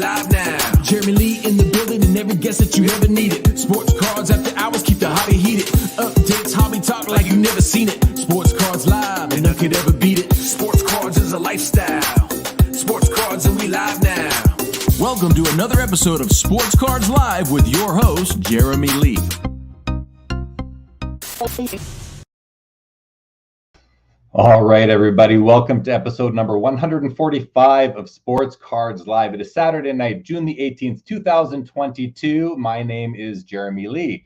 live now. Jeremy Lee in the building and every guest that you ever needed. Sports cards after hours keep the hobby heated. Updates, hobby talk like you never seen it. Sports cards live and none could ever beat it. Sports cards is a lifestyle. Sports cards and we live now. Welcome to another episode of Sports Cards Live with your host, Jeremy Lee. All right, everybody. Welcome to episode number 145 of Sports Cards Live. It is Saturday night, June the 18th, 2022. My name is Jeremy Lee.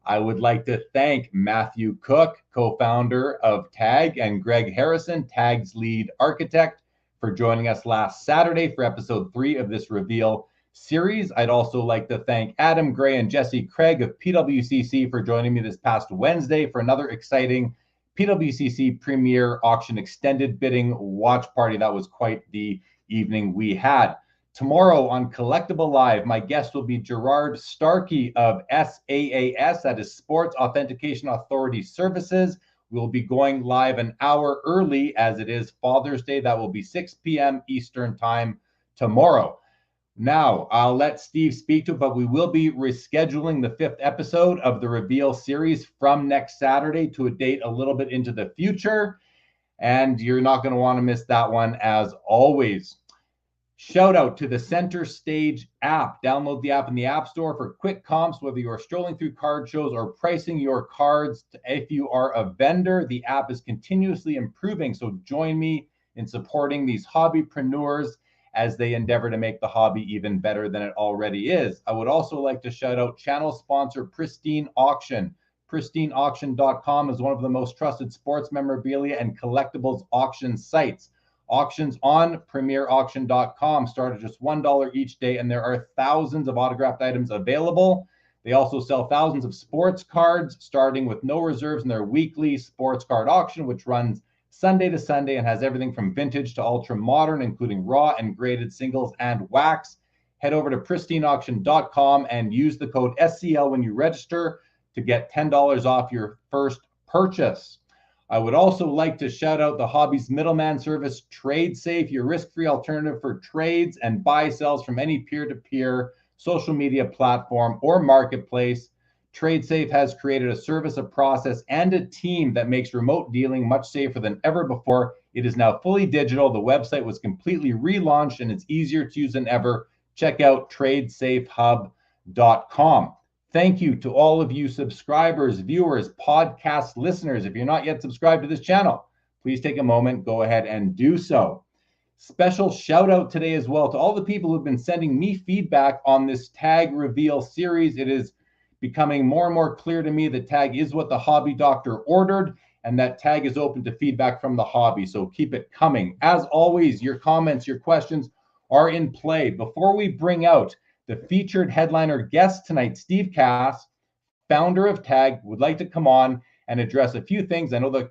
I would like to thank Matthew Cook, co-founder of TAG, and Greg Harrison, TAG's lead architect, for joining us last Saturday for episode 3 of this reveal series. I'd also like to thank Adam Gray and Jesse Craig of PWCC for joining me this past Wednesday for another exciting PWCC Premier Auction Extended Bidding Watch Party. That was quite the evening we had. Tomorrow on Collectible Live, my guest will be Gerard Starkey of SAAS, that is Sports Authentication Authority Services. We'll be going live an hour early as it is Father's Day. That will be 6 p.m. Eastern Time tomorrow. Now, I'll let Steve speak to it, but we will be rescheduling the 5th episode of the Reveal series from next Saturday to a date a little bit into the future. And you're not going to want to miss that one as always. Shout out to the Center Stage app. Download the app in the App Store for quick comps, whether you're strolling through card shows or pricing your cards. If you are a vendor, the app is continuously improving. So join me in supporting these hobbypreneurs as they endeavor to make the hobby even better than it already is. I would also like to shout out channel sponsor Pristine Auction. PristineAuction.com is one of the most trusted sports memorabilia and collectibles auction sites. Auctions on PremierAuction.com start at just $1 each day, and there are thousands of autographed items available. They also sell thousands of sports cards, starting with no reserves in their weekly sports card auction, which runs Sunday to Sunday and has everything from vintage to ultra modern, including raw and graded singles and wax. Head over to PristineAuction.com and use the code SCL when you register to get $10 off your first purchase. I would also like to shout out the hobby's middleman service, TradeSafe, your risk-free alternative for trades and buy-sells from any peer-to-peer social media platform or marketplace. TradeSafe has created a service, a process, and a team that makes remote dealing much safer than ever before. It is now fully digital. The website was completely relaunched and it's easier to use than ever. Check out tradesafehub.com. Thank you to all of you subscribers, viewers, podcast listeners. If you're not yet subscribed to this channel, please take a moment, go ahead and do so. Special shout out today as well to all the people who've been sending me feedback on this TAG reveal series. It is becoming more and more clear to me that TAG is what the hobby doctor ordered and that TAG is open to feedback from the hobby. So keep it coming. As always, your comments, your questions are in play. Before we bring out the featured headliner guest tonight, Steve Cass, founder of TAG, would like to come on and address a few things I know the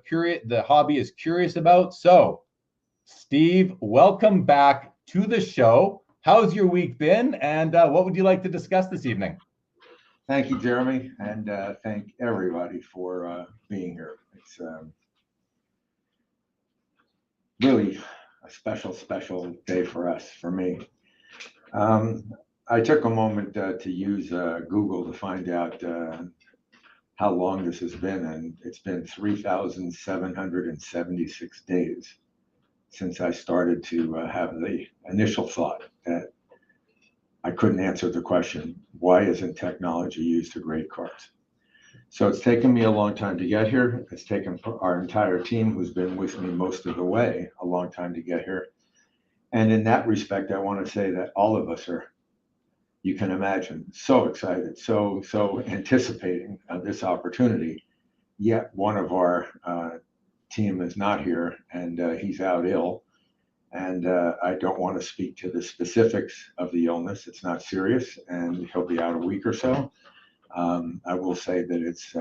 hobby is curious about. So, Steve, welcome back to the show. How's your week been, and what would you like to discuss this evening? Thank you, Jeremy, and thank everybody for being here. It's really a special day for us, for me. I took a moment to use Google to find out how long this has been, and it's been 3,776 days since I started to have the initial thought that I couldn't answer the question, why isn't technology used to grade cards? So it's taken me a long time to get here. It's taken our entire team, who's been with me most of the way, a long time to get here. And in that respect, I want to say that all of us are, you can imagine, so excited, so anticipating this opportunity. Yet one of our team is not here, and he's out ill. And I don't want to speak to the specifics of the illness. It's not serious, and he'll be out a week or so. I will say that it's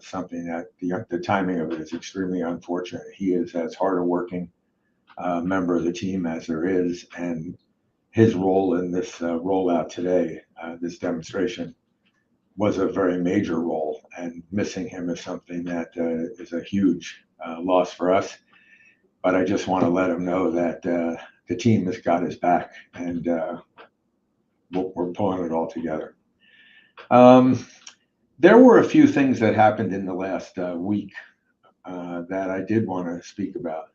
something that the timing of it is extremely unfortunate. He is as hard a working member of the team as there is, and his role in this rollout today, this demonstration, was a very major role, and missing him is something that is a huge loss for us. But I just want to let him know that the team has got his back, and we're pulling it all together. There were a few things that happened in the last week that I did want to speak about.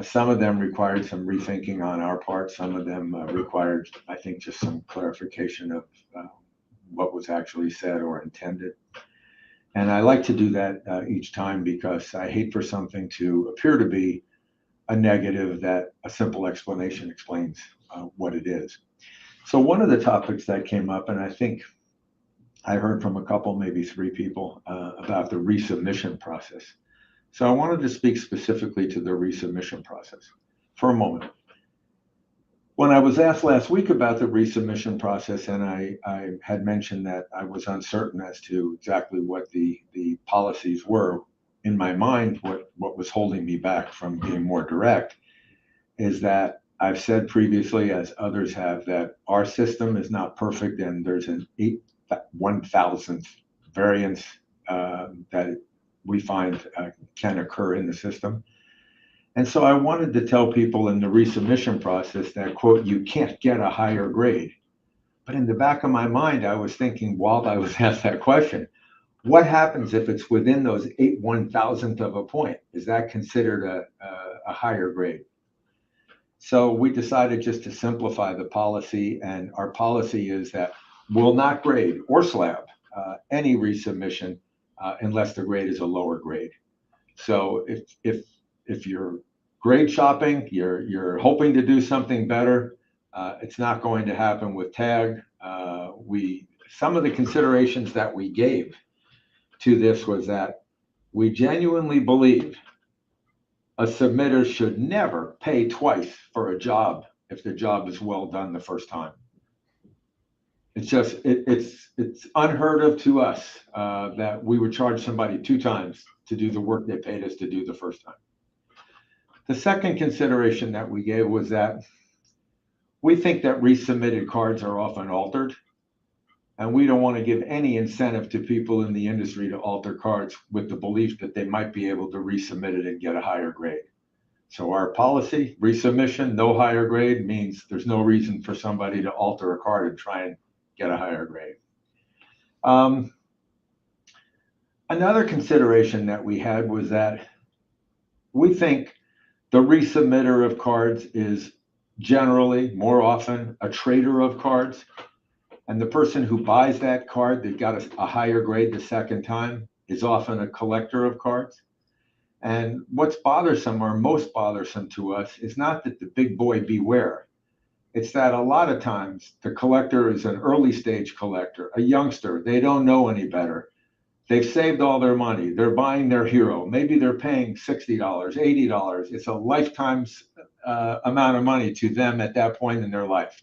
Some of them required some rethinking on our part. Some of them required, I think, just some clarification of what was actually said or intended. And I like to do that each time because I hate for something to appear to be a negative that a simple explanation explains what it is. So one of the topics that came up, and I think I heard from a couple, maybe three people, about the resubmission process. So I wanted to speak specifically to the resubmission process for a moment. When I was asked last week about the resubmission process, and I had mentioned that I was uncertain as to exactly what the policies were, in my mind, what was holding me back from being more direct is that I've said previously, as others have, that our system is not perfect and there's an 1,000th variance that we find can occur in the system. And so I wanted to tell people in the resubmission process that, quote, you can't get a higher grade. But in the back of my mind, I was thinking while I was asked that question, what happens if it's within those 1,000th of a point? Is that considered a higher grade? So we decided just to simplify the policy, and our policy is that we'll not grade or slab any resubmission unless the grade is a lower grade. So if you're grade shopping, you're hoping to do something better, it's not going to happen with tag. Some of the considerations that we gave to this was that we genuinely believe a submitter should never pay twice for a job if the job is well done the first time. It's just, it's unheard of to us that we would charge somebody 2 times to do the work they paid us to do the first time. The second consideration that we gave was that we think that resubmitted cards are often altered, and we don't want to give any incentive to people in the industry to alter cards with the belief that they might be able to resubmit it and get a higher grade. So our policy, resubmission, no higher grade, means there's no reason for somebody to alter a card and try and get a higher grade. Another consideration that we had was that we think the resubmitter of cards is generally, more often, a trader of cards. And the person who buys that card that got a higher grade the second time is often a collector of cards. And what's bothersome, or most bothersome to us, is not that the big boy beware. It's that a lot of times the collector is an early stage collector, a youngster. They don't know any better. They've saved all their money. They're buying their hero. Maybe they're paying $60, $80. It's a lifetime's amount of money to them at that point in their life.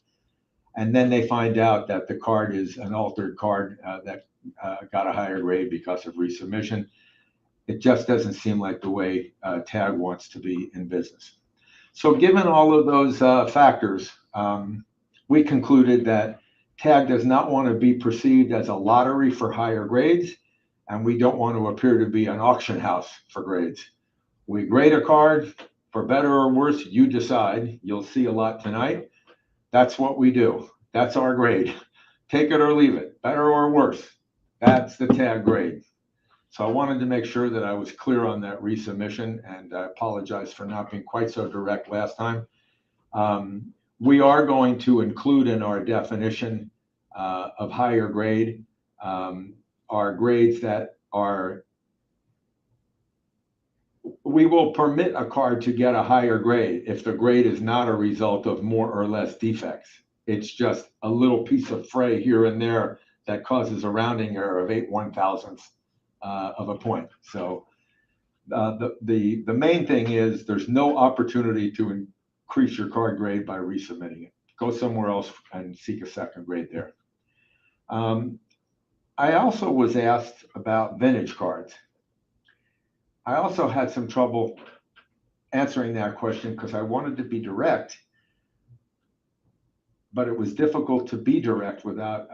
And then they find out that the card is an altered card that got a higher grade because of resubmission. It just doesn't seem like the way TAG wants to be in business. So given all of those factors, we concluded that TAG does not want to be perceived as a lottery for higher grades, and we don't want to appear to be an auction house for grades. We grade a card, for better or worse, you decide. You'll see a lot tonight. That's what we do. That's our grade. Take it or leave it, better or worse. That's the TAG grade. So I wanted to make sure that I was clear on that resubmission, and I apologize for not being quite so direct last time. We are going to include in our definition of higher grade are grades that are, we will permit a card to get a higher grade if the grade is not a result of more or less defects. It's just a little piece of fray here and there that causes a rounding error of 8/1000th of a point. So the main thing is there's no opportunity to increase your card grade by resubmitting it. Go somewhere else and seek a second grade there. I also was asked about vintage cards. I also had some trouble answering that question because I wanted to be direct, but it was difficult to be direct without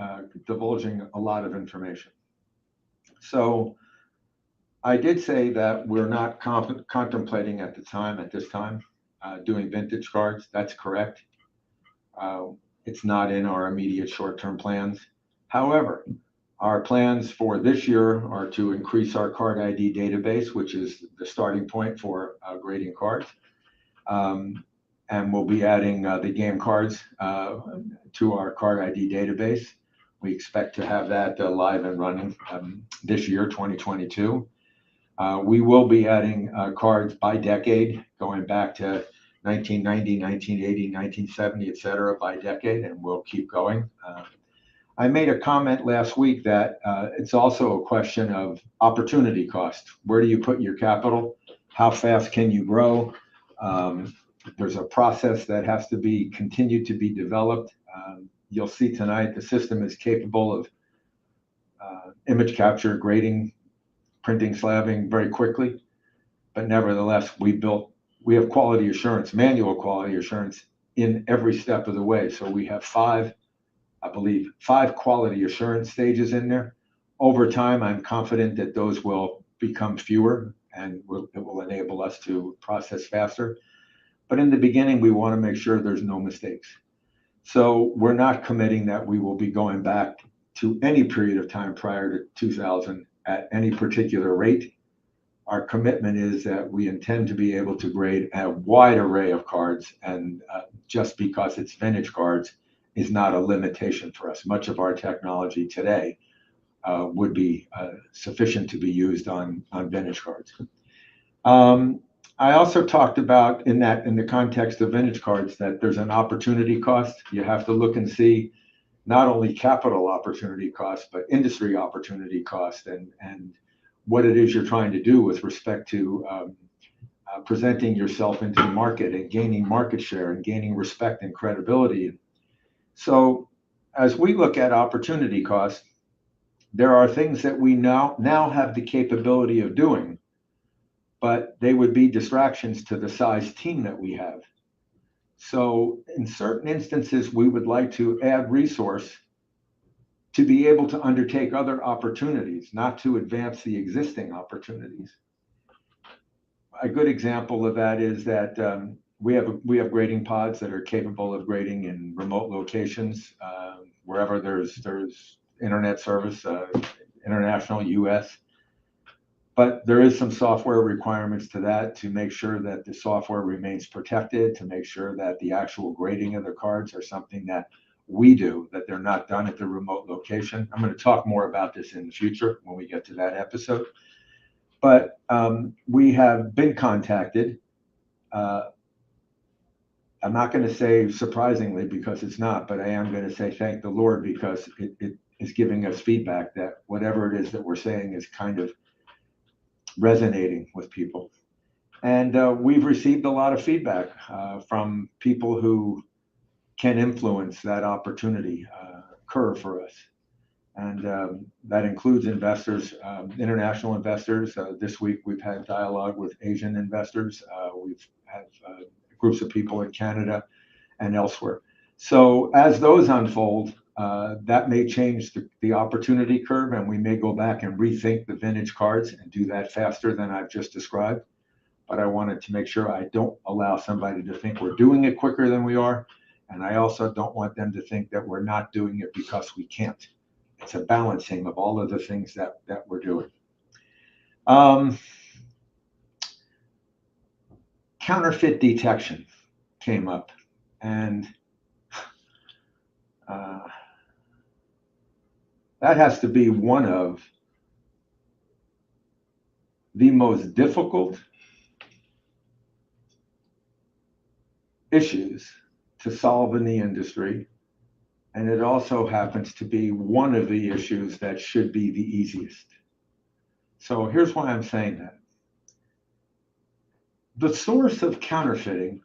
divulging a lot of information. So I did say that we're not contemplating at this time, doing vintage cards. That's correct. It's not in our immediate short-term plans. However, our plans for this year are to increase our card ID database, which is the starting point for grading cards. And we'll be adding the game cards to our card ID database. We expect to have that live and running this year, 2022. We will be adding cards by decade, going back to 1990, 1980, 1970, et cetera, by decade, and we'll keep going. I made a comment last week that it's also a question of opportunity cost. Where do you put your capital? How fast can you grow? There's a process that has to be continued to be developed. You'll see tonight the system is capable of image capture, grading, printing, slabbing very quickly. But nevertheless, we have quality assurance, manual quality assurance in every step of the way. So we have five quality assurance stages in there. Over time, I'm confident that those will become fewer and it will enable us to process faster. But in the beginning, we want to make sure there's no mistakes. So we're not committing that we will be going back to any period of time prior to 2000 at any particular rate. Our commitment is that we intend to be able to grade a wide array of cards, and just because it's vintage cards is not a limitation for us. Much of our technology today would be sufficient to be used on vintage cards. I also talked about in the context of vintage cards that there's an opportunity cost. You have to look and see not only capital opportunity cost, but industry opportunity cost and what it is you're trying to do with respect to presenting yourself into the market and gaining market share and gaining respect and credibility. So as we look at opportunity cost, there are things that we now have the capability of doing, but they would be distractions to the size team that we have. So in certain instances, we would like to add resource to be able to undertake other opportunities, not to advance the existing opportunities. A good example of that is that we have grading pods that are capable of grading in remote locations, wherever there's internet service, international, US. But there is some software requirements to that to make sure that the software remains protected, to make sure that the actual grading of the cards are something that we do, that they're not done at the remote location. I'm going to talk more about this in the future when we get to that episode. But we have been contacted. I'm not going to say surprisingly because it's not, but I am going to say thank the Lord because it is giving us feedback that whatever it is that we're saying is kind of resonating with people. And we've received a lot of feedback from people who can influence that opportunity curve for us. And that includes investors, international investors. This week we've had dialogue with Asian investors. We've had groups of people in Canada and elsewhere. So as those unfold, that may change the opportunity curve, and we may go back and rethink the vintage cards and do that faster than I've just described. But I wanted to make sure I don't allow somebody to think we're doing it quicker than we are. And I also don't want them to think that we're not doing it because we can't. It's a balancing of all of the things that we're doing. Counterfeit detection came up, and that has to be one of the most difficult issues to solve in the industry. And it also happens to be one of the issues that should be the easiest. So here's why I'm saying that. The source of counterfeiting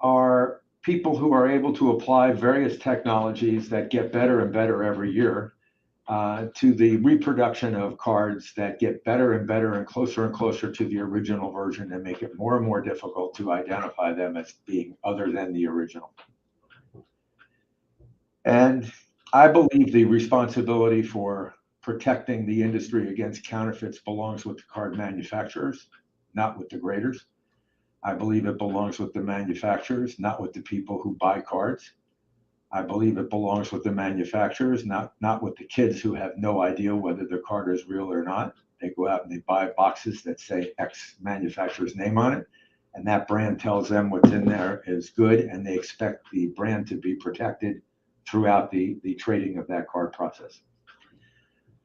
are people who are able to apply various technologies that get better and better every year to the reproduction of cards that get better and better and closer to the original version and make it more and more difficult to identify them as being other than the original. And I believe the responsibility for protecting the industry against counterfeits belongs with the card manufacturers, not with the graders. I believe it belongs with the manufacturers, not with the people who buy cards. I believe it belongs with the manufacturers, not with the kids who have no idea whether the card is real or not. They go out and they buy boxes that say X manufacturer's name on it, and that brand tells them what's in there is good, and they expect the brand to be protected throughout the trading of that card process.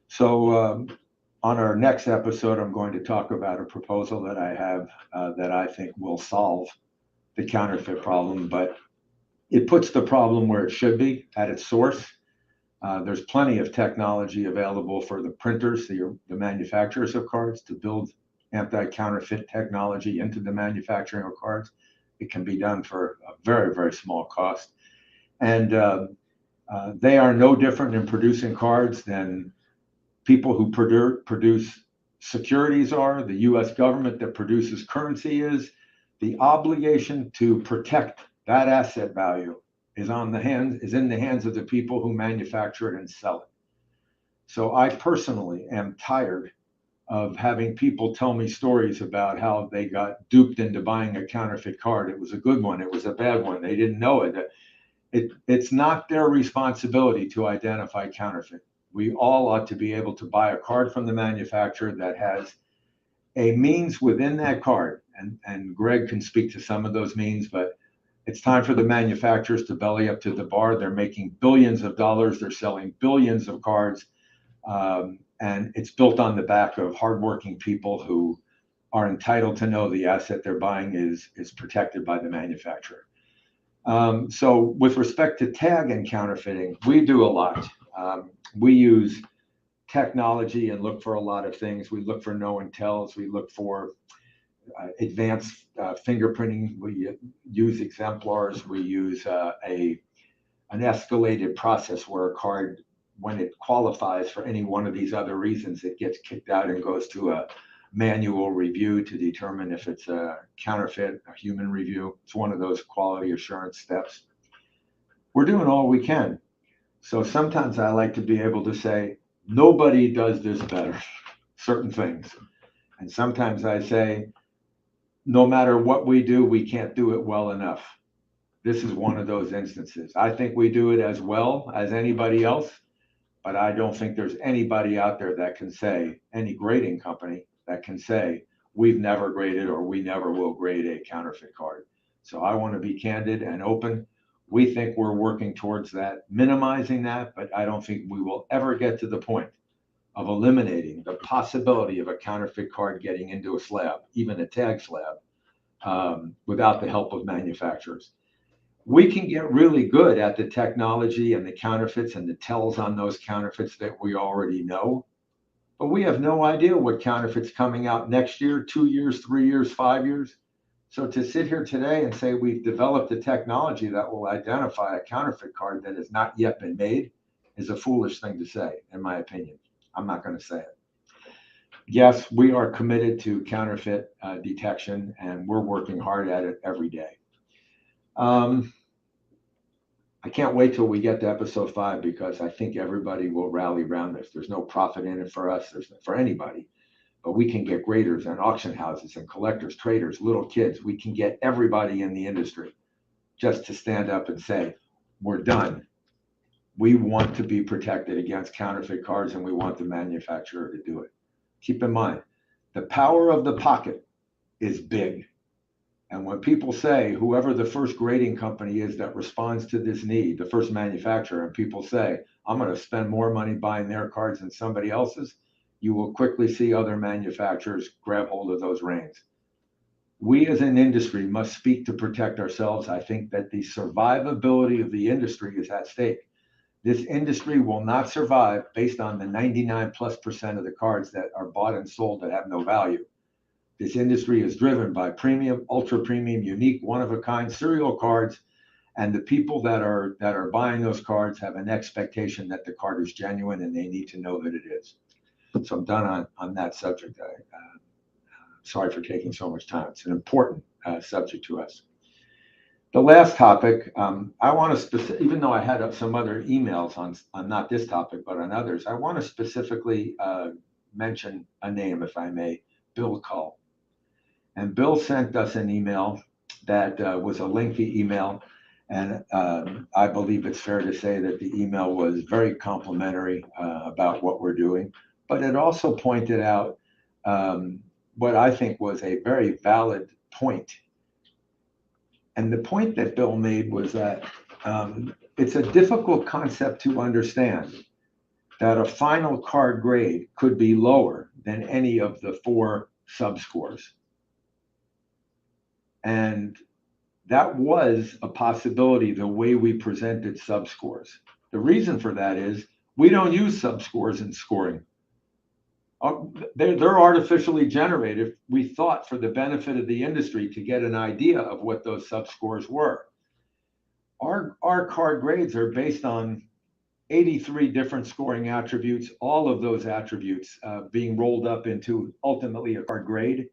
So on our next episode, I'm going to talk about a proposal that I have that I think will solve the counterfeit problem, but it puts the problem where it should be, at its source. There's plenty of technology available for the printers, the manufacturers of cards, to build anti-counterfeit technology into the manufacturing of cards. It can be done for a very, very small cost. And they are no different in producing cards than people who produce securities are, the US government that produces currency is. The obligation to protect that asset value is in the hands of the people who manufacture it and sell it. So I personally am tired of having people tell me stories about how they got duped into buying a counterfeit card. It was a good one, it was a bad one, they didn't know it. It's not their responsibility to identify counterfeit. We all ought to be able to buy a card from the manufacturer that has a means within that card. And Greg can speak to some of those means, but it's time for the manufacturers to belly up to the bar. They're making billions of dollars. They're selling billions of cards. And it's built on the back of hardworking people who are entitled to know the asset they're buying is protected by the manufacturer. So with respect to tag and counterfeiting, we do a lot. We use technology and look for a lot of things. We look for no and tells. We look for advanced fingerprinting. We use exemplars. We use an escalated process where a card, when it qualifies for any one of these other reasons, it gets kicked out and goes to a manual review to determine if it's a counterfeit, a human review. It's one of those quality assurance steps. We're doing all we can. So sometimes I like to be able to say, nobody does this better, certain things. And sometimes I say, no matter what we do, we can't do it well enough. This is one of those instances. I think we do it as well as anybody else, but I don't think there's anybody out there that can say, any grading company that can say, we've never graded or we never will grade a counterfeit card. So I want to be candid and open. We think we're working towards that, minimizing that, but I don't think we will ever get to the point of eliminating the possibility of a counterfeit card getting into a slab, even a tag slab, without the help of manufacturers. We can get really good at the technology and the counterfeits and the tells on those counterfeits that we already know, but we have no idea what counterfeit's coming out next year, 2 years, 3 years, 5 years. So to sit here today and say we've developed a technology that will identify a counterfeit card that has not yet been made is a foolish thing to say, in my opinion. I'm not going to say it. Yes, we are committed to counterfeit detection, and we're working hard at it every day. I can't wait till we get to episode 5 because I think everybody will rally around this. There's no profit in it for us, for anybody, but we can get graders and auction houses and collectors, traders, little kids. We can get everybody in the industry just to stand up and say, we're done. We want to be protected against counterfeit cards, and we want the manufacturer to do it. Keep in mind, the power of the pocket is big. And when people say, whoever the first grading company is that responds to this need, the first manufacturer, and people say, I'm going to spend more money buying their cards than somebody else's, you will quickly see other manufacturers grab hold of those reins. We as an industry must speak to protect ourselves. I think that the survivability of the industry is at stake. This industry will not survive based on the 99+% of the cards that are bought and sold that have no value. This industry is driven by premium, ultra premium, unique, one-of-a-kind serial cards, and the people that are buying those cards have an expectation that the card is genuine, and they need to know that it is. So I'm done on that subject. Sorry for taking so much time. It's an important subject to us. The last topic, I want to even though I had some other emails on not this topic, but on others, I want to specifically mention a name, if I may, Bill Cull. And Bill sent us an email that was a lengthy email, And I believe it's fair to say that the email was very complimentary about what we're doing, but it also pointed out what I think was a very valid point. And the point that Bill made was that it's a difficult concept to understand that a final card grade could be lower than any of the 4 subscores. And that was a possibility the way we presented subscores. The reason for that is we don't use subscores in scoring. They're artificially generated, we thought, for the benefit of the industry to get an idea of what those subscores were. Our card grades are based on 83 different scoring attributes, all of those attributes being rolled up into ultimately a card grade.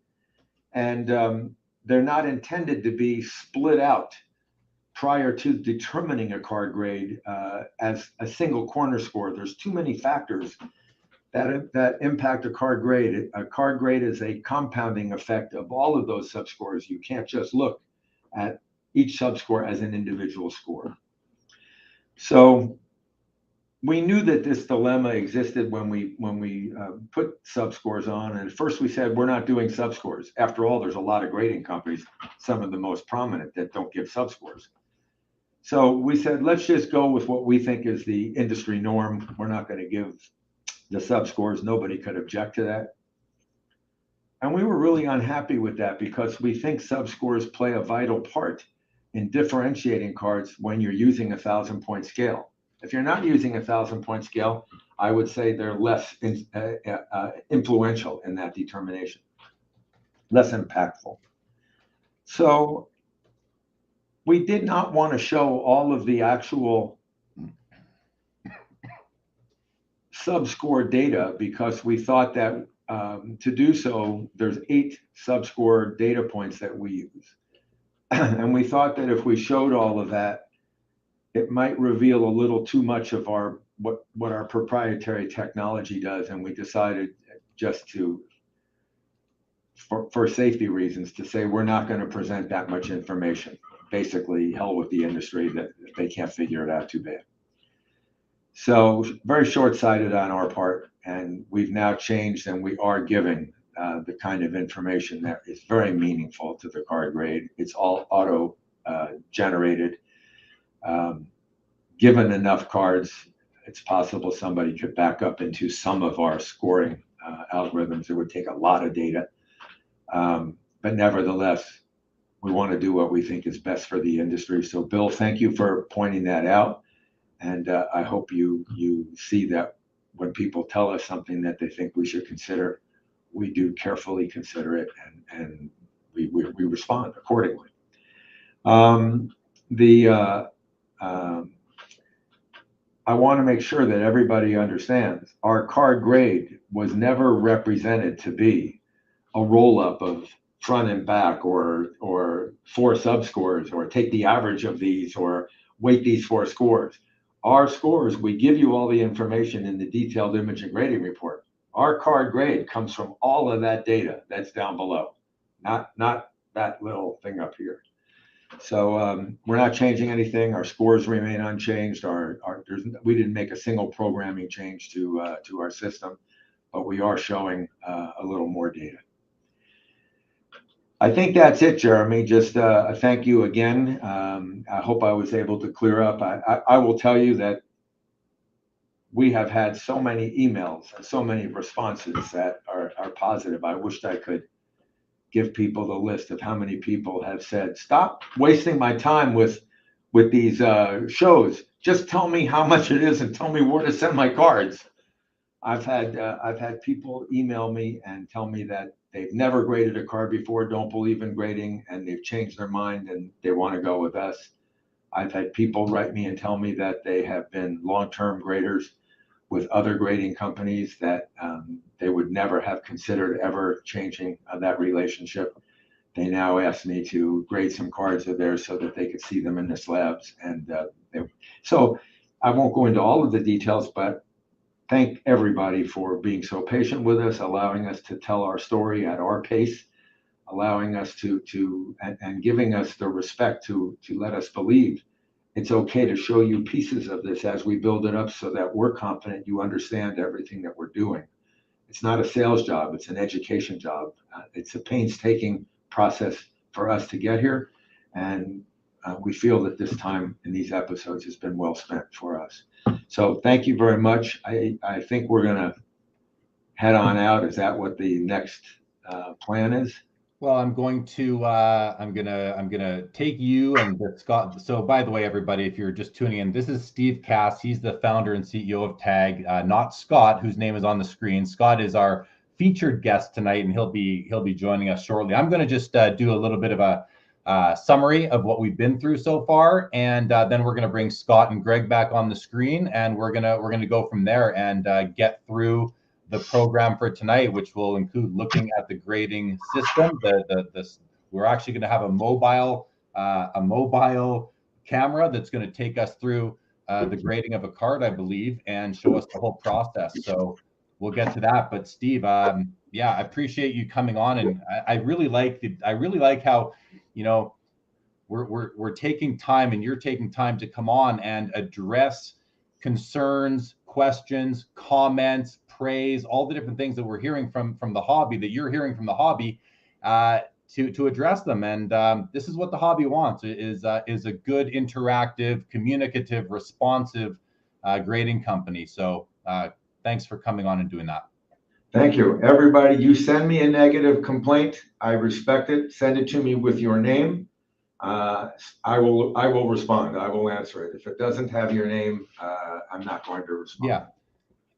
And they're not intended to be split out prior to determining a card grade as a single corner score. There's too many factors that impact a card grade. A card grade is a compounding effect of all of those subscores. You can't just look at each subscore as an individual score. So we knew that this dilemma existed when we put subscores on. And at first we said, we're not doing subscores. After all, there's a lot of grading companies, some of the most prominent, that don't give subscores. So we said, let's just go with what we think is the industry norm. We're not going to give the subscores. Nobody could object to that. And we were really unhappy with that because we think subscores play a vital part in differentiating cards when you're using a 1,000-point scale. If you're not using a 1,000-point scale, I would say they're less influential in that determination, less impactful. So we did not want to show all of the actual subscore data because we thought that to do so, there's 8 subscore data points that we use. And we thought that if we showed all of that, it might reveal a little too much of what our proprietary technology does. And we decided just to, for safety reasons, to say we're not going to present that much information. Basically, hell with the industry, that they can't figure it out too bad. So very short-sighted on our part, and we've now changed and we are giving the kind of information that is very meaningful to the card grade. It's all auto-generated. Given enough cards, it's possible somebody could back up into some of our scoring algorithms. It would take a lot of data. But nevertheless, we want to do what we think is best for the industry. So Bill, thank you for pointing that out. And I hope you see that when people tell us something that they think we should consider, we do carefully consider it and we respond accordingly. I want to make sure that everybody understands our card grade was never represented to be a roll-up of front and back or 4 subscores or take the average of these or weight these 4 scores. Our scores, we give you all the information in the detailed image and grading report. Our card grade comes from all of that data that's down below, not that little thing up here. So we're not changing anything. Our scores remain unchanged. We didn't make a single programming change to our system, but we are showing a little more data. I think that's it, Jeremy. Just a thank you again. I hope I was able to clear up. I will tell you that we have had so many emails and so many responses that are positive. I wished I could give people the list of how many people have said, stop wasting my time with these shows. Just tell me how much it is and tell me where to send my cards. I've had people email me and tell me that they've never graded a card before, don't believe in grading, and they've changed their mind and they want to go with us. I've had people write me and tell me that they have been long-term graders with other grading companies that they would never have considered ever changing that relationship. They now ask me to grade some cards of theirs so that they could see them in the slabs. And so I won't go into all of the details, but thank everybody for being so patient with us, allowing us to tell our story at our pace, allowing us to and giving us the respect to let us believe it's okay to show you pieces of this as we build it up so that we're confident you understand everything that we're doing. It's not a sales job, it's an education job. It's a painstaking process for us to get here. And we feel that this time in these episodes has been well spent for us. So thank you very much. I think we're going to head on out. Is that what the next plan is? Well, I'm gonna take you and Scott. So by the way, everybody, if you're just tuning in, this is Steve Cass. He's the founder and CEO of Tag, not Scott, whose name is on the screen. Scott is our featured guest tonight, and he'll be joining us shortly. I'm gonna just do a little bit of a summary of what we've been through so far, and then we're gonna bring Scott and Greg back on the screen, and we're gonna go from there and get through the program for tonight, which will include looking at the grading system. We're actually going to have a mobile camera that's going to take us through the grading of a card, I believe, and show us the whole process. So we'll get to that. But Steve, yeah, I appreciate you coming on, and I really like how, you know, we're taking time, and you're taking time to come on and address concerns, questions, comments, praise, all the different things that we're hearing from the hobby, that you're hearing from the hobby, to address them. And this is what the hobby wants, is a good, interactive, communicative, responsive grading company. So thanks for coming on and doing that. Thank you. Everybody, you send me a negative complaint, I respect it. Send it to me with your name. I will respond. I will answer it. If it doesn't have your name, I'm not going to respond. Yeah.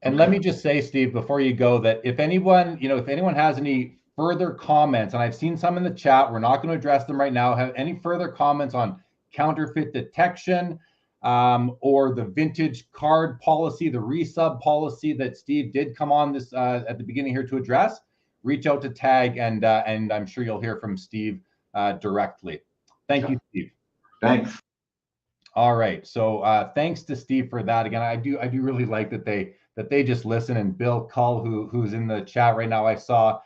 And let me just say, Steve, before you go, that if anyone has any further comments, and I've seen some in the chat, we're not going to address them right now, have any further comments on counterfeit detection, or the vintage card policy, the resub policy that Steve did come on this at the beginning here to address, reach out to Tag, and I'm sure you'll hear from Steve directly. Thank you, Steve. Thanks. All right. So thanks to Steve for that. Again, I do really like that they just listen. And Bill Cull, who's in the chat right now, I saw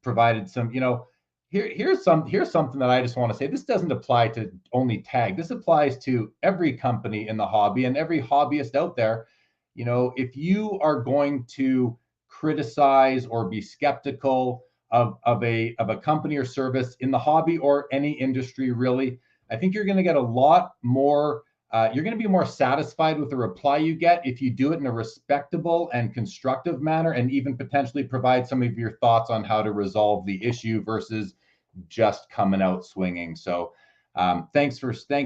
provided some, here's something that I just want to say. This doesn't apply to only Tag. This applies to every company in the hobby and every hobbyist out there. If you are going to criticize or be skeptical of a company or service in the hobby or any industry, really, I think you're going to get a lot more. You're going to be more satisfied with the reply you get if you do it in a respectable and constructive manner, and even potentially provide some of your thoughts on how to resolve the issue versus just coming out swinging. So thanks,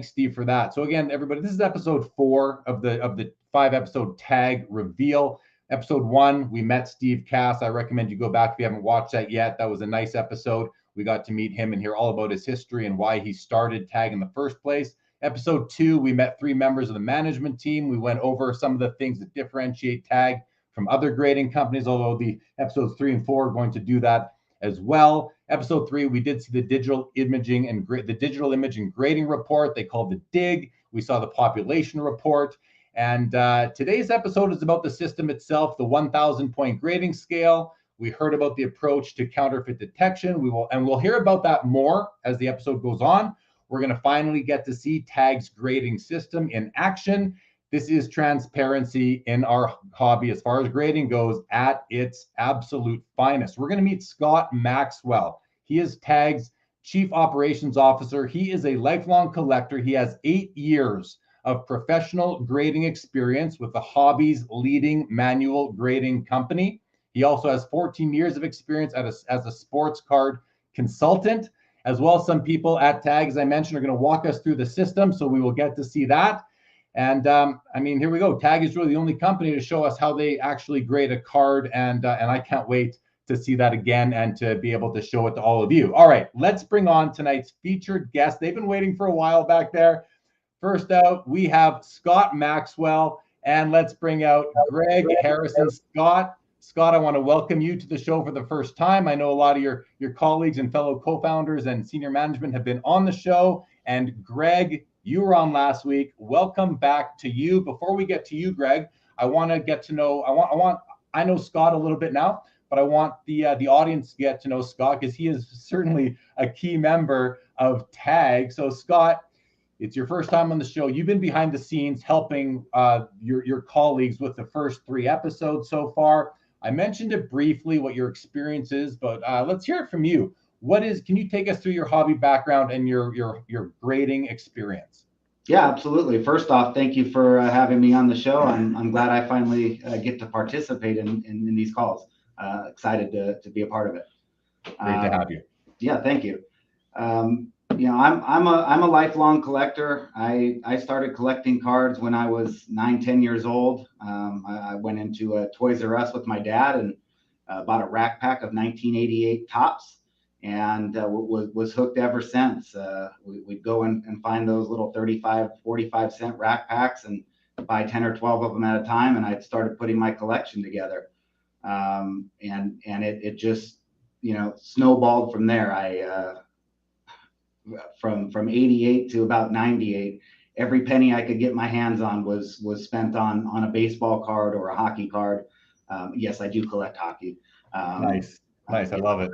Steve, for that. So again, everybody, this is episode 4 of the 5-episode Tag reveal. Episode 1, we met Steve Cass. I recommend you go back if you haven't watched that yet. That was a nice episode. We got to meet him and hear all about his history and why he started Tag in the first place. Episode 2, we met 3 members of the management team. We went over some of the things that differentiate Tag from other grading companies, although the episodes 3 and 4 are going to do that as well. Episode 3, we did see the digital imaging and grading report they called the DIG. We saw the population report. And today's episode is about the system itself, the 1,000-point grading scale. We heard about the approach to counterfeit detection. We'll hear about that more as the episode goes on. We're going to finally get to see Tag's grading system in action. This is transparency in our hobby as far as grading goes at its absolute finest. We're going to meet Scot Maxwell. He is Tag's Chief Operations Officer. He is a lifelong collector. He has 8 years of professional grading experience with the hobby's leading manual grading company. He also has 14 years of experience as a sports card consultant, as well as some people at Tag, as I mentioned, are going to walk us through the system, so we will get to see that. And here we go. Tag is really the only company to show us how they actually grade a card, and I can't wait to see that again and to be able to show it to all of you. All right, let's bring on tonight's featured guest. They've been waiting for a while back there. First out, we have Scot Maxwell, and let's bring out Greg Harrison. Scott, I want to welcome you to the show for the first time. I know a lot of your colleagues and fellow co-founders and senior management have been on the show. And Greg, you were on last week. Welcome back to you. Before we get to you, Greg, I want to get to know. I know Scott a little bit now, but I want the audience to get to know Scott because he is certainly a key member of Tag. So Scott, It's your first time on the show. You've been behind the scenes helping your colleagues with the first 3 episodes so far. I mentioned it briefly what your experience is, but let's hear it from you. Can you take us through your hobby background and your grading experience? Yeah, absolutely. First off, thank you for having me on the show. I'm glad I finally get to participate in these calls. Excited to be a part of it. Great to have you. Yeah, thank you. I'm a lifelong collector. I started collecting cards when I was 9-10 years old. I went into a Toys R Us with my dad and bought a rack pack of 1988 tops, and was hooked ever since. We'd go and find those little 35, 45-cent rack packs and buy 10 or 12 of them at a time, and I started putting my collection together. And it just, snowballed from there. From 88 to about 98, every penny I could get my hands on was spent on a baseball card or a hockey card. Yes, I do collect hockey. Nice. I love it.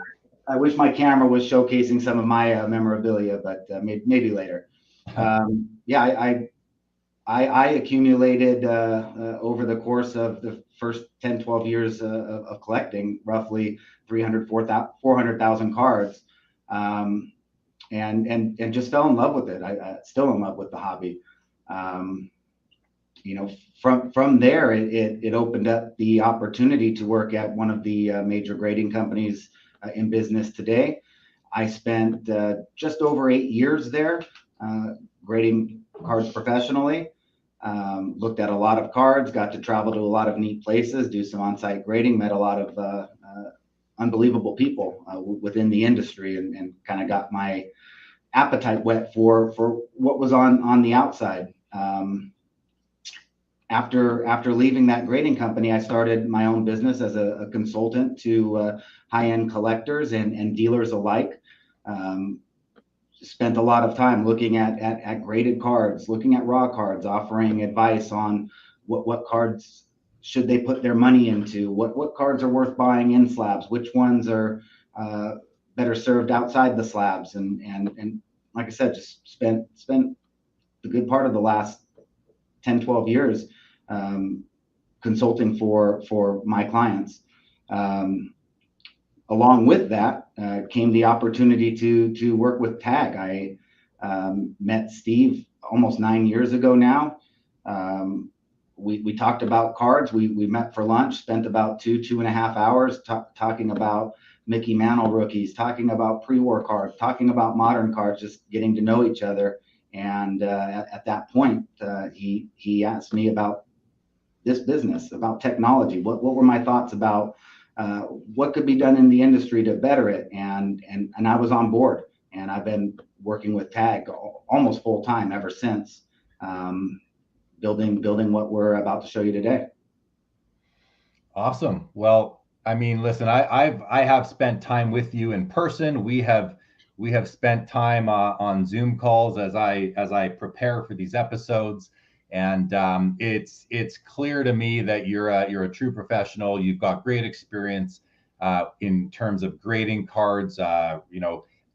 I wish my camera was showcasing some of my memorabilia, but maybe later. I accumulated over the course of the first 10, 12 years of collecting roughly 400,000 cards. And just fell in love with it. I still in love with the hobby. From there, it opened up the opportunity to work at one of the major grading companies in business today. I spent just over 8 years there grading cards professionally. Looked at a lot of cards, got to travel to a lot of neat places, do some on-site grading, met a lot of unbelievable people within the industry, and kind of got my appetite whet for what was on the outside. After leaving that grading company, I started my own business as a consultant to high-end collectors and dealers alike. Spent a lot of time looking at graded cards, looking at raw cards, offering advice on what cards should they put their money into, what cards are worth buying in slabs, which ones are better served outside the slabs, and like I said, just spent the good part of the last 10, 12 years consulting for my clients. Along with that came the opportunity to work with TAG. I met Steve almost 9 years ago now. We talked about cards. We met for lunch, spent about 2.5 hours talking about Mickey Mantle rookies, talking about pre-war cards, talking about modern cards, just getting to know each other. And at that point, he asked me about this business, about technology. What were my thoughts about what could be done in the industry to better it? And I was on board, and I've been working with TAG almost full time ever since. Building what we're about to show you today. Awesome. Well, I mean, listen, I have spent time with you in person. We have spent time on Zoom calls as I prepare for these episodes, and it's clear to me that you're a true professional. You've got great experience in terms of grading cards.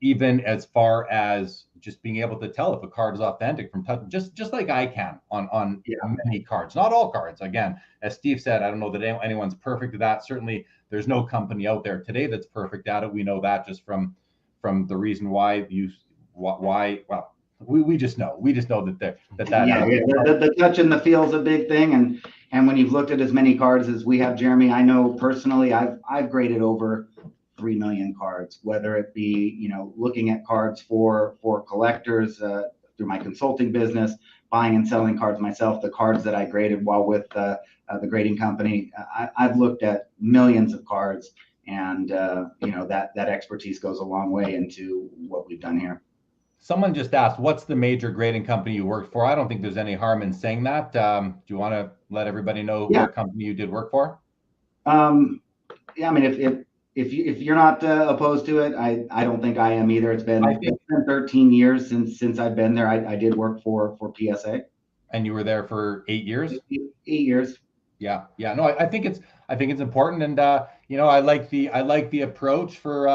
Even as far as just being able to tell if a card is authentic from touch, just like I can on many cards, not all cards. Again, as Steve said, I don't know that anyone's perfect at that. Certainly, there's no company out there today that's perfect at it. We know that just from the reason why. Well, we just know that the touch and the feel is a big thing, and when you've looked at as many cards as we have, Jeremy, I know personally I've graded over 3 million cards, whether it be, looking at cards for collectors through my consulting business, buying and selling cards myself, the cards that I graded while with the grading company. I've looked at millions of cards, and that expertise goes a long way into what we've done here. Someone just asked, what's the major grading company you worked for? I don't think there's any harm in saying that. Do you want to let everybody know what company you did work for? I mean, if you're not opposed to it, I don't think I am either. It's been 13 years since I've been there. I did work for PSA. And you were there for 8 years? 8 years. Yeah. No, I think it's important, and I like the approach for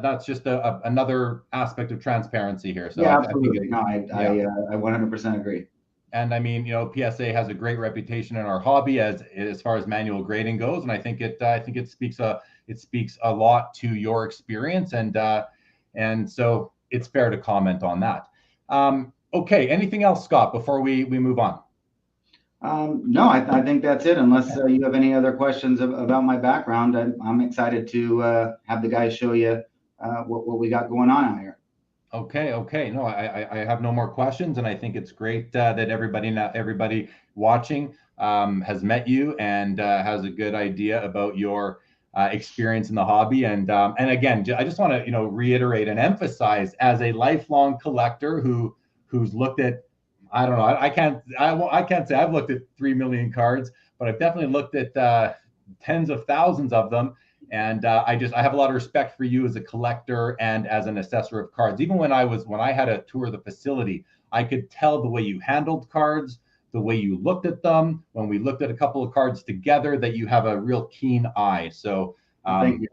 that's just another aspect of transparency here. So yeah, I think absolutely. No, I 100% agree. And I mean, PSA has a great reputation in our hobby as far as manual grading goes, and I think it speaks a lot to your experience, and so it's fair to comment on that. Okay, anything else, Scott, before we move on? No, I think that's it. Unless you have any other questions about my background, I'm excited to have the guys show you what we got going on out here. Okay. No, I have no more questions, and I think it's great that everybody watching has met you and has a good idea about your experience in the hobby. And again, I just want to reiterate and emphasize, as a lifelong collector who's looked at, I don't know, I can't say I've looked at 3 million cards, but I've definitely looked at tens of thousands of them. And I have a lot of respect for you as a collector and as an assessor of cards. Even when I had a tour of the facility, I could tell the way you handled cards, the way you looked at them. When we looked at a couple of cards together, that you have a real keen eye. So thank you.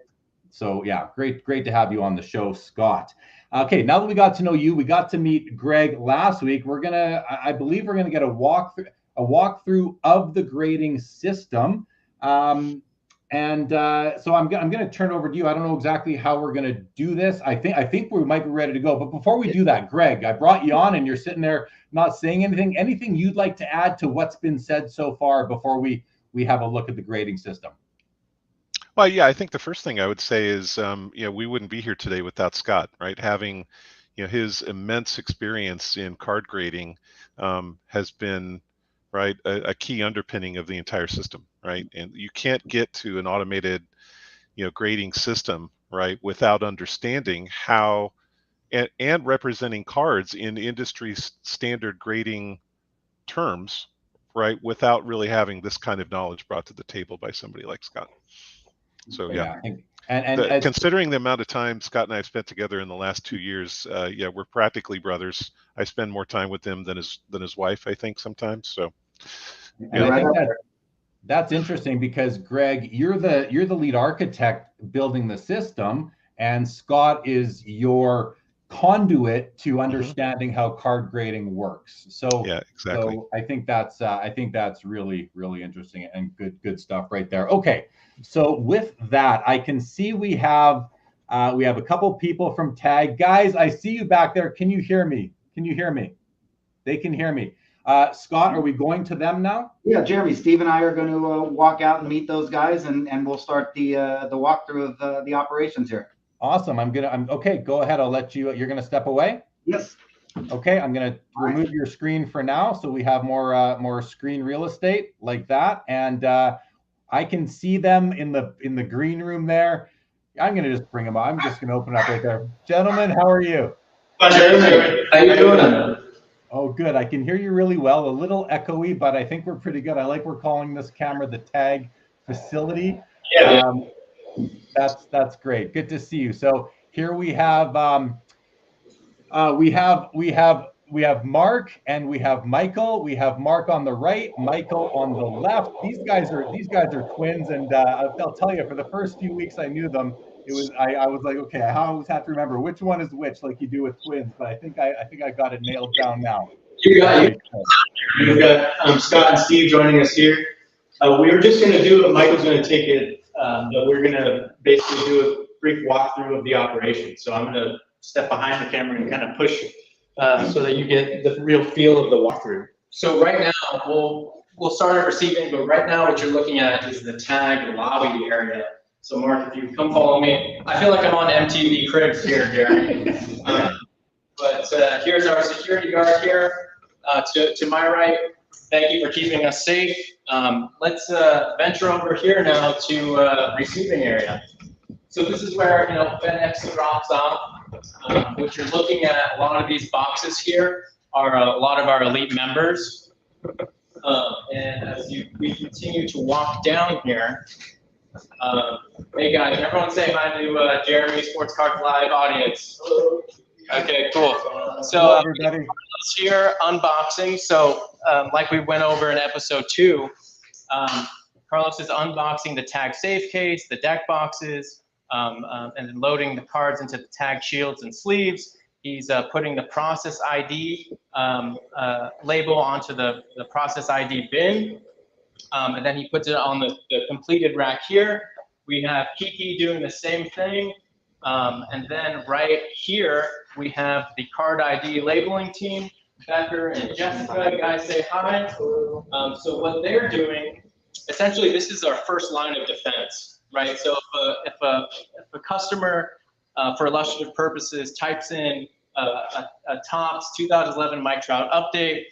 So yeah, great to have you on the show, Scott. Okay, now that we got to know you, we got to meet Greg last week. I believe we're gonna get a walkthrough of the grading system. So I'm going to turn over to you. I don't know exactly how we're going to do this. I think we might be ready to go. But before we do that, Greg, I brought you on and you're sitting there not saying anything. Anything you'd like to add to what's been said so far before we have a look at the grading system? Well, yeah, I think the first thing I would say is, we wouldn't be here today without Scott, right? Having, his immense experience in card grading has been, right, a key underpinning of the entire system, right? And you can't get to an automated, grading system, right, without understanding how and representing cards in industry standard grading terms, right, without really having this kind of knowledge brought to the table by somebody like Scott. So yeah. And considering the amount of time Scott and I have spent together in the last 2 years, we're practically brothers. I spend more time with him than his wife, I think, sometimes. So and I think that's interesting because, Greg, you're the lead architect building the system, and Scott is your conduit to understanding how card grading works. So yeah, exactly. So I think that's really, really interesting and good stuff right there. Okay, so with that, I can see we have a couple people from TAG. Guys, I see you back there. Can you hear me? They can hear me. Scott, are we going to them now? Yeah, Jeremy, Steve and I are going to walk out and meet those guys, and we'll start the walkthrough of the operations here. Awesome. I'm okay. Go ahead. I'll let you. You're going to step away. Yes. Okay. I'm going to remove your screen for now, so we have more screen real estate like that, and I can see them in the green room there. I'm going to just bring them up. I'm just going to open up right there. Gentlemen, how are you? Hi, Jeremy. How you doing? Oh, good. I can hear you really well. A little echoey, but I think we're pretty good. I like we're calling this camera the TAG facility. Yeah. That's great. Good to see you. So here we have we have Mark and we have Michael. We have Mark on the right, Michael on the left. These guys are twins, and I'll tell you, for the first few weeks I knew them, it was I was like, okay, I always have to remember which one is which, like you do with twins. But I think I got it nailed down now. You got it. We've got Scott and Steve joining us here. We were just going to do it. Michael's going to take it, but we're going to basically do a brief walkthrough of the operation. So I'm going to step behind the camera and kind of push so that you get the real feel of the walkthrough. So right now we'll start at receiving, but right now what you're looking at is the TAG lobby area. So Mark, if you come follow me, I feel like I'm on MTV Cribs here, Jeremy. But here's our security guard here to my right. Thank you for keeping us safe. Let's venture over here now to receiving area. So this is where FedEx drops off. What you're looking at, a lot of these boxes here are a lot of our elite members. And as we continue to walk down here, hey guys, everyone say hi to Jeremy Sports Cards Live audience. Okay, cool. So here unboxing. So like we went over in episode 2, Carlos is unboxing the TAG safe case, the deck boxes, and then loading the cards into the tag shields and sleeves. He's putting the process ID label onto the process ID bin, and then he puts it on the completed rack here. We have Kiki doing the same thing, and then right here we have the card ID labeling team, Becker and Jessica. Guys, say hi. So what they're doing, essentially, this is our first line of defense, right? So if a customer, for illustrative purposes, types in a Topps 2011 Mike Trout update,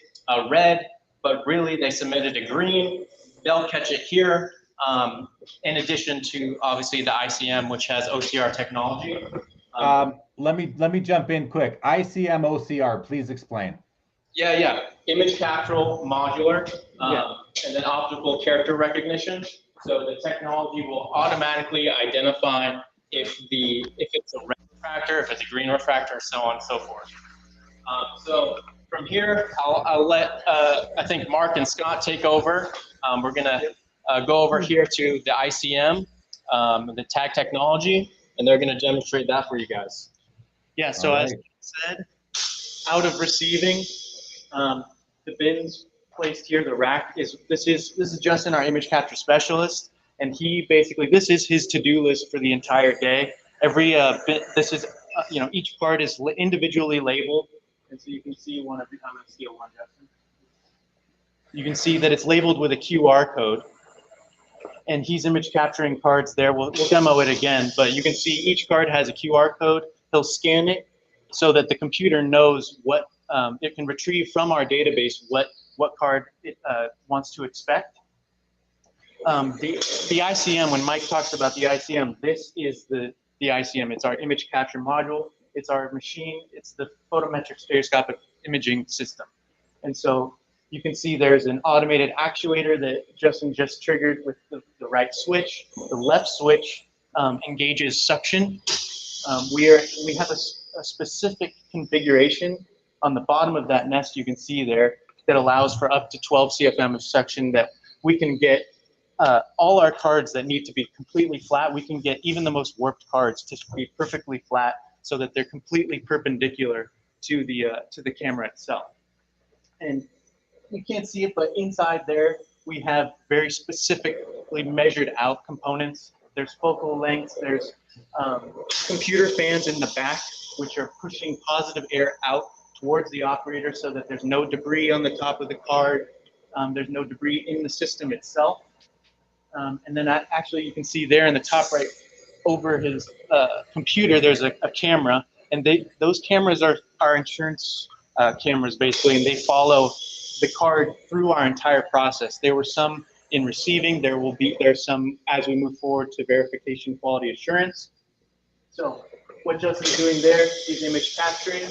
red, but really they submitted a green, they'll catch it here. In addition to obviously the ICM, which has OCR technology. Let me jump in quick. ICM OCR, please explain. Yeah. Image captural modular, and then optical character recognition. So the technology will automatically identify if it's a red refractor, if it's a green refractor, so on and so forth. So from here, I'll let I think Mark and Scott take over. We're gonna go over here to the ICM, the tag technology, and they're gonna demonstrate that for you guys. Yeah. So as said, out of receiving. The bins placed here, the rack this is Justin, our image capture specialist, and he basically, this is his to-do list for the entire day. Every this is each card is individually labeled, and so you can see one of the, I'm gonna steal one, Justin. You can see that it's labeled with a QR code, and he's image capturing cards there. We'll demo it again, but you can see each card has a QR code. He'll scan it so that the computer knows what it can retrieve from our database what card it wants to expect. The ICM, when Mike talks about the ICM, this is the ICM. It's our image capture module. It's our machine. It's the photometric stereoscopic imaging system. And so you can see there's an automated actuator that Justin just triggered with the right switch. The left switch engages suction. We have a specific configuration on the bottom of that nest, you can see there, that allows for up to 12 CFM of suction, that we can get all our cards that need to be completely flat. We can get even the most warped cards to be perfectly flat so that they're completely perpendicular to the camera itself. And you can't see it, but inside there, we have very specifically measured out components. There's focal lengths, there's computer fans in the back, which are pushing positive air out towards the operator so that there's no debris on the top of the card. There's no debris in the system itself. And then actually you can see there in the top right over his computer, there's a camera, and those cameras are insurance cameras basically, and they follow the card through our entire process. There were some in receiving, there's some as we move forward to verification quality assurance. So what Justin's doing there, he's image capturing.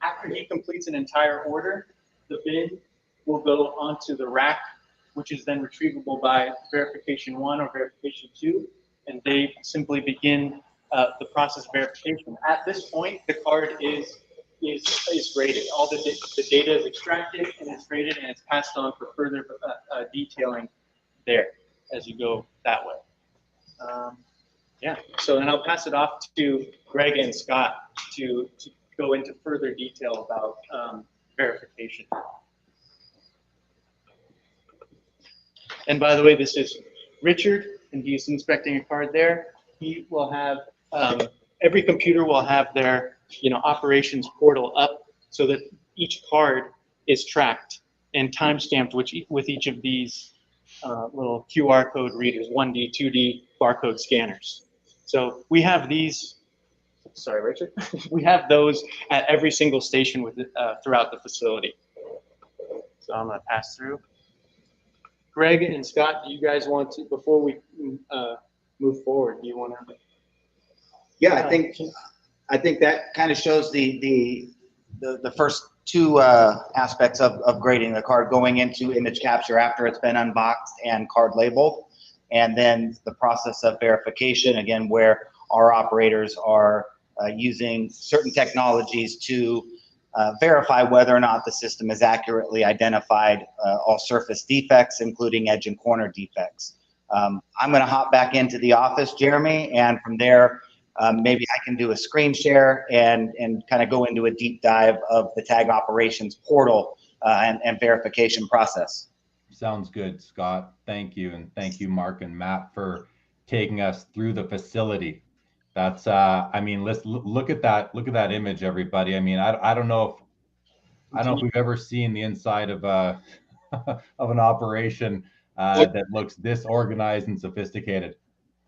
After he completes an entire order, the bin will go onto the rack, which is then retrievable by verification 1 or verification 2, and they simply begin the process of verification. At this point, the card is graded. All the data is extracted and it's graded, and it's passed on for further detailing there as you go that way. Yeah, so then I'll pass it off to Greg and Scott to go into further detail about verification. And by the way, this is Richard, and he's inspecting a card there. He will have, every computer will have their operations portal up so that each card is tracked and time-stamped with each of these little QR code readers, 1D, 2D barcode scanners. So we have these, sorry, Richard, we have those at every single station throughout the facility. So I'm gonna pass through. Greg and Scott, do you guys want to, before we move forward, do you want to? Yeah, I think that kind of shows the first two aspects of grading the card, going into image capture after it's been unboxed and card labeled, and then the process of verification, again, where our operators are using certain technologies to verify whether or not the system has accurately identified all surface defects, including edge and corner defects. I'm going to hop back into the office, Jeremy, and from there, maybe I can do a screen share and kind of go into a deep dive of the tag operations portal and verification process. Sounds good, Scott. Thank you. And thank you, Mark and Matt, for taking us through the facility. That's, I mean, let's look at that. Look at that image, everybody. I mean, I don't know if we've ever seen the inside of a of an operation that looks this organized and sophisticated.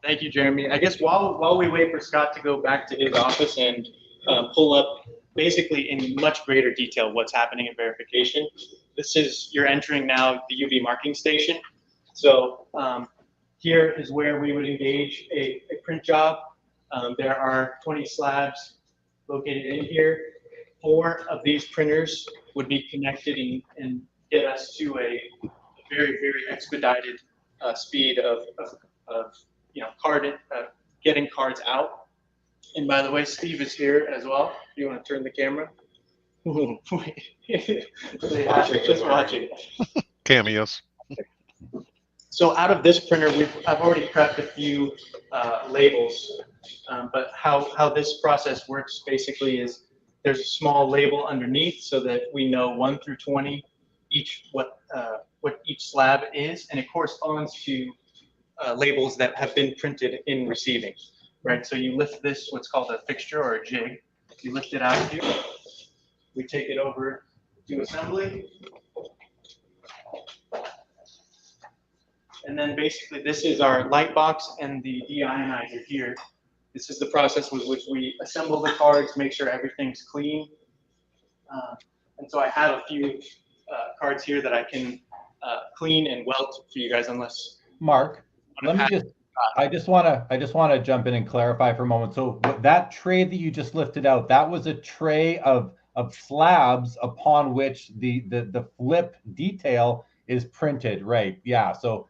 Thank you, Jeremy. I guess while we wait for Scott to go back to his office and pull up basically in much greater detail what's happening in verification, you're entering now the UV marking station. So here is where we would engage a print job. There are 20 slabs located in here. 4 of these printers would be connected and get us to a very, very expedited speed of getting cards out. And by the way, Steve is here as well. You want to turn the camera? Just watching. Cameos. So out of this printer, I've already prepped a few labels, but how this process works basically is there's a small label underneath so that we know 1 through 20 what each slab is, and it corresponds to labels that have been printed in receiving, right? So you lift this, what's called a fixture or a jig. You lift it out here. We take it over to assembly. And then basically this is our light box and the deionizer here. This is the process with which we assemble the cards, make sure everything's clean. And so I have a few cards here that I can clean and weld for you guys, unless Mark, I just want to jump in and clarify for a moment. So that tray that you just lifted out, that was a tray of slabs upon which the flip detail is printed, right? Yeah. So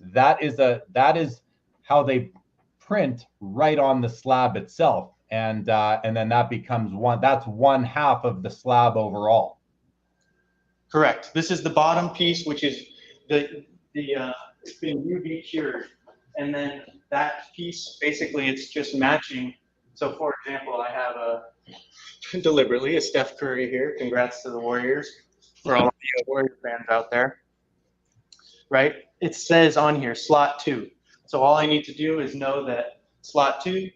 that is how they print right on the slab itself, and then that becomes that's 1/2 of the slab overall. Correct. This is the bottom piece, which is it's been UV cured, and then that piece basically it's just matching. So for example, I have deliberately a Steph Curry here. Congrats to the Warriors, for all of the Warrior fans out there. Right? It says on here slot 2. So all I need to do is know that slot 2,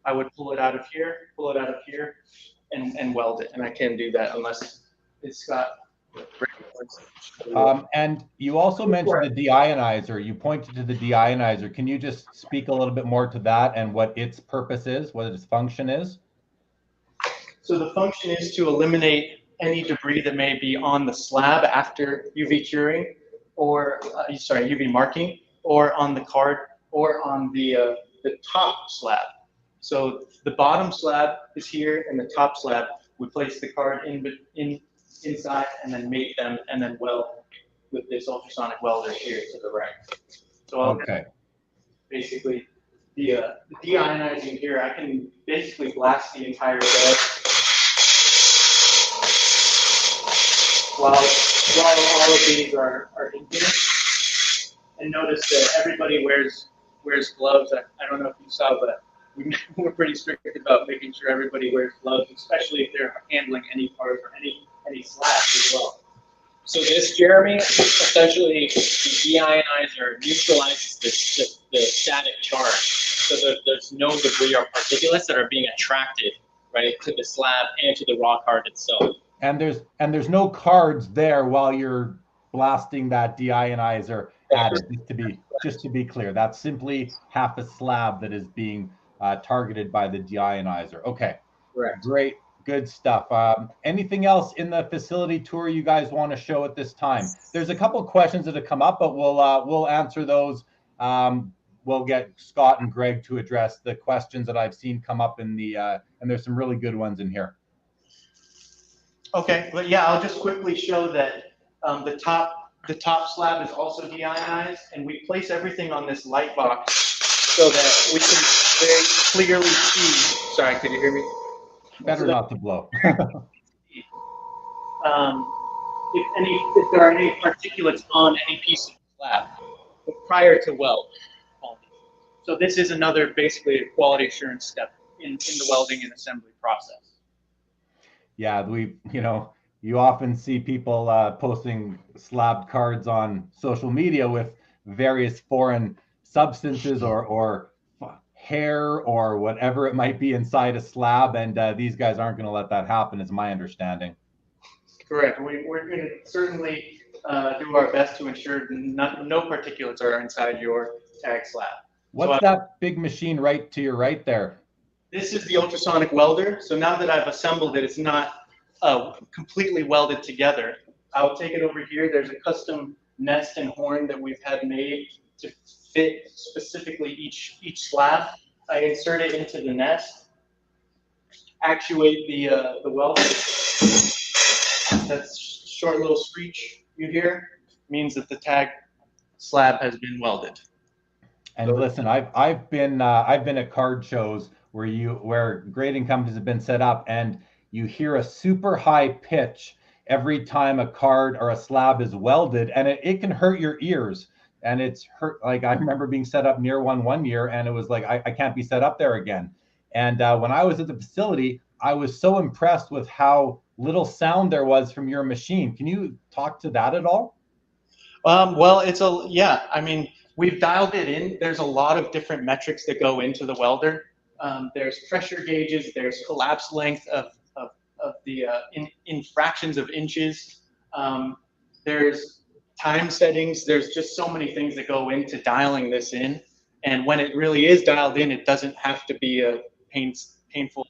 I would pull it out of here, and weld it. And I can do that unless it's got. And you also mentioned the deionizer. You pointed to the deionizer. Can you just speak a little bit more to that and what its purpose is, what its function is? So the function is to eliminate any debris that may be on the slab after UV curing, or UV marking, or on the card, or on the top slab. So the bottom slab is here, and the top slab, we place the card inside, and then mate them, and then weld with this ultrasonic welder here to the right. So okay. Basically, the deionizing here, I can basically blast the entire bed while all of these are in here. And notice that everybody wears gloves. I don't know if you saw, but we're pretty strict about making sure everybody wears gloves, especially if they're handling any part or any slabs as well. So this, Jeremy, essentially the deionizer neutralizes the static charge. So there's no debris or particulates that are being attracted, right, to the slab and to the raw card itself. And there's no cards there while you're blasting that deionizer at it. Just to be clear, that's simply half a slab that is being targeted by the deionizer. Okay, correct. Great, good stuff. Anything else in the facility tour you guys want to show at this time? There's a couple of questions that have come up, but we'll answer those. We'll get Scott and Greg to address the questions that I've seen come up in the and there's some really good ones in here. Okay, but yeah, I'll just quickly show that the top slab is also deionized, and we place everything on this light box so that we can very clearly see. Sorry, could you hear me? Better not to blow. If there are any particulates on any piece of slab. prior to weld. So this is another basically a quality assurance step in the welding and assembly process. Yeah, you often see people posting slab cards on social media with various foreign substances or hair or whatever it might be inside a slab, and these guys aren't going to let that happen, is my understanding. Correct. We're going to certainly do our best to ensure no particulates are inside your tag slab. What's that big machine right to your right there? This is the ultrasonic welder. So now that I've assembled it, it's not completely welded together. I'll take it over here. There's a custom nest and horn that we've had made to fit specifically each slab. I insert it into the nest, actuate the welder. That short little screech you hear means that the tag slab has been welded. And listen, I've been at card shows where grading companies have been set up, and you hear a super high pitch every time a card or a slab is welded, and it can hurt your ears. And it's hurt. Like, I remember being set up near one year, and it was like, I can't be set up there again. And when I was at the facility, I was so impressed with how little sound there was from your machine. Can you talk to that at all? Well, I mean, we've dialed it in. There's a lot of different metrics that go into the welder. There's pressure gauges. There's collapse length of the in fractions of inches. There's time settings. There's just so many things that go into dialing this in. And when it really is dialed in, it doesn't have to be a painful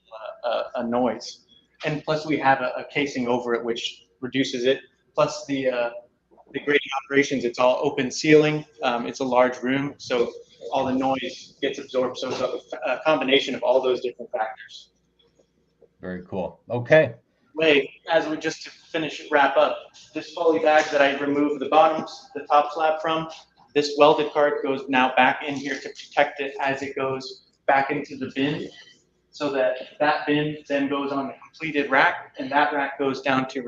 noise. And plus, we have a casing over it, which reduces it. Plus, the grading operations, it's all open ceiling. It's a large room, so all the noise gets absorbed. So it's a combination of all those different factors. Very cool. Okay. As we just to wrap up, this poly bag that I removed the top slab from, this welded card goes now back in here to protect it as it goes back into the bin, so that bin then goes on the completed rack, and that rack goes down to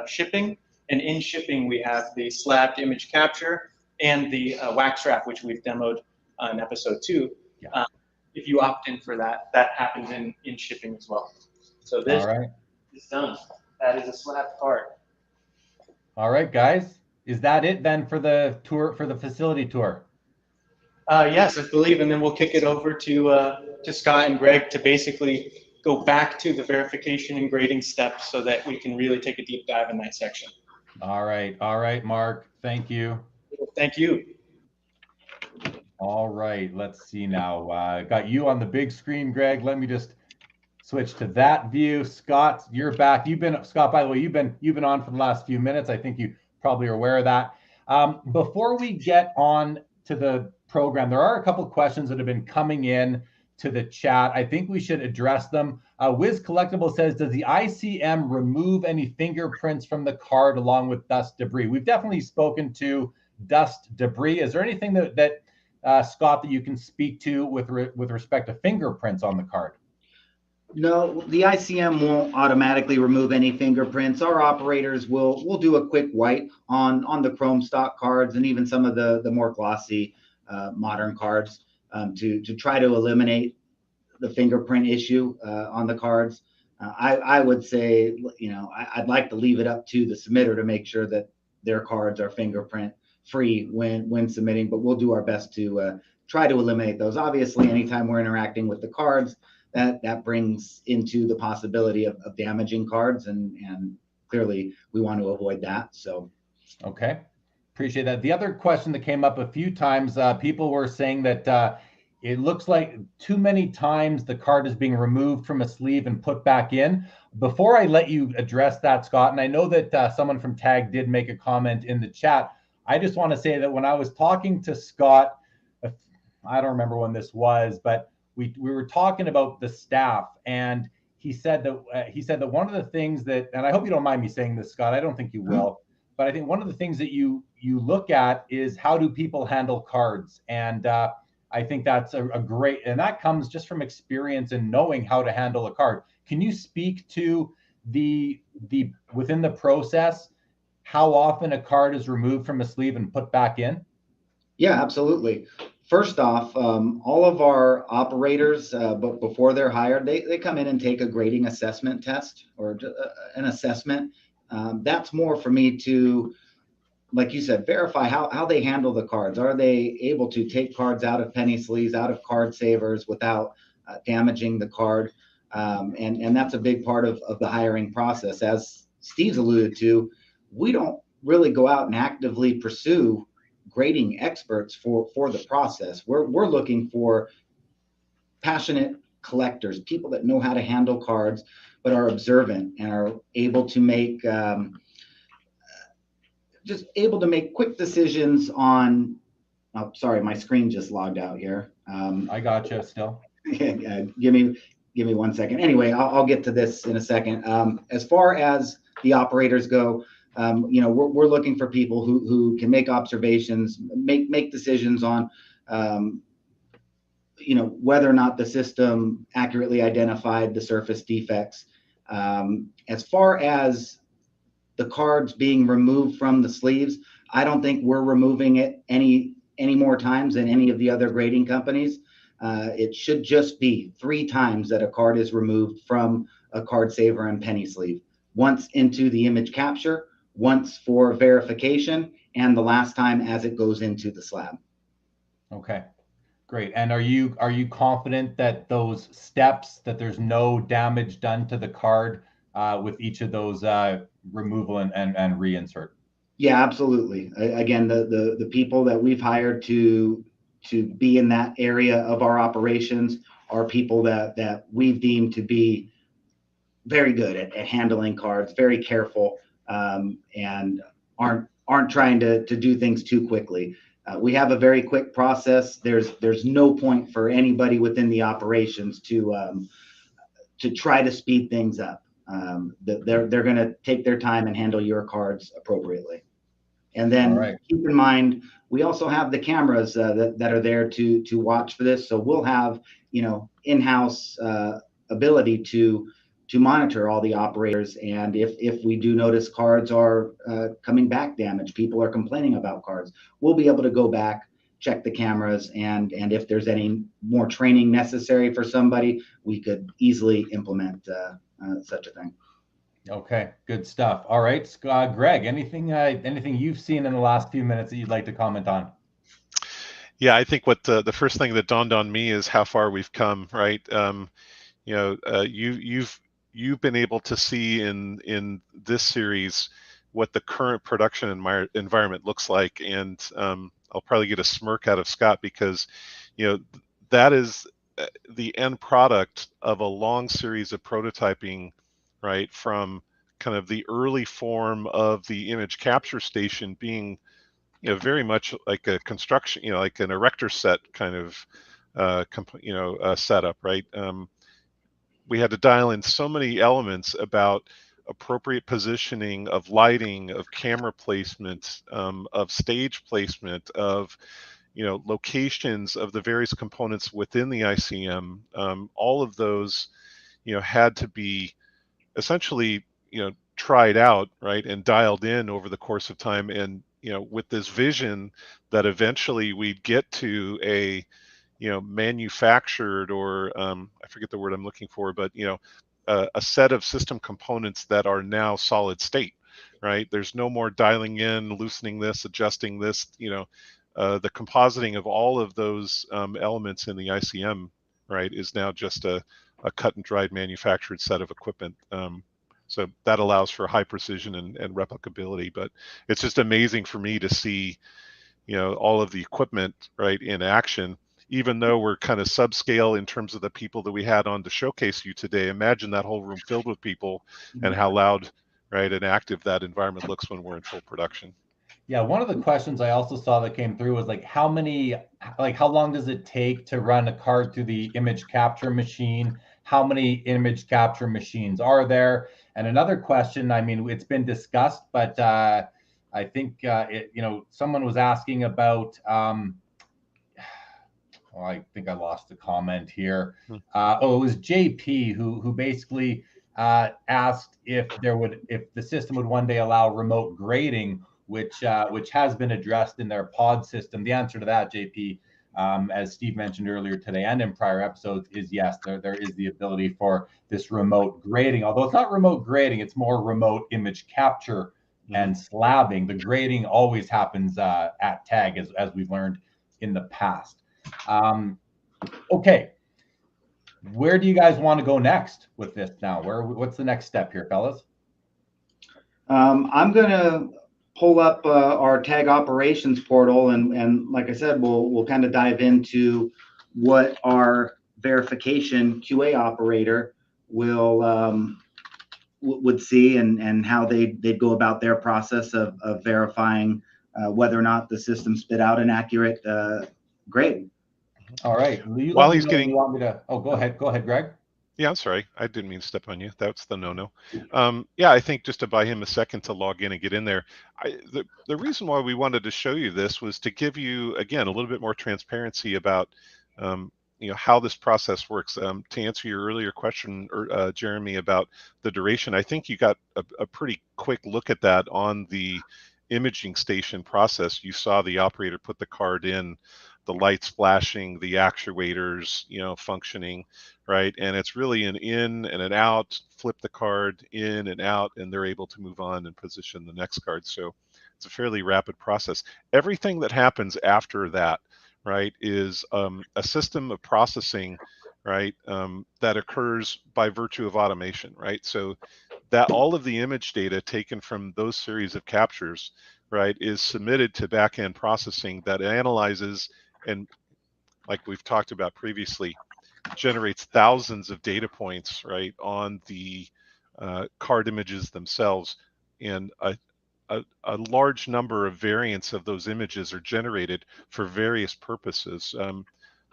shipping. And in shipping, we have the slabbed image capture and the wax wrap, which we've demoed in episode 2. Yeah. If you opt in for that, that happens in shipping as well. So this is done. That is a slab card. All right, guys. Is that it then for the tour, for the facility tour? Yes, I believe, and then we'll kick it over to Scott and Greg to basically go back to the verification and grading steps so that we can really take a deep dive in that section. All right, Mark. Thank you. Thank you. All right, let's see now. Got you on the big screen, Greg. Let me just switch to that view. Scott, you're back. Scott, by the way, you've been on for the last few minutes. I think you probably are aware of that. Before we get on to the program, there are a couple of questions that have been coming in to the chat. I think we should address them. Wiz Collectible says, does the ICM remove any fingerprints from the card along with dust debris? We've definitely spoken to dust debris. Is there anything that Scott, that you can speak to with respect to fingerprints on the card? No, the ICM won't automatically remove any fingerprints. Our operators will do a quick wipe on the chrome stock cards and even some of the more glossy modern cards to try to eliminate the fingerprint issue on the cards. I would say, I'd like to leave it up to the submitter to make sure that their cards are fingerprint free when submitting, but we'll do our best to try to eliminate those. Obviously, anytime we're interacting with the cards, that brings into the possibility of damaging cards, and clearly we want to avoid that. So, okay, appreciate that. The other question that came up a few times, people were saying that it looks like too many times the card is being removed from a sleeve and put back in. Before I let you address that, Scott, and I know that someone from Tag did make a comment in the chat, I just want to say that when I was talking to Scott, I don't remember when this was, but we were talking about the staff, and he said that one of the things that, and I hope you don't mind me saying this, Scott, I don't think you will, but I think one of the things that you look at is how do people handle cards, and I think that's a great, and that comes just from experience and knowing how to handle a card. Can you speak to the within the process, how often a card is removed from a sleeve and put back in? Yeah, absolutely. First off, all of our operators, but before they're hired, they come in and take a grading assessment test or an assessment. That's more for me to, like you said, verify how they handle the cards. Are they able to take cards out of penny sleeves, out of card savers without damaging the card? And that's a big part of the hiring process. As Steve's alluded to, we don't really go out and actively pursue grading experts for the process. We're looking for passionate collectors, people that know how to handle cards, but are observant and are able to make just able to make quick decisions on. Oh, sorry, my screen just logged out here. I got you still. Give me 1 second. Anyway, I'll get to this in a second. As far as the operators go, we're looking for people who can make observations, make decisions on, whether or not the system accurately identified the surface defects. As far as the cards being removed from the sleeves, I don't think we're removing it any more times than any of the other grading companies. It should just be 3 times that a card is removed from a card saver and penny sleeve. Once into the image capture, once for verification, and the last time as it goes into the slab. Okay, great. And are you confident that those steps, that there's no damage done to the card with each of those removal and reinsert? Yeah, absolutely. Again, the people that we've hired to be in that area of our operations are people that we've deemed to be very good at handling cards, very careful, and aren't trying to do things too quickly. We have a very quick process. There's no point for anybody within the operations to try to speed things up. They're going to take their time and handle your cards appropriately. And then keep in mind, we also have the cameras that are there to watch for this. So we'll have, in-house ability to monitor all the operators. And if we do notice cards are coming back damaged, people are complaining about cards, we'll be able to go back, check the cameras, and if there's any more training necessary for somebody, we could easily implement such a thing. Okay, good stuff. All right, Scott, Greg, anything you've seen in the last few minutes that you'd like to comment on? Yeah, I think what the first thing that dawned on me is how far we've come, right? You've been able to see in this series what the current production environment looks like, and I'll probably get a smirk out of Scott because, that is the end product of a long series of prototyping, right? From kind of the early form of the image capture station being, very much like a construction, like an erector set kind of, setup, right? We had to dial in so many elements about appropriate positioning of lighting, of camera placement, of stage placement, of locations of the various components within the ICM. All of those, had to be essentially, tried out, right, and dialed in over the course of time. And with this vision that eventually we'd get to a manufactured, or I forget the word I'm looking for, but a set of system components that are now solid state, right? There's no more dialing in, loosening this, adjusting this. The compositing of all of those elements in the ICM, right, is now just a cut and dried manufactured set of equipment. So that allows for high precision and replicability. But it's just amazing for me to see, all of the equipment, right, in action. Even though we're kind of subscale in terms of the people that we had on to showcase you today, imagine that whole room filled with people and how loud, right, and active that environment looks when we're in full production. Yeah, one of the questions I also saw that came through was how long does it take to run a card through the image capture machine? How many image capture machines are there? And another question, I mean, it's been discussed, but I think someone was asking about. I think I lost the comment here. It was JP who basically asked if the system would one day allow remote grading. which has been addressed in their pod system. The answer to that, JP, as Steve mentioned earlier today and in prior episodes, is yes, there is the ability for this remote grading. Although it's not remote grading, it's more remote image capture and slabbing. The grading always happens at tag, as we've learned in the past. Okay, where do you guys want to go next with this now? What's the next step here, fellas? I'm going to pull up our tag operations portal, and like I said, we'll kind of dive into what our verification QA operator would see and how they'd go about their process of verifying whether or not the system spit out an accurate grade. All right. While he's getting, want me to? Oh, go ahead, Greg. Yeah, I'm sorry. I didn't mean to step on you. That's the no-no. Yeah, I think just to buy him a second to log in and get in there. The reason why we wanted to show you this was to give you, again, a little bit more transparency about how this process works. To answer your earlier question, Jeremy, about the duration, I think you got a pretty quick look at that on the imaging station process. You saw the operator put the card in, the lights flashing, the actuators, functioning, right? And it's really an in and an out, flip the card in and out, and they're able to move on and position the next card. So it's a fairly rapid process. Everything that happens after that, right, is a system of processing, right, that occurs by virtue of automation, right? So that all of the image data taken from those series of captures, right, is submitted to back-end processing that analyzes and, like we've talked about previously, generates thousands of data points, right, on the card images themselves, and a large number of variants of those images are generated for various purposes.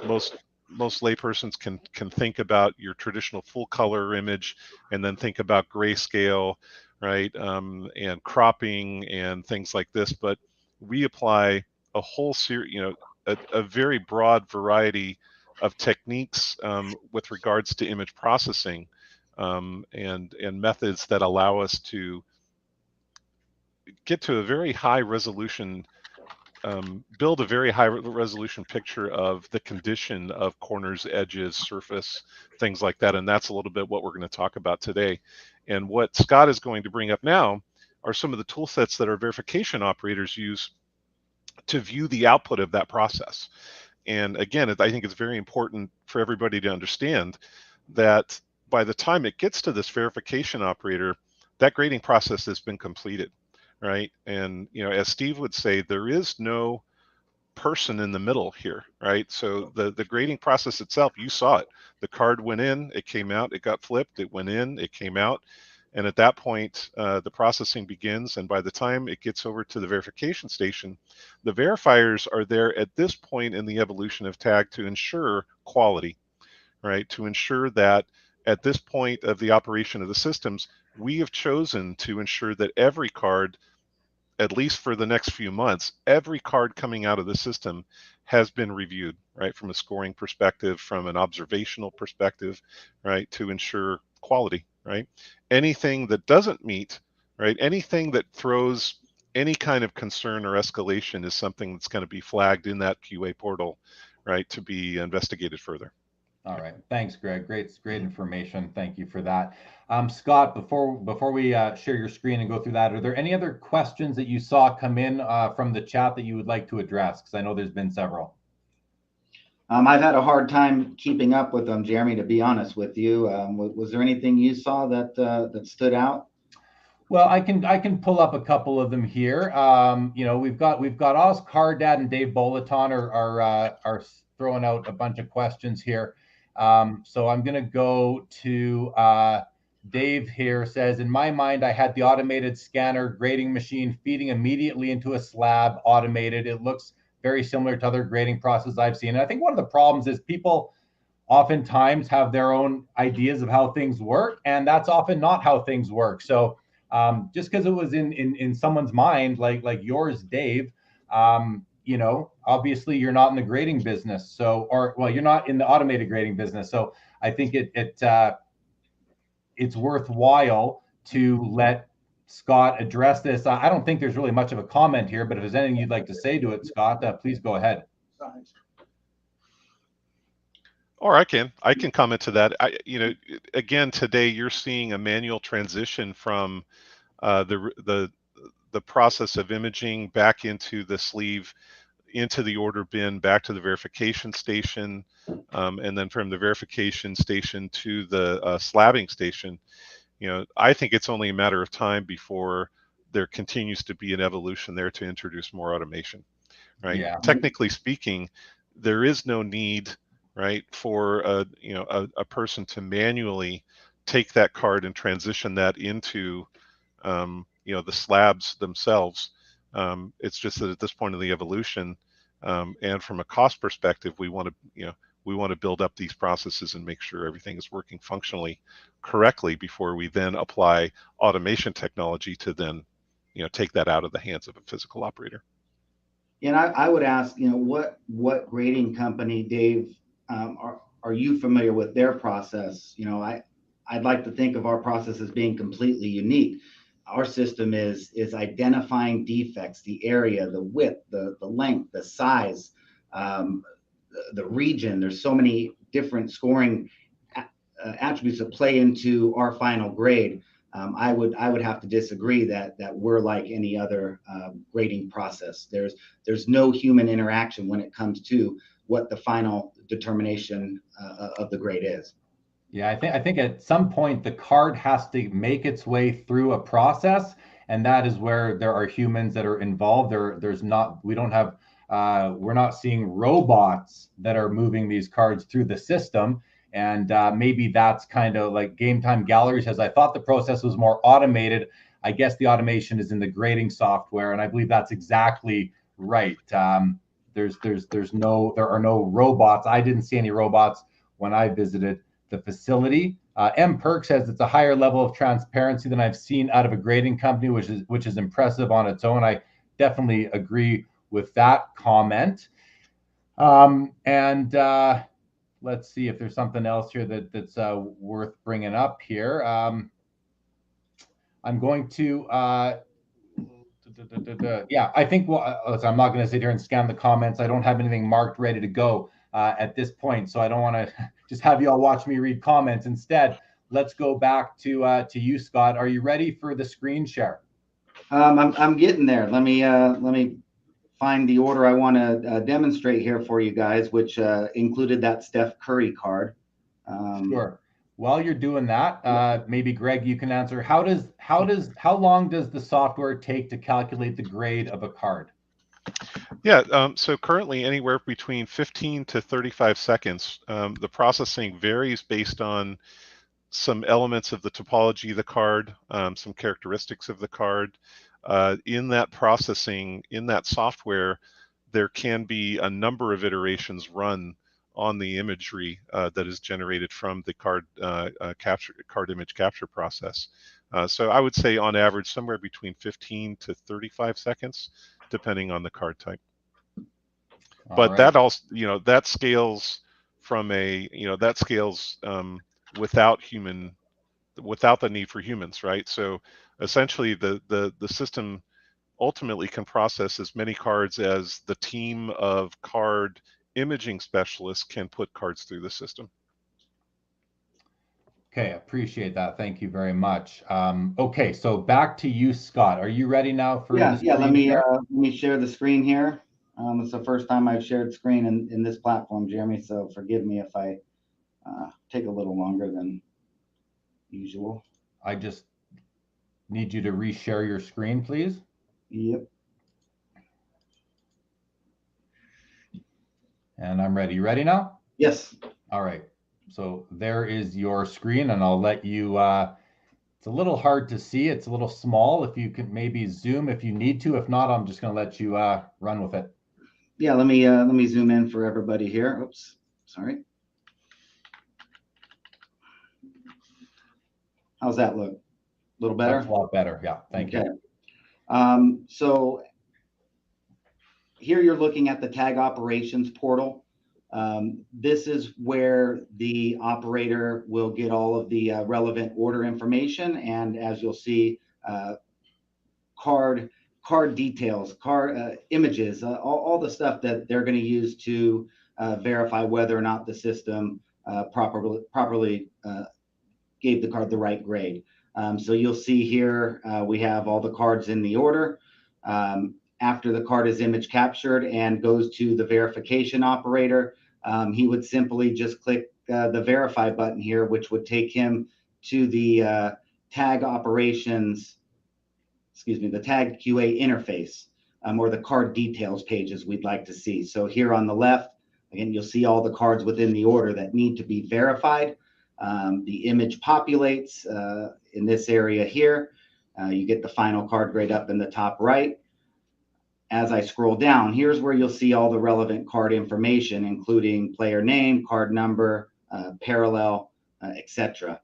Most laypersons can think about your traditional full color image and then think about grayscale, right, and cropping and things like this. But we apply a whole series, a very broad variety of techniques with regards to image processing and methods that allow us to get to a very high resolution, build a very high resolution picture of the condition of corners, edges, surface, things like that. And that's a little bit what we're going to talk about today. And what Scott is going to bring up now are some of the tool sets that our verification operators use to view the output of that process. And again, I think it's very important for everybody to understand that by the time it gets to this verification operator, that grading process has been completed, right? And, as Steve would say, there is no person in the middle here, right? So the grading process itself, you saw it. The card went in, it came out, it got flipped, it went in, it came out. And at that point, the processing begins. And by the time it gets over to the verification station, the verifiers are there at this point in the evolution of tag to ensure quality, right? To ensure that at this point of the operation of the systems, we have chosen to ensure that every card, at least for the next few months, every card coming out of the system has been reviewed, right? From a scoring perspective, from an observational perspective, right? To ensure quality, right? Anything that doesn't meet, right? Anything that throws any kind of concern or escalation is something that's going to be flagged in that QA portal, right? To be investigated further. All right. Thanks, Greg. Great information. Thank you for that. Scott, before we share your screen and go through that, are there any other questions that you saw come in from the chat that you would like to address? Because I know there's been several. I've had a hard time keeping up with them, Jeremy, to be honest with you. Was there anything you saw that stood out? Well, I can pull up a couple of them here. We've got Oz Cardad and Dave Bolaton are throwing out a bunch of questions here. So I'm going to go to Dave here. Says, in my mind, I had the automated scanner grading machine feeding immediately into a slab automated. It looks very similar to other grading processes I've seen. And I think one of the problems is people oftentimes have their own ideas of how things work, and that's often not how things work. So just because it was in someone's mind, like yours, Dave, obviously you're not in the grading business. So, you're not in the automated grading business. So I think it's worthwhile to let Scott address this. I don't think there's really much of a comment here, but if there's anything you'd like to say to it, Scott, please go ahead. Or I can comment to that. Again, today you're seeing a manual transition from the process of imaging back into the sleeve, into the order bin, back to the verification station, and then from the verification station to the slabbing station. I think it's only a matter of time before there continues to be an evolution there to introduce more automation, right? Yeah. Technically speaking, there is no need, right, for a person to manually take that card and transition that into the slabs themselves. It's just that at this point in the evolution, and from a cost perspective, we want to build up these processes and make sure everything is working functionally correctly before we then apply automation technology to then take that out of the hands of a physical operator. And I would ask, what grading company, Dave, are you familiar with their process? I'd like to think of our process as being completely unique. Our system is identifying defects, the area, the width, the length, the size, the region. There's so many different scoring attributes that play into our final grade. I would have to disagree that we're like any other grading process. There's no human interaction when it comes to what the final determination of the grade is. Yeah, I think at some point the card has to make its way through a process, and that is where there are humans that are involved. We're not seeing robots that are moving these cards through the system. And maybe that's kind of like Game Time Gallery says, I thought the process was more automated. I guess the automation is in the grading software, and I believe that's exactly right. There are no robots. I didn't see any robots when I visited the facility. M. Perk says it's a higher level of transparency than I've seen out of a grading company, which is impressive on its own. I definitely agree with that comment. Let's see if there's something else here that's worth bringing up here. I'm going to, yeah, I think, I'm not going to sit here and scan the comments. I don't have anything marked ready to go at this point, so I don't want to just have you all watch me read comments. Instead, let's go back to you, Scott. Are you ready for the screen share? I'm getting there. Let me find the order I want to demonstrate here for you guys, which included that Steph Curry card. Sure. While you're doing that, maybe Greg, you can answer. How long does the software take to calculate the grade of a card? Yeah, so currently anywhere between 15 to 35 seconds. The processing varies based on some elements of the topology of the card, some characteristics of the card. In that processing, in that software, there can be a number of iterations run on the imagery that is generated from the card image capture process. So I would say on average somewhere between 15 to 35 seconds, depending on the card type. But right. That also, that scales from without the need for humans, right? So essentially the system ultimately can process as many cards as the team of card imaging specialists can put cards through the system. Okay, appreciate that. Thank you very much. Okay, so back to you, Scott. Are you ready now for the screen? Yeah, let me share the screen here. It's the first time I've shared screen in this platform, Jeremy, so forgive me if I take a little longer than usual. I just need you to reshare your screen, please. Yep. And I'm ready. You ready now? Yes. All right. So there is your screen, and I'll let you, it's a little hard to see. It's a little small. If you could maybe zoom if you need to. If not, I'm just going to let you run with it. Yeah, let me zoom in for everybody here. Oops, sorry. How's that look? A little better? That's a lot better. Yeah, thank you. So here you're looking at the tag operations portal. This is where the operator will get all of the relevant order information. And as you'll see, card details, card images, all the stuff that they're going to use to verify whether or not the system properly gave the card the right grade. So you'll see here we have all the cards in the order. After the card is image captured and goes to the verification operator, he would simply just click the verify button here, which would take him to the tag operations, the tag QA interface, or the card details pages we'd like to see. So here on the left, again, you'll see all the cards within the order that need to be verified. The image populates in this area here. You get the final card grade up in the top right. As I scroll down, here's where you'll see all the relevant card information, including player name, card number, parallel, etc.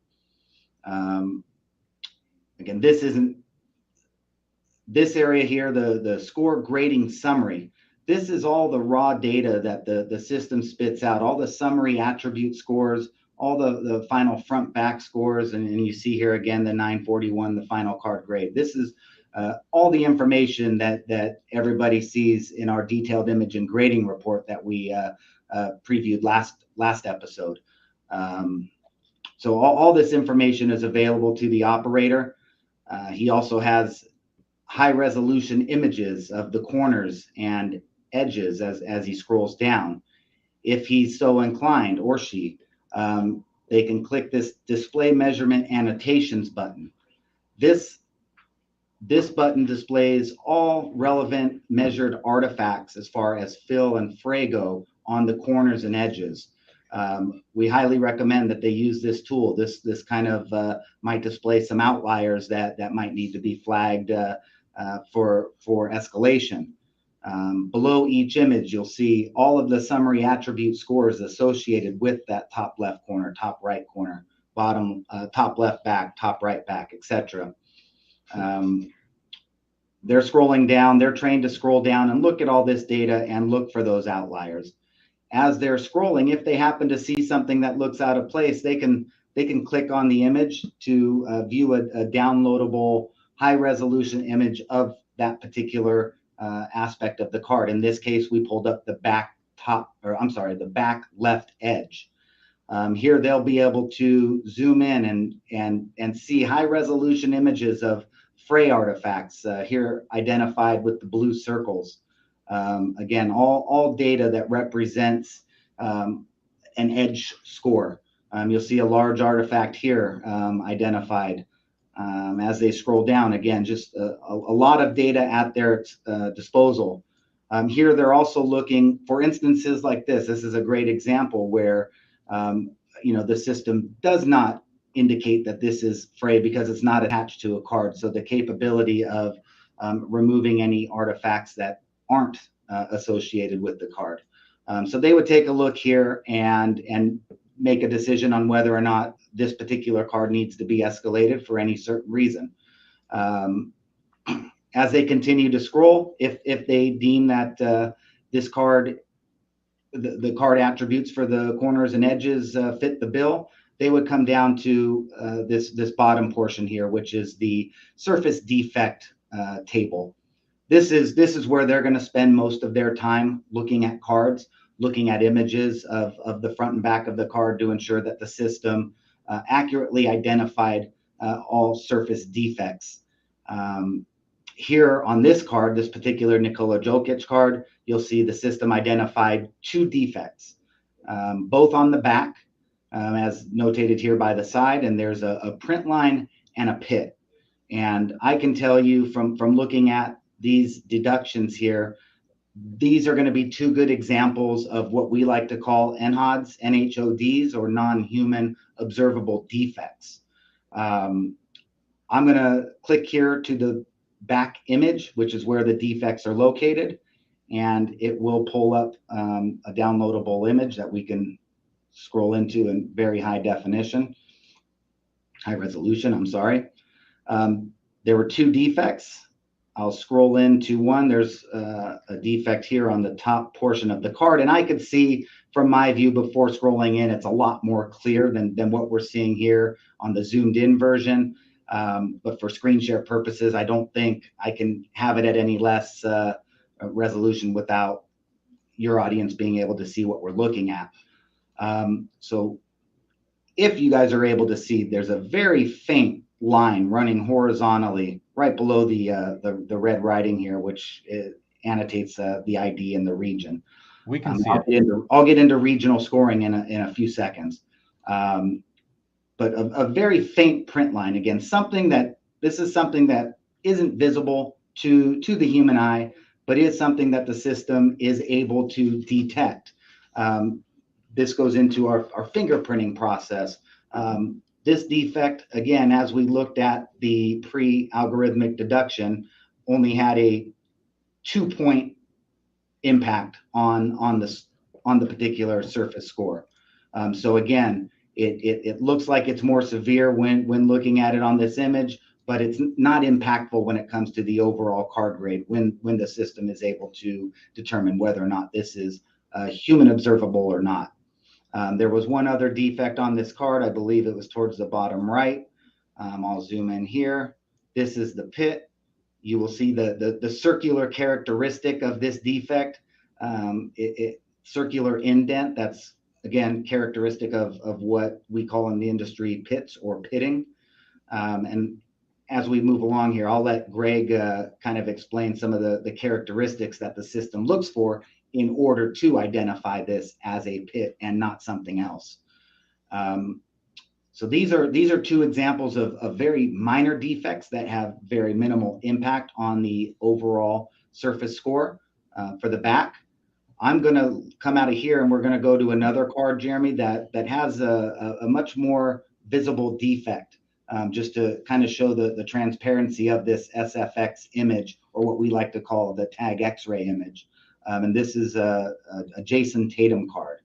Again, this area here, the score grading summary. This is all the raw data that the system spits out, all the summary attribute scores, all the final front back scores, and you see here again the 941, the final card grade. This is all the information that everybody sees in our detailed image and grading report that we previewed last episode. So all this information is available to the operator. He also has high resolution images of the corners and edges as he scrolls down. If he's so inclined, or she, they can click this display measurement annotations button. This button displays all relevant measured artifacts as far as fill and fray go on the corners and edges. We highly recommend that they use this tool. This kind of might display some outliers that might need to be flagged for escalation. Below each image, you'll see all of the summary attribute scores associated with that top left corner, top right corner, bottom, top left back, top right back, etc. They're scrolling down, they're trained to scroll down and look at all this data and look for those outliers. As they're scrolling, if they happen to see something that looks out of place, they can click on the image to view a downloadable high resolution image of that particular aspect of the card. In this case, we pulled up the back back left edge. Here they'll be able to zoom in and see high resolution images of fray artifacts here identified with the blue circles. Again, all data that represents an edge score. You'll see a large artifact here identified. As they scroll down, again, just a lot of data at their disposal. Here they're also looking for instances like this. This is a great example where the system does not indicate that this is fray because it's not attached to a card. So the capability of removing any artifacts that aren't associated with the card. So they would take a look here and make a decision on whether or not this particular card needs to be escalated for any certain reason. As they continue to scroll, if they deem that this card, the card attributes for the corners and edges fit the bill, they would come down to this bottom portion here, which is the surface defect table. This is where they're going to spend most of their time looking at cards, looking at images of the front and back of the card to ensure that the system accurately identified all surface defects. Here on this card, this particular Nikola Jokic card, you'll see the system identified 2 defects, both on the back, as notated here by the side, and there's a print line and a pit. And I can tell you from looking at these deductions here, these are going to be 2 good examples of what we like to call NHODs, or non-human observable defects. I'm going to click here to the back image, which is where the defects are located, and it will pull up a downloadable image that we can scroll into in very high resolution, I'm sorry. There were 2 defects. I'll scroll into one. There's a defect here on the top portion of the card, and I could see from my view before scrolling in, it's a lot more clear than what we're seeing here on the zoomed in version. But for screen share purposes, I don't think I can have it at any less resolution without your audience being able to see what we're looking at. So if you guys are able to see, there's a very faint line running horizontally right below the red writing here, which annotates the ID in the region. We can see it. I'll get into regional scoring in a few seconds. But a very faint print line, again, this is something that isn't visible to the human eye, but is something that the system is able to detect. This goes into our fingerprinting process. This defect, again, as we looked at the pre-algorithmic deduction, only had a 2-point impact on the particular surface score. So again, it looks like it's more severe when looking at it on this image, but it's not impactful when it comes to the overall card grade when the system is able to determine whether or not this is human observable or not. There was one other defect on this card. I believe it was towards the bottom right. I'll zoom in here. This is the pit. You will see the circular characteristic of this defect. Circular indent, that's again characteristic of what we call in the industry pits or pitting. And as we move along here, I'll let Greg kind of explain some of the characteristics that the system looks for in order to identify this as a pit and not something else. So these are two examples of very minor defects that have very minimal impact on the overall surface score for the back. I'm going to come out of here and we're going to go to another card, Jeremy, that has a much more visible defect, just to kind of show the transparency of this SFX image, or what we like to call the tag X-ray image. And this is a Jason Tatum card.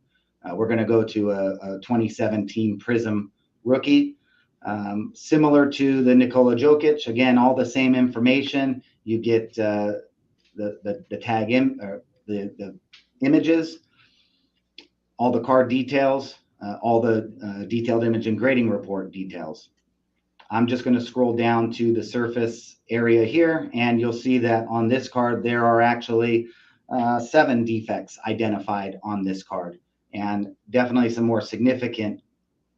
We're going to go to a 2017 Prism Rookie, similar to the Nikola Jokic. Again, all the same information. You get the tag the images, all the card details, all the detailed image and grading report details. I'm just going to scroll down to the surface area here, and you'll see that on this card there are actually 7 defects identified on this card, and definitely some more significant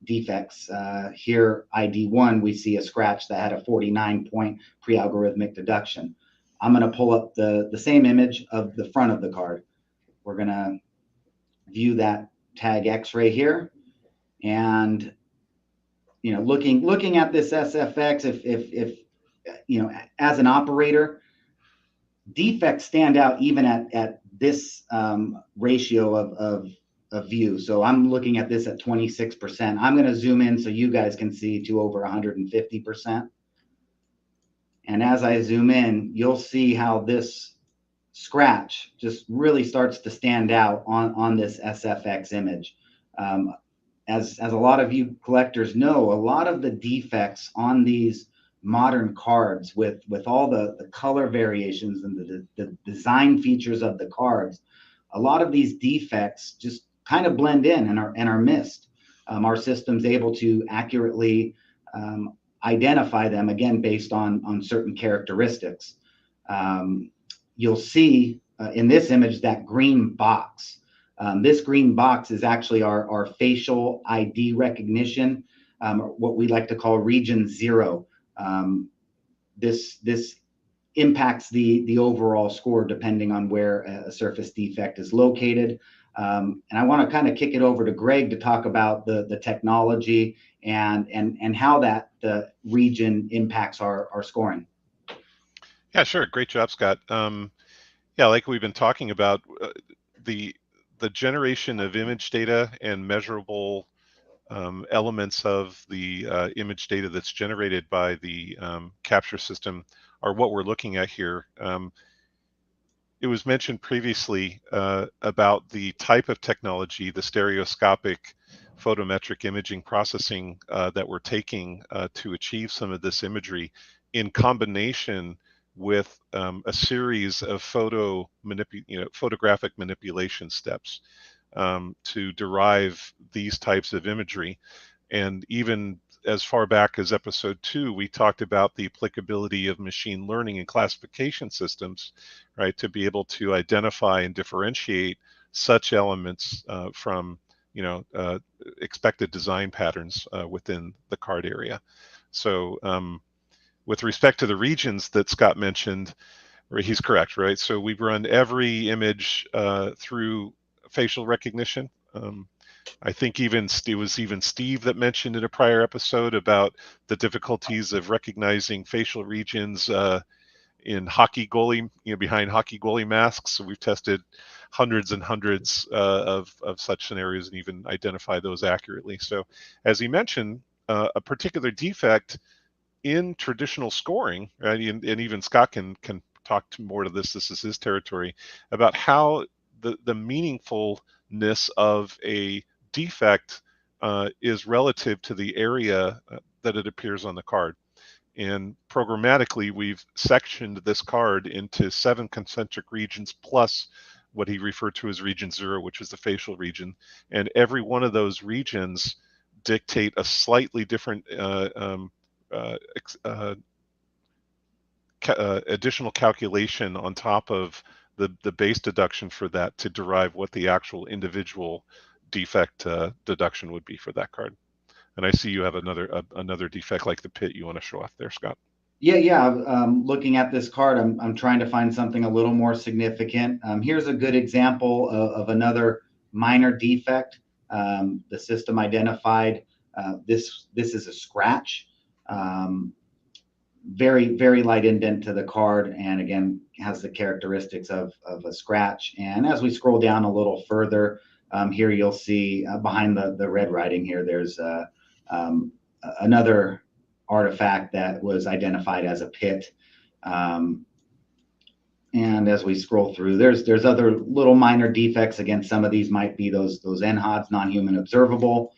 defects. Here, ID1, we see a scratch that had a 49-point pre-algorithmic deduction. I'm going to pull up the same image of the front of the card. We're going to view that tag X-ray here, and looking at this SFX, if as an operator, defects stand out even at this ratio of view. So I'm looking at this at 26%. I'm going to zoom in so you guys can see to over 150%. And as I zoom in, you'll see how this scratch just really starts to stand out on this SFX image. As a lot of you collectors know, a lot of the defects on these modern cards with all the color variations and the design features of the cards, a lot of these defects just kind of blend in and are missed. Our system's able to accurately identify them, again, based on certain characteristics. You'll see in this image that green box. This green box is actually our facial ID recognition, what we like to call region 0. This impacts the overall score depending on where a surface defect is located. And I want to kind of kick it over to Greg to talk about the technology and how that the region impacts our scoring. Yeah, sure. Great job, Scott. Yeah, like we've been talking about, the generation of image data and measurable elements of the image data that's generated by the capture system are what we're looking at here. It was mentioned previously about the type of technology, the stereoscopic photometric imaging processing that we're taking to achieve some of this imagery in combination with a series of photographic manipulation steps to derive these types of imagery, and even as far back as episode 2, we talked about the applicability of machine learning and classification systems, right, to be able to identify and differentiate such elements from, expected design patterns within the card area. So with respect to the regions that Scott mentioned, he's correct, right? So we run every image through facial recognition. I think it was even Steve that mentioned in a prior episode about the difficulties of recognizing facial regions in hockey goalie, behind hockey goalie masks. So we've tested hundreds and hundreds of such scenarios and even identify those accurately. So as he mentioned, a particular defect in traditional scoring, right, and even Scott can talk more to this. This is his territory, about how the meaningfulness of a defect is relative to the area that it appears on the card. And programmatically, we've sectioned this card into 7 concentric regions plus what he referred to as region 0, which is the facial region. And every one of those regions dictate a slightly different additional calculation on top of the base deduction for that to derive what the actual individual defect deduction would be for that card. And I see you have another defect like the pit you want to show off there, Scott. Yeah. Looking at this card, I'm trying to find something a little more significant. Here's a good example of another minor defect. The system identified this is a scratch. Very, very light indent to the card, and again has the characteristics of a scratch. And as we scroll down a little further, here you'll see behind the red writing here, there's another artifact that was identified as a pit. And as we scroll through, there's other little minor defects. Again, some of these might be those NHODs, non-human observable.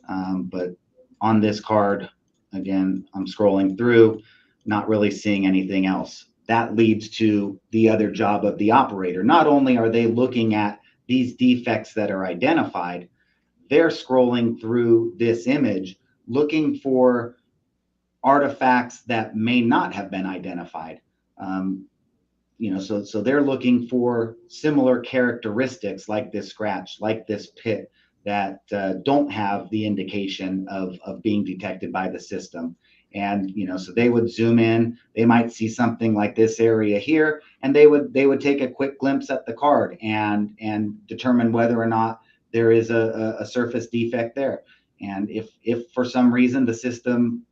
But on this card, again, I'm scrolling through, not really seeing anything else. That leads to the other job of the operator. Not only are they looking at these defects that are identified, they're scrolling through this image looking for artifacts that may not have been identified. So they're looking for similar characteristics like this scratch, like this pit, that don't have the indication of being detected by the system. And so they would zoom in, they might see something like this area here, and they would take a quick glimpse at the card and determine whether or not there is a surface defect there. And if for some reason the system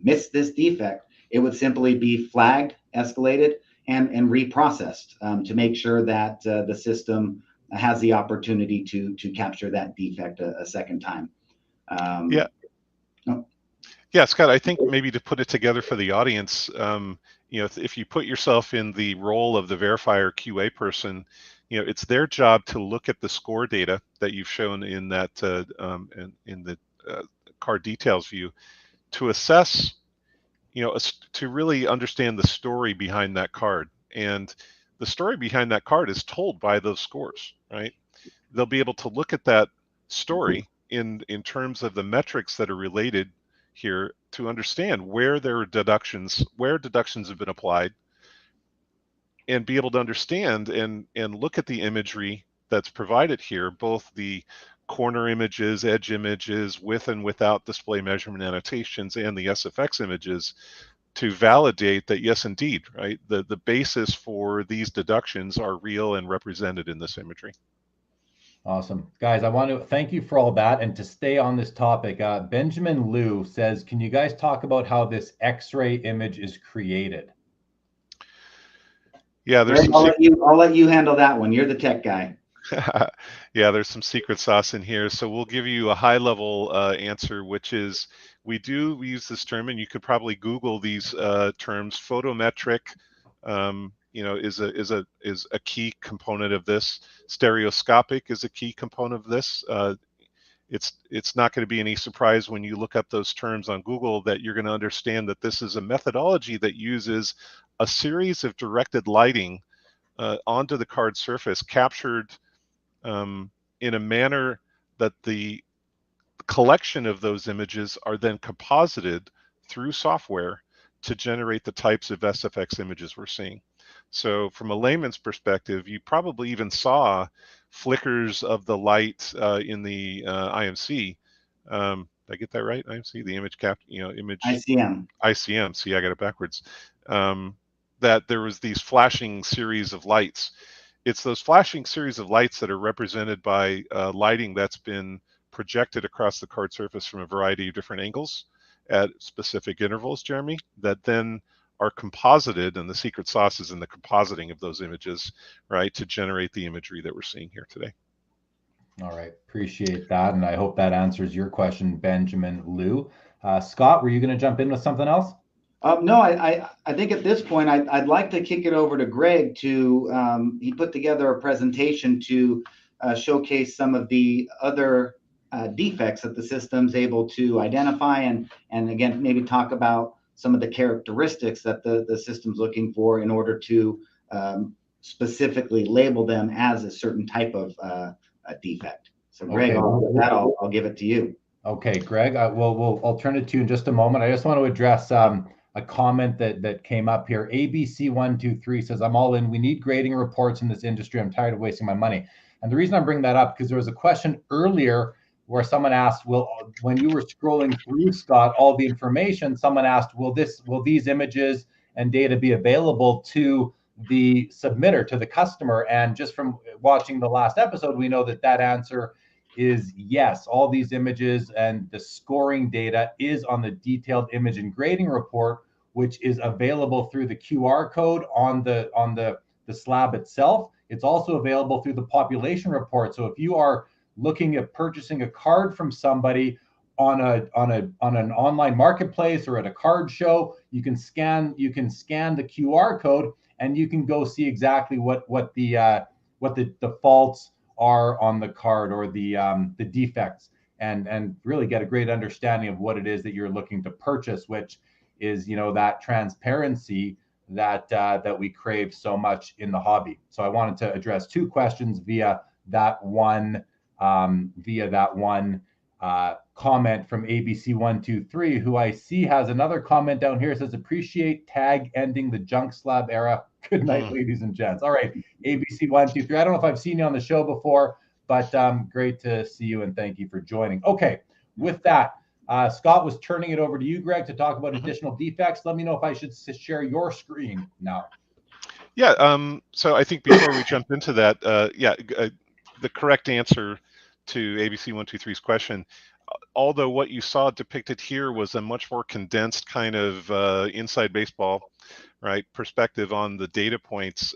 missed this defect, it would simply be flagged, escalated, and reprocessed to make sure that the system has the opportunity to capture that defect a second time. Yeah, Scott, I think maybe to put it together for the audience, if you put yourself in the role of the verifier QA person, it's their job to look at the score data that you've shown in that in the card details view, to assess, to really understand the story behind that card. And the story behind that card is told by those scores, right? They'll be able to look at that story in terms of the metrics that are related here to understand where deductions have been applied, and be able to understand and look at the imagery that's provided here, both the corner images, edge images, with and without display measurement annotations, and the SFX images, to validate that, yes, indeed, right, the basis for these deductions are real and represented in this imagery. Awesome. Guys, I want to thank you for all that. And to stay on this topic, Benjamin Liu says, can you guys talk about how this X-ray image is created? Yeah, I'll let you handle that one. You're the tech guy. Yeah, there's some secret sauce in here. So we'll give you a high-level answer, which is we use this term, and you could probably Google these terms. Photometric, is a key component of this. Stereoscopic is a key component of this. It's not going to be any surprise when you look up those terms on Google that you're going to understand that this is a methodology that uses a series of directed lighting onto the card surface, captured in a manner that the collection of those images are then composited through software to generate the types of SFX images we're seeing. So from a layman's perspective, you probably even saw flickers of the light in the IMC. Did I get that right? IMC, the image image ICM. ICM. See, I got it backwards. That there was these flashing series of lights. It's those flashing series of lights that are represented by lighting that's been projected across the card surface from a variety of different angles at specific intervals, Jeremy, that then are composited, and the secret sauce is in the compositing of those images, right, to generate the imagery that we're seeing here today. All right, appreciate that, and I hope that answers your question, Benjamin Liu. Scott, were you going to jump in with something else? No, I think at this point I'd like to kick it over to Greg to he put together a presentation to showcase some of the other defects that the system's able to identify, and again maybe talk about some of the characteristics that the system's looking for in order to specifically label them as a certain type of a defect. So Greg, Okay. I'll give it to you. Okay, Greg, I'll turn it to you in just a moment. I just want to address a comment that came up here. ABC123 says, I'm all in. We need grading reports in this industry. I'm tired of wasting my money. And the reason I'm bringing that up, because there was a question earlier where someone asked, well, when you were scrolling through, Scott, all the information, someone asked, will these images and data be available to the submitter, to the customer? And just from watching the last episode, we know that answer is yes. All these images and the scoring data is on the detailed image and grading report, which is available through the QR code on the slab itself. It's also available through the population report. So if you are looking at purchasing a card from somebody on an online marketplace or at a card show, you can scan the QR code and you can go see exactly what the faults are on the card, or the defects, and really get a great understanding of what it is that you're looking to purchase, which is, that transparency that we crave so much in the hobby. So I wanted to address two questions via that one comment from ABC123, who I see has another comment down here. It says, appreciate tag ending the junk slab era. Good night, ladies and gents. All right, ABC123. I don't know if I've seen you on the show before, but great to see you, and thank you for joining. Okay, with that, Scott was turning it over to you, Greg, to talk about additional defects. Let me know if I should share your screen now. Yeah, so I think before we jump into that, the correct answer to ABC123's question, although what you saw depicted here was a much more condensed kind of inside baseball, right, perspective on the data points,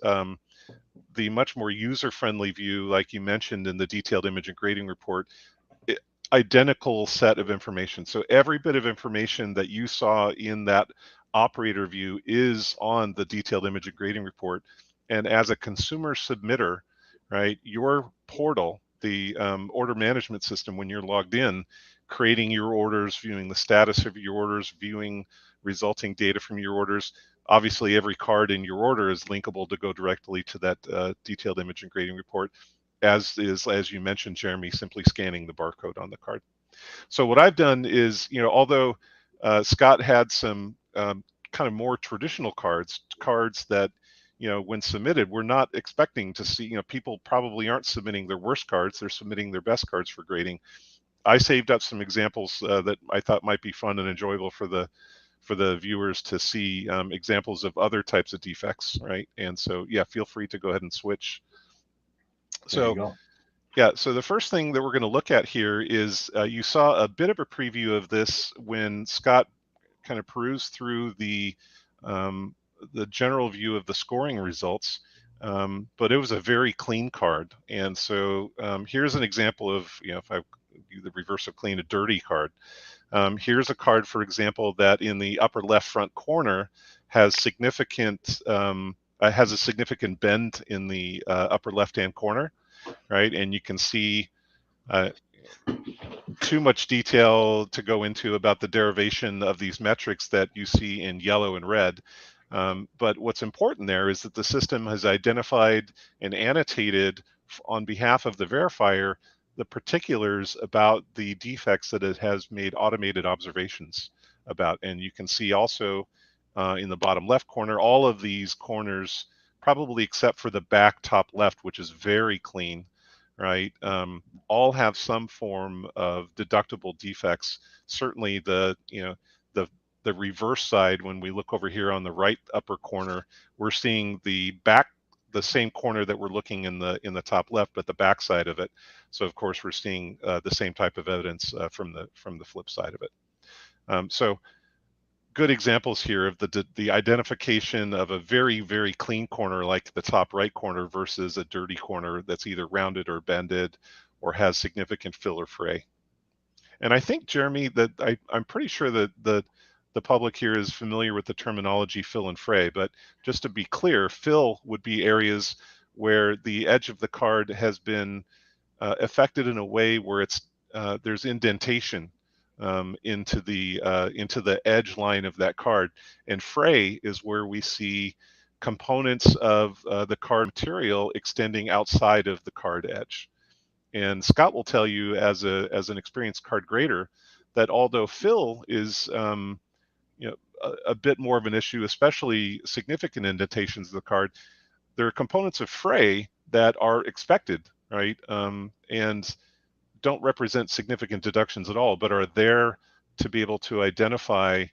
the much more user-friendly view, like you mentioned in the detailed image and grading report, identical set of information. So every bit of information that you saw in that operator view is on the detailed image and grading report. And as a consumer submitter, right, your portal, the order management system, when you're logged in, creating your orders, viewing the status of your orders, viewing resulting data from your orders. Obviously, every card in your order is linkable to go directly to that detailed image and grading report, as you mentioned, Jeremy, simply scanning the barcode on the card. So what I've done is, although Scott had some kind of more traditional cards that, when submitted, we're not expecting to see, people probably aren't submitting their worst cards, they're submitting their best cards for grading. I saved up some examples that I thought might be fun and enjoyable for the viewers to see, examples of other types of defects, right? And so, yeah, feel free to go ahead and switch. So, yeah, so the first thing that we're going to look at here is you saw a bit of a preview of this when Scott kind of perused through the general view of the scoring results, but it was a very clean card. And so here's an example of, if I do the reverse of clean, a dirty card. Here's a card, for example, that in the upper left front corner has a significant bend in the upper left-hand corner, right? And you can see too much detail to go into about the derivation of these metrics that you see in yellow and red. But what's important there is that the system has identified and annotated on behalf of the verifier the particulars about the defects that it has made automated observations about. And you can see also in the bottom left corner, all of these corners, probably except for the back top left, which is very clean, right? All have some form of deductible defects. Certainly the reverse side, when we look over here on the right upper corner, we're seeing the same corner that we're looking in the top left, but the back side of it. So of course we're seeing the same type of evidence from the flip side of it. So good examples here of the identification of a very, very clean corner like the top right corner versus a dirty corner that's either rounded or bended or has significant fill or fray. And I think, Jeremy, that I'm pretty sure that the public here is familiar with the terminology fill and fray, but just to be clear, fill would be areas where the edge of the card has been affected in a way where there's indentation into the edge line of that card, and fray is where we see components of the card material extending outside of the card edge. And Scott will tell you, as an experienced card grader, that although fill is a bit more of an issue, especially significant indentations of the card, there are components of fray that are expected, right? And don't represent significant deductions at all, but are there to be able to identify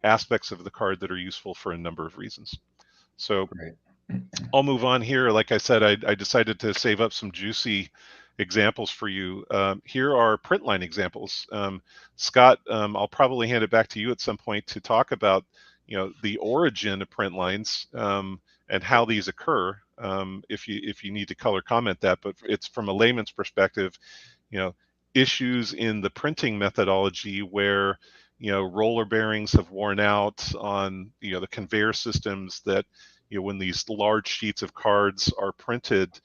aspects of the card that are useful for a number of reasons. So Great. I'll move on here. Like I said, I decided to save up some juicy examples for you. Here are print line examples. Scott, I'll probably hand it back to you at some point to talk about the origin of print lines and how these occur. If you need to color comment that, but it's from a layman's perspective, issues in the printing methodology where roller bearings have worn out on the conveyor systems that when these large sheets of cards are printed,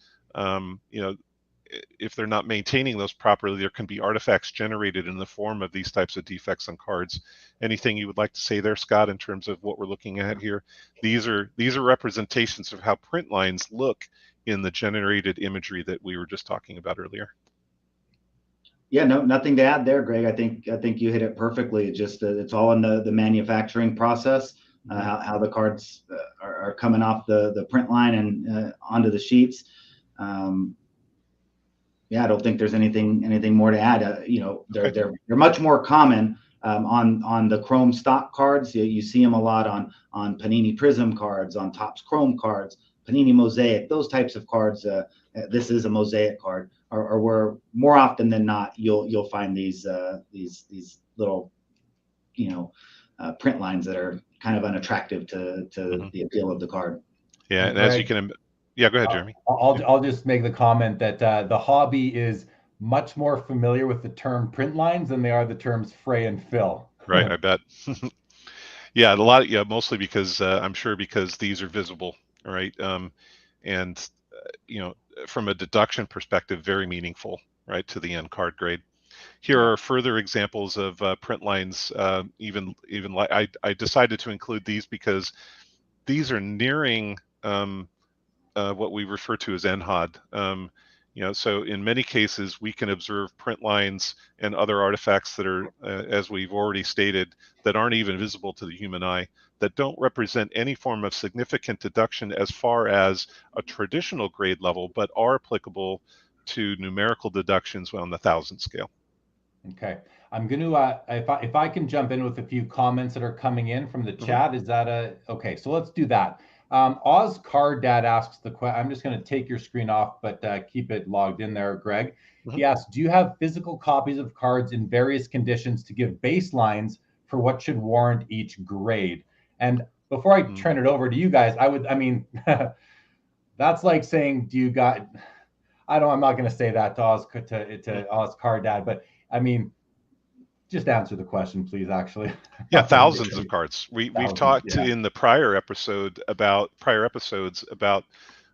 if they're not maintaining those properly, there can be artifacts generated in the form of these types of defects on cards. Anything you would like to say there, Scott, in terms of what we're looking at here? These are representations of how print lines look in the generated imagery that we were just talking about earlier. Yeah, no, nothing to add there, Greg. I think you hit it perfectly. It's all in the manufacturing process, how the cards are coming off the print line and onto the sheets. Yeah, I don't think there's anything more to add. They're much more common on the Chrome stock cards. You see them a lot on Panini Prism cards, on Topps Chrome cards, Panini Mosaic, those types of cards. This is a Mosaic card, or where more often than not you'll find these little print lines that are kind of unattractive to the appeal of the card. Yeah, and as you can. Yeah, go ahead, Jeremy. I'll just make the comment that the hobby is much more familiar with the term print lines than they are the terms fray and fill. Right, I bet. Yeah, mostly because I'm sure because these are visible, right? And from a deduction perspective, very meaningful, right, to the end card grade. Here are further examples of print lines. Even like I decided to include these because these are nearing what we refer to as NHOD. So in many cases, we can observe print lines and other artifacts that are, as we've already stated, that aren't even visible to the human eye, that don't represent any form of significant deduction as far as a traditional grade level, but are applicable to numerical deductions on the 1,000 scale. Okay, I'm going to, if I can jump in with a few comments that are coming in from the chat, is that okay, so let's do that. Oz Card Dad asks the question. I'm just going to take your screen off, but keep it logged in there, Greg. He asks, do you have physical copies of cards in various conditions to give baselines for what should warrant each grade? And before I turn it over to you guys, I mean, that's like saying, do you got, I'm not going to say that to Oz Card Dad, but I mean, just answer the question, please, actually. Yeah, thousands of cards. We've talked in the prior episodes about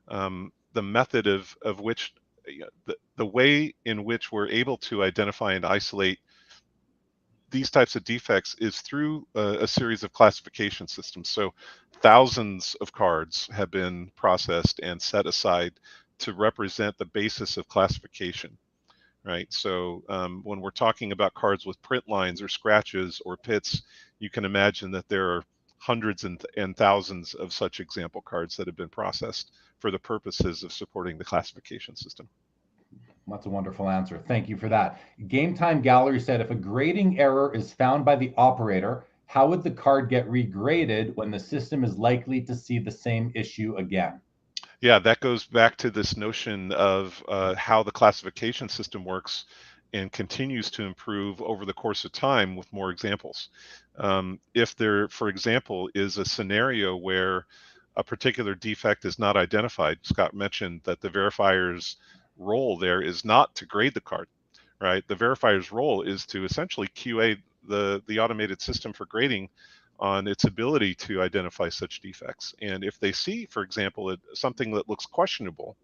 the method of which the way in which we're able to identify and isolate these types of defects is through a series of classification systems. So thousands of cards have been processed and set aside to represent the basis of classification. right? So when we're talking about cards with print lines or scratches or pits, you can imagine that there are hundreds and thousands of such example cards that have been processed for the purposes of supporting the classification system. That's a wonderful answer. Thank you for that. Game Time Gallery said, if a grading error is found by the operator, how would the card get regraded when the system is likely to see the same issue again? Yeah, that goes back to this notion of how the classification system works and continues to improve over the course of time with more examples. If there, for example, is a scenario where a particular defect is not identified, Scott mentioned that the verifier's role there is not to grade the card, right? The verifier's role is to essentially QA the automated system for grading on its ability to identify such defects. And if they see, for example, something that looks questionable,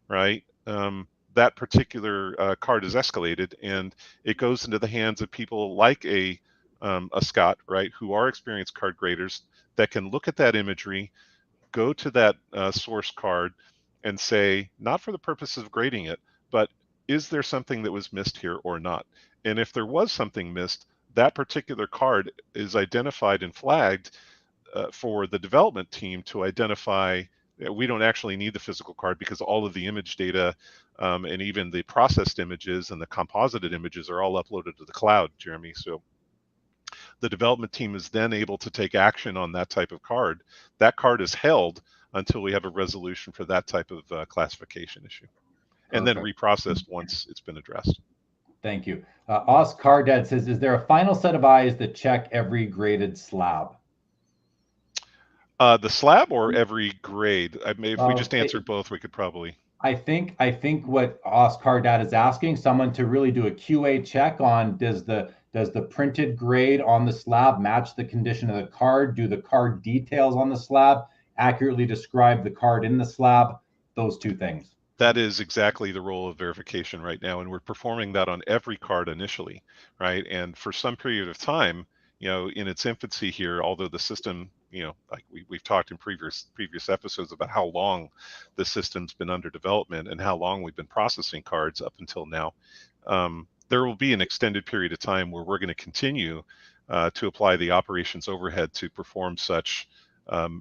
right, that particular card is escalated and it goes into the hands of people like a Scot, right, who are experienced card graders that can look at that imagery, go to that source card and say, not for the purposes of grading it, but is there something that was missed here or not? And if there was something missed, that particular card is identified and flagged for the development team to identify. We don't actually need the physical card because all of the image data and even the processed images and the composited images are all uploaded to the cloud, Jeremy. So the development team is then able to take action on that type of card. That card is held until we have a resolution for that type of classification issue, and then reprocessed once it's been addressed. Thank you. Oscar Dad says, is there a final set of eyes that check every graded slab? The slab or every grade? I mean, if we just answered both, we could probably. I think what Oscar Dad is asking, someone to really do a QA check on, does the printed grade on the slab match the condition of the card? Do the card details on the slab accurately describe the card in the slab? Those two things. That is exactly the role of verification right now, and we're performing that on every card initially, right? And for some period of time, in its infancy here, although the system, like we've talked in previous episodes about how long the system's been under development and how long we've been processing cards up until now, there will be an extended period of time where we're going to continue to apply the operations overhead to perform such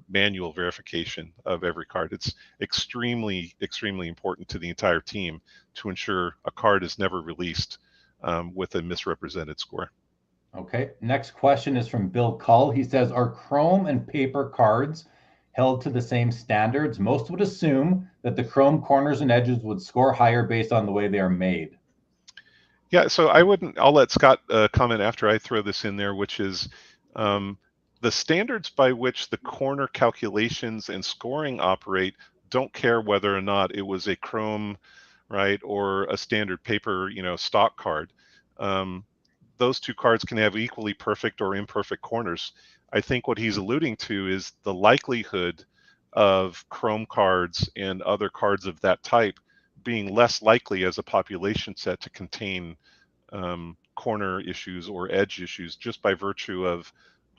manual verification of every card. It's extremely, extremely important to the entire team to ensure a card is never released with a misrepresented score. Okay, next question is from Bill Cull. He says, are chrome and paper cards held to the same standards? Most would assume that the chrome corners and edges would score higher based on the way they are made. Yeah, so I'll let Scott comment after I throw this in there, which is the standards by which the corner calculations and scoring operate don't care whether or not it was a chrome, right, or a standard paper, stock card. Those two cards can have equally perfect or imperfect corners. I think what he's alluding to is the likelihood of chrome cards and other cards of that type being less likely as a population set to contain corner issues or edge issues just by virtue of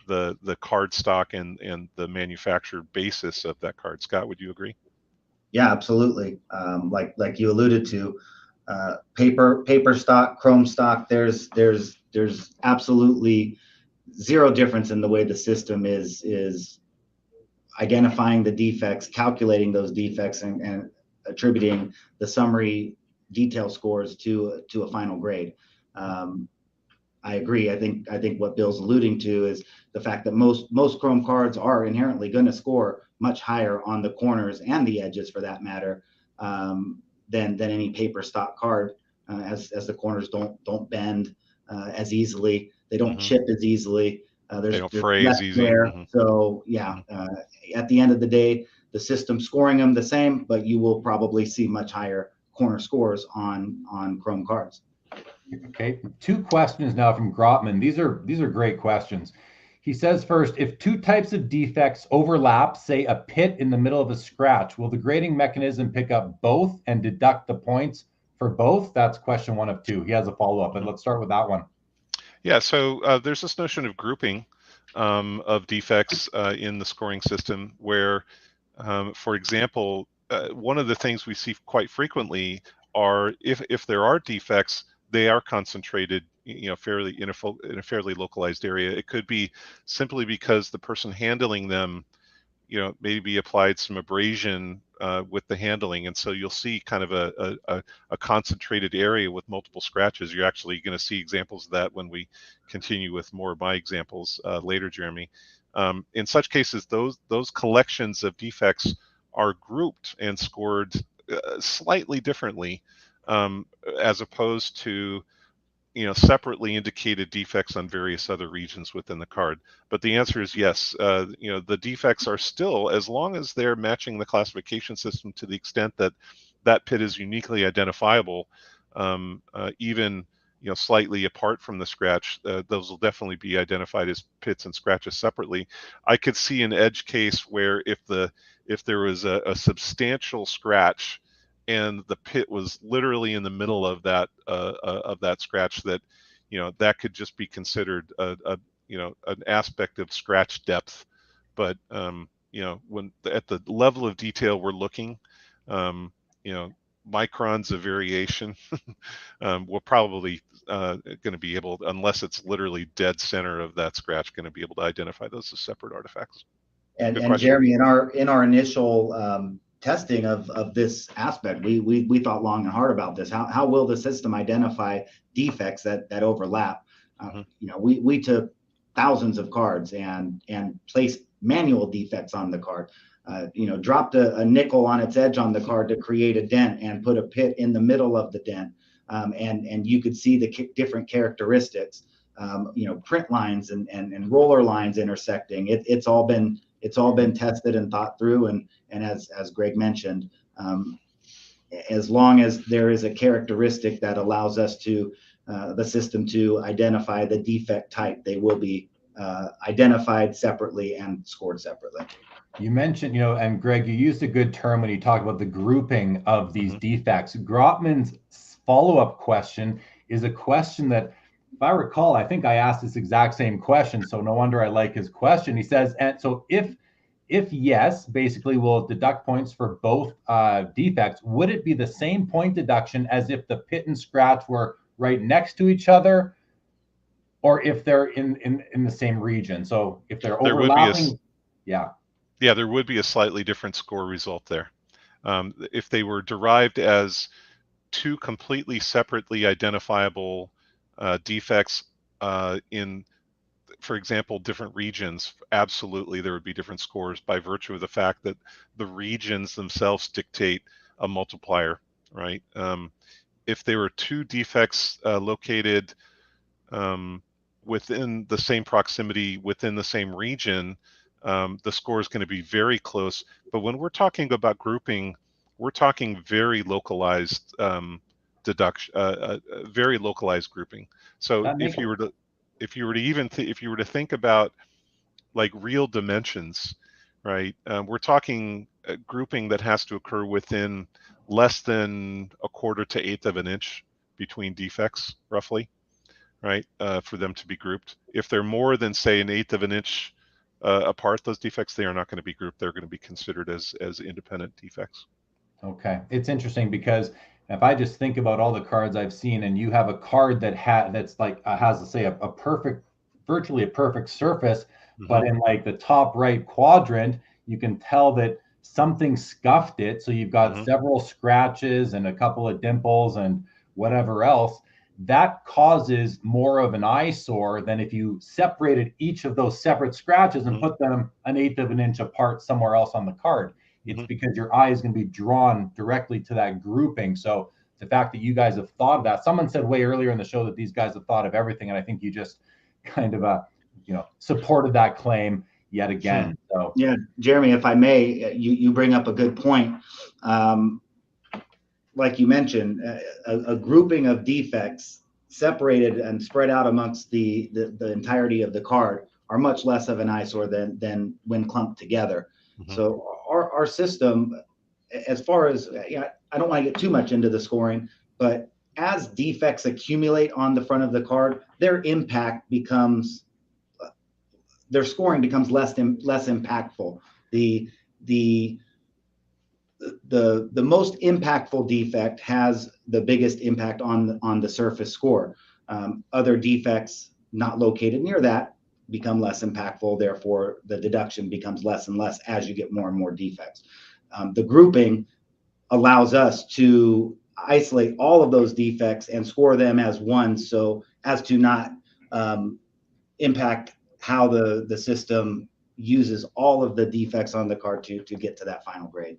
the card stock and the manufactured basis of that card. Scott, would you agree? Yeah, absolutely. Like you alluded to, paper stock, chrome stock, there's absolutely zero difference in the way the system is identifying the defects, calculating those defects, and attributing the summary detail scores to a final grade. I agree. I think what Bill's alluding to is the fact that most chrome cards are inherently going to score much higher on the corners and the edges, for that matter, than any paper stock card, as the corners don't bend as easily, they don't chip as easily. They don't fray as easy. So yeah, at the end of the day, the system's scoring them the same, but you will probably see much higher corner scores on chrome cards. Okay, two questions now from Grotman. These are great questions. He says, first, if two types of defects overlap, say a pit in the middle of a scratch, will the grading mechanism pick up both and deduct the points for both? That's question 1 of 2. He has a follow-up, but let's start with that one. Yeah, so there's this notion of grouping of defects in the scoring system where, for example, one of the things we see quite frequently are, if there are defects, they are concentrated, fairly in a fairly localized area. It could be simply because the person handling them, maybe applied some abrasion with the handling, and so you'll see kind of a concentrated area with multiple scratches. You're actually going to see examples of that when we continue with more of my examples later, Jeremy. In such cases, those collections of defects are grouped and scored slightly differently, as opposed to separately indicated defects on various other regions within the card. But the answer is yes. The defects are still, as long as they're matching the classification system to the extent that that pit is uniquely identifiable, even slightly apart from the scratch, those will definitely be identified as pits and scratches separately. I could see an edge case where if there was a substantial scratch and the pit was literally in the middle of that scratch, that that could just be considered an aspect of scratch depth. But when at the level of detail we're looking, microns of variation, we're probably going to be able, unless it's literally dead center of that scratch, going to be able to identify those as separate artifacts. And Jeremy, in our initial testing of this aspect, we thought long and hard about this. How will the system identify defects that overlap? We took thousands of cards and placed manual defects on the card. Dropped a nickel on its edge on the card to create a dent and put a pit in the middle of the dent, and you could see the different characteristics. Print lines and roller lines intersecting. It's all been tested and thought through, and as Greg mentioned, as long as there is a characteristic that allows us to the system to identify the defect type, they will be identified separately and scored separately. You mentioned, and Greg, you used a good term when you talked about the grouping of these defects. Grotman's follow-up question is a question that, if I recall, I think I asked this exact same question, so no wonder I like his question. He says, and so if yes, basically we'll deduct points for both defects, would it be the same point deduction as if the pit and scratch were right next to each other, or if they're in the same region? So if they're overlapping, there would be a slightly different score result there. If they were derived as two completely separately identifiable defects in, for example, different regions, absolutely there would be different scores by virtue of the fact that the regions themselves dictate a multiplier, right? If there were two defects located within the same proximity, within the same region, the score is going to be very close. But when we're talking about grouping, we're talking very localized deduction, very localized grouping. So if you were to think about like real dimensions, right? We're talking a grouping that has to occur within less than 1/4 to 1/8 of an inch between defects, roughly, right? For them to be grouped. If they're more than, say, 1/8 of an inch apart, those defects, they are not going to be grouped. They're going to be considered as independent defects. Okay, it's interesting because if I just think about all the cards I've seen, and you have a card that has, let's say, a perfect, virtually a perfect surface, but in like the top right quadrant, you can tell that something scuffed it. So you've got several scratches and a couple of dimples and whatever else. That causes more of an eyesore than if you separated each of those separate scratches and put them 1/8 of an inch apart somewhere else on the card. It's because your eye is going to be drawn directly to that grouping. So the fact that you guys have thought of that, someone said way earlier in the show that these guys have thought of everything, and I think you just kind of supported that claim yet again. So yeah, Jeremy, if I may, you bring up a good point. Like you mentioned, a grouping of defects separated and spread out amongst the entirety of the card are much less of an eyesore than when clumped together. So our system, as far as, I don't want to get too much into the scoring, but as defects accumulate on the front of the card, their scoring becomes less impactful. The the most impactful defect has the biggest impact on the surface score. Other defects not located near that become less impactful. Therefore, the deduction becomes less and less as you get more and more defects. The grouping allows us to isolate all of those defects and score them as one, so as to not impact how the system uses all of the defects on the card to get to that final grade.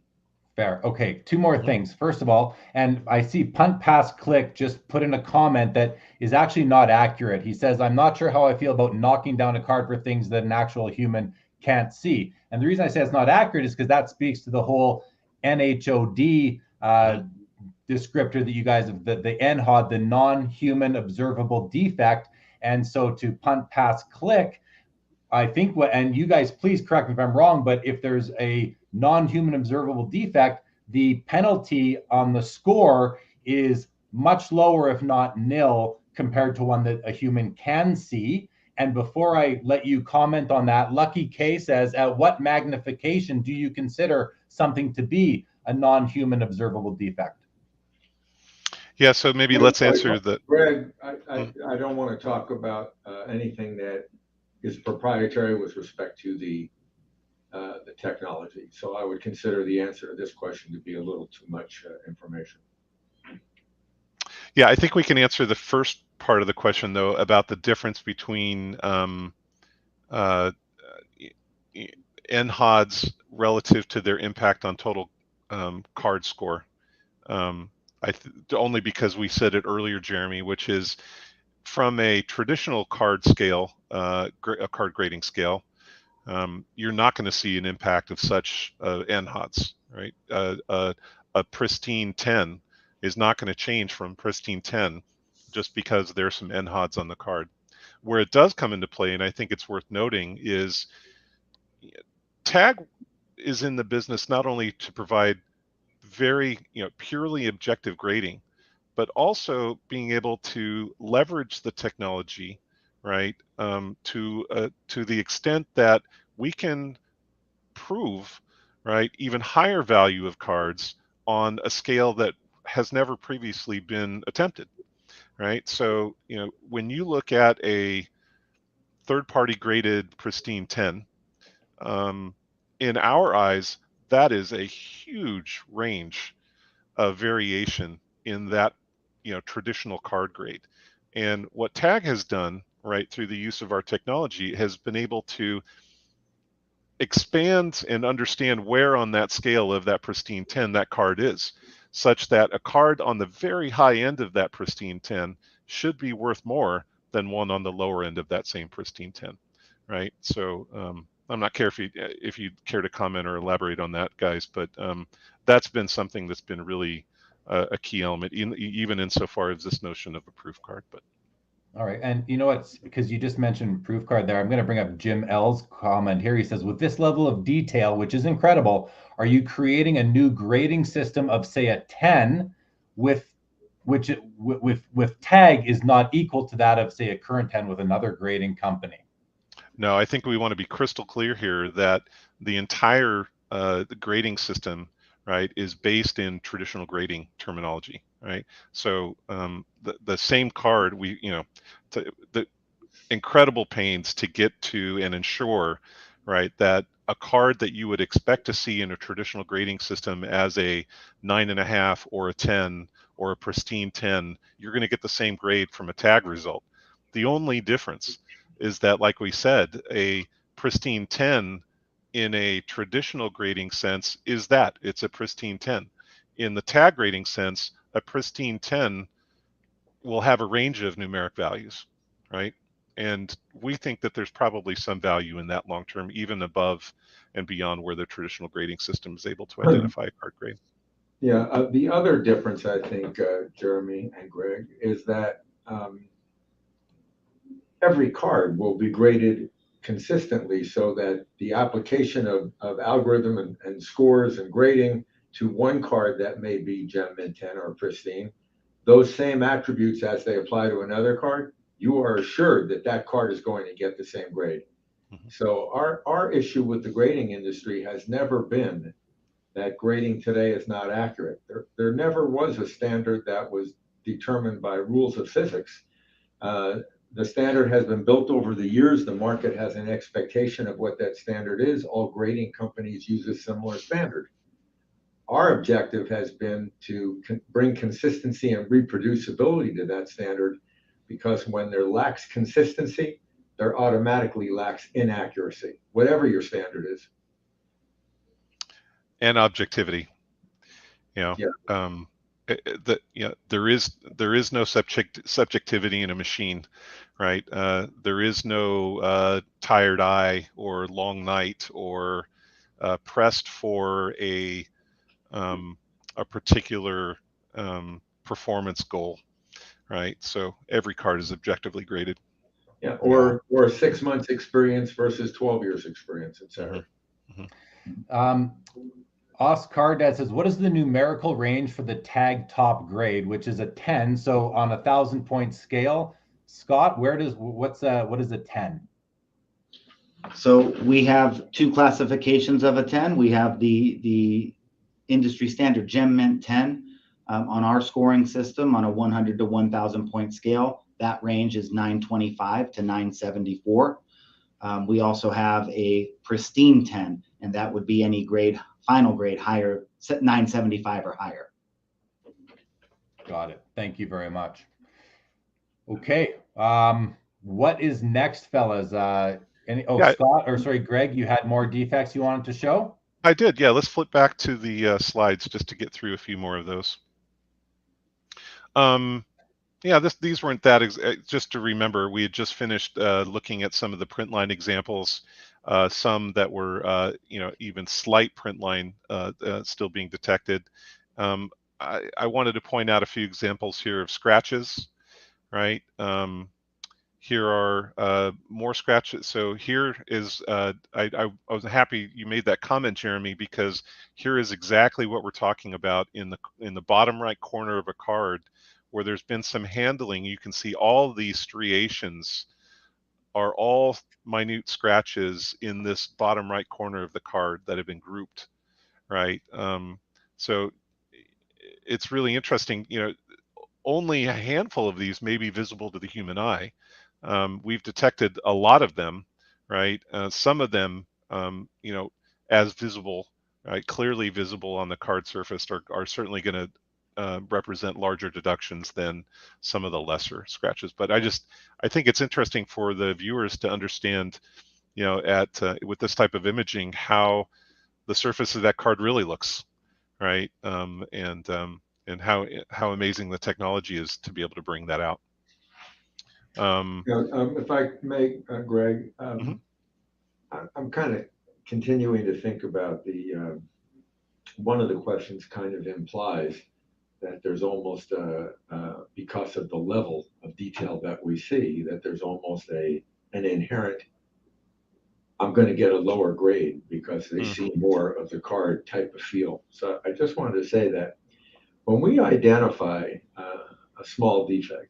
Fair. Okay, two more things. First of all, and I see Punt Pass Click just put in a comment that is actually not accurate. He says, I'm not sure how I feel about knocking down a card for things that an actual human can't see. And the reason I say it's not accurate is because that speaks to the whole NHOD descriptor that you guys have, the NHOD, the non-human observable defect. And so to Punt Pass Click, I think and you guys please correct me if I'm wrong, but if there's a non-human observable defect, the penalty on the score is much lower, if not nil, compared to one that a human can see. And before I let you comment on that, Lucky K says, at what magnification do you consider something to be a non-human observable defect? Yeah, so maybe let's answer the. Greg, I don't want to talk about anything that is proprietary with respect to the technology. So I would consider the answer to this question to be a little too much information. Yeah, I think we can answer the first part of the question, though, about the difference between NHODs relative to their impact on total card score. Only because we said it earlier, Jeremy, which is from a traditional card scale, a card grading scale, you're not going to see an impact of such NHODs, right? A Pristine 10 is not going to change from Pristine 10 just because there's some NHODs on the card. Where it does come into play, and I think it's worth noting, is TAG is in the business not only to provide very purely objective grading, but also being able to leverage the technology, right, to the extent that we can prove, right, even higher value of cards on a scale that has never previously been attempted, right? So when you look at a third-party graded Pristine 10, in our eyes, that is a huge range of variation in that traditional card grade. And what TAG has done, right, through the use of our technology, has been able to expand and understand where on that scale of that Pristine 10 that card is, such that a card on the very high end of that Pristine 10 should be worth more than one on the lower end of that same Pristine 10, right? So I'm not care if you care to comment or elaborate on that, guys, but that's been something that's been really a key element, even insofar as this notion of a proof card. But all right, and you know what? Because you just mentioned proof card there, I'm going to bring up Jim L's comment here. He says, with this level of detail, which is incredible, are you creating a new grading system of, say, a 10 with TAG is not equal to that of, say, a current 10 with another grading company? No, I think we want to be crystal clear here that the entire the grading system, right, is based in traditional grading terminology, right? So the same card, the incredible pains to get to and ensure, right, that a card that you would expect to see in a traditional grading system as a 9.5 or a 10 or a Pristine 10, you're going to get the same grade from a TAG result. The only difference is that, like we said, a Pristine 10 in a traditional grading sense is that it's a Pristine 10. In the TAG grading sense, a Pristine 10 will have a range of numeric values, right? And we think that there's probably some value in that long term, even above and beyond where the traditional grading system is able to identify a card grade. Yeah, the other difference, I think, Jeremy and Greg, is that every card will be graded consistently so that the application of algorithm and scores and grading to one card that may be Gem Mint 10 or Pristine, those same attributes as they apply to another card, you are assured that that card is going to get the same grade. Mm-hmm. So our issue with the grading industry has never been that grading today is not accurate. There never was a standard that was determined by rules of physics. The standard has been built over the years. The market has an expectation of what that standard is. All grading companies use a similar standard. Our objective has been to bring consistency and reproducibility to that standard, because when there lacks consistency, there automatically lacks inaccuracy, whatever your standard is. And objectivity. You know, there is no subjectivity in a machine, right? There is no tired eye or long night or pressed for a particular performance goal, right? So every card is objectively graded. Yeah, or 6 months experience versus 12 years experience, etc. Oscar Dad says, what is the numerical range for the tag top grade, which is a 10? So on a 1,000-point scale, Scott, what is a 10? So we have two classifications of a 10. We have the industry standard Gem Mint 10 on our scoring system on a 100 to 1,000 point scale. That range is 925 to 974. We also have a Pristine 10, and that would be any grade, final grade higher, 975 or higher. Got it. Thank you very much. Okay. What is next, fellas? Scott, or sorry, Greg, you had more defects you wanted to show? I did. Yeah. Let's flip back to the slides just to get through a few more of those. Yeah, these weren't that, just to remember, we had just finished looking at some of the print line examples, some that were, even slight print line still being detected. I wanted to point out a few examples here of scratches, right? Here are more scratches. So here is, I was happy you made that comment, Jeremy, because here is exactly what we're talking about in the bottom right corner of a card, where there's been some handling. You can see all these striations are all minute scratches in this bottom right corner of the card that have been grouped, right? So it's really interesting. Only a handful of these may be visible to the human eye. We've detected a lot of them, right? Some of them, as visible, right, clearly visible on the card surface, are certainly going to represent larger deductions than some of the lesser scratches. But I think it's interesting for the viewers to understand, with this type of imaging, how the surface of that card really looks, right? And how amazing the technology is to be able to bring that out. If I may, Greg, I'm kind of continuing to think about one of the questions kind of implies that there's almost because of the level of detail that we see, that there's almost an inherent, I'm going to get a lower grade because they see more of the card type of feel. So I just wanted to say that when we identify a small defect,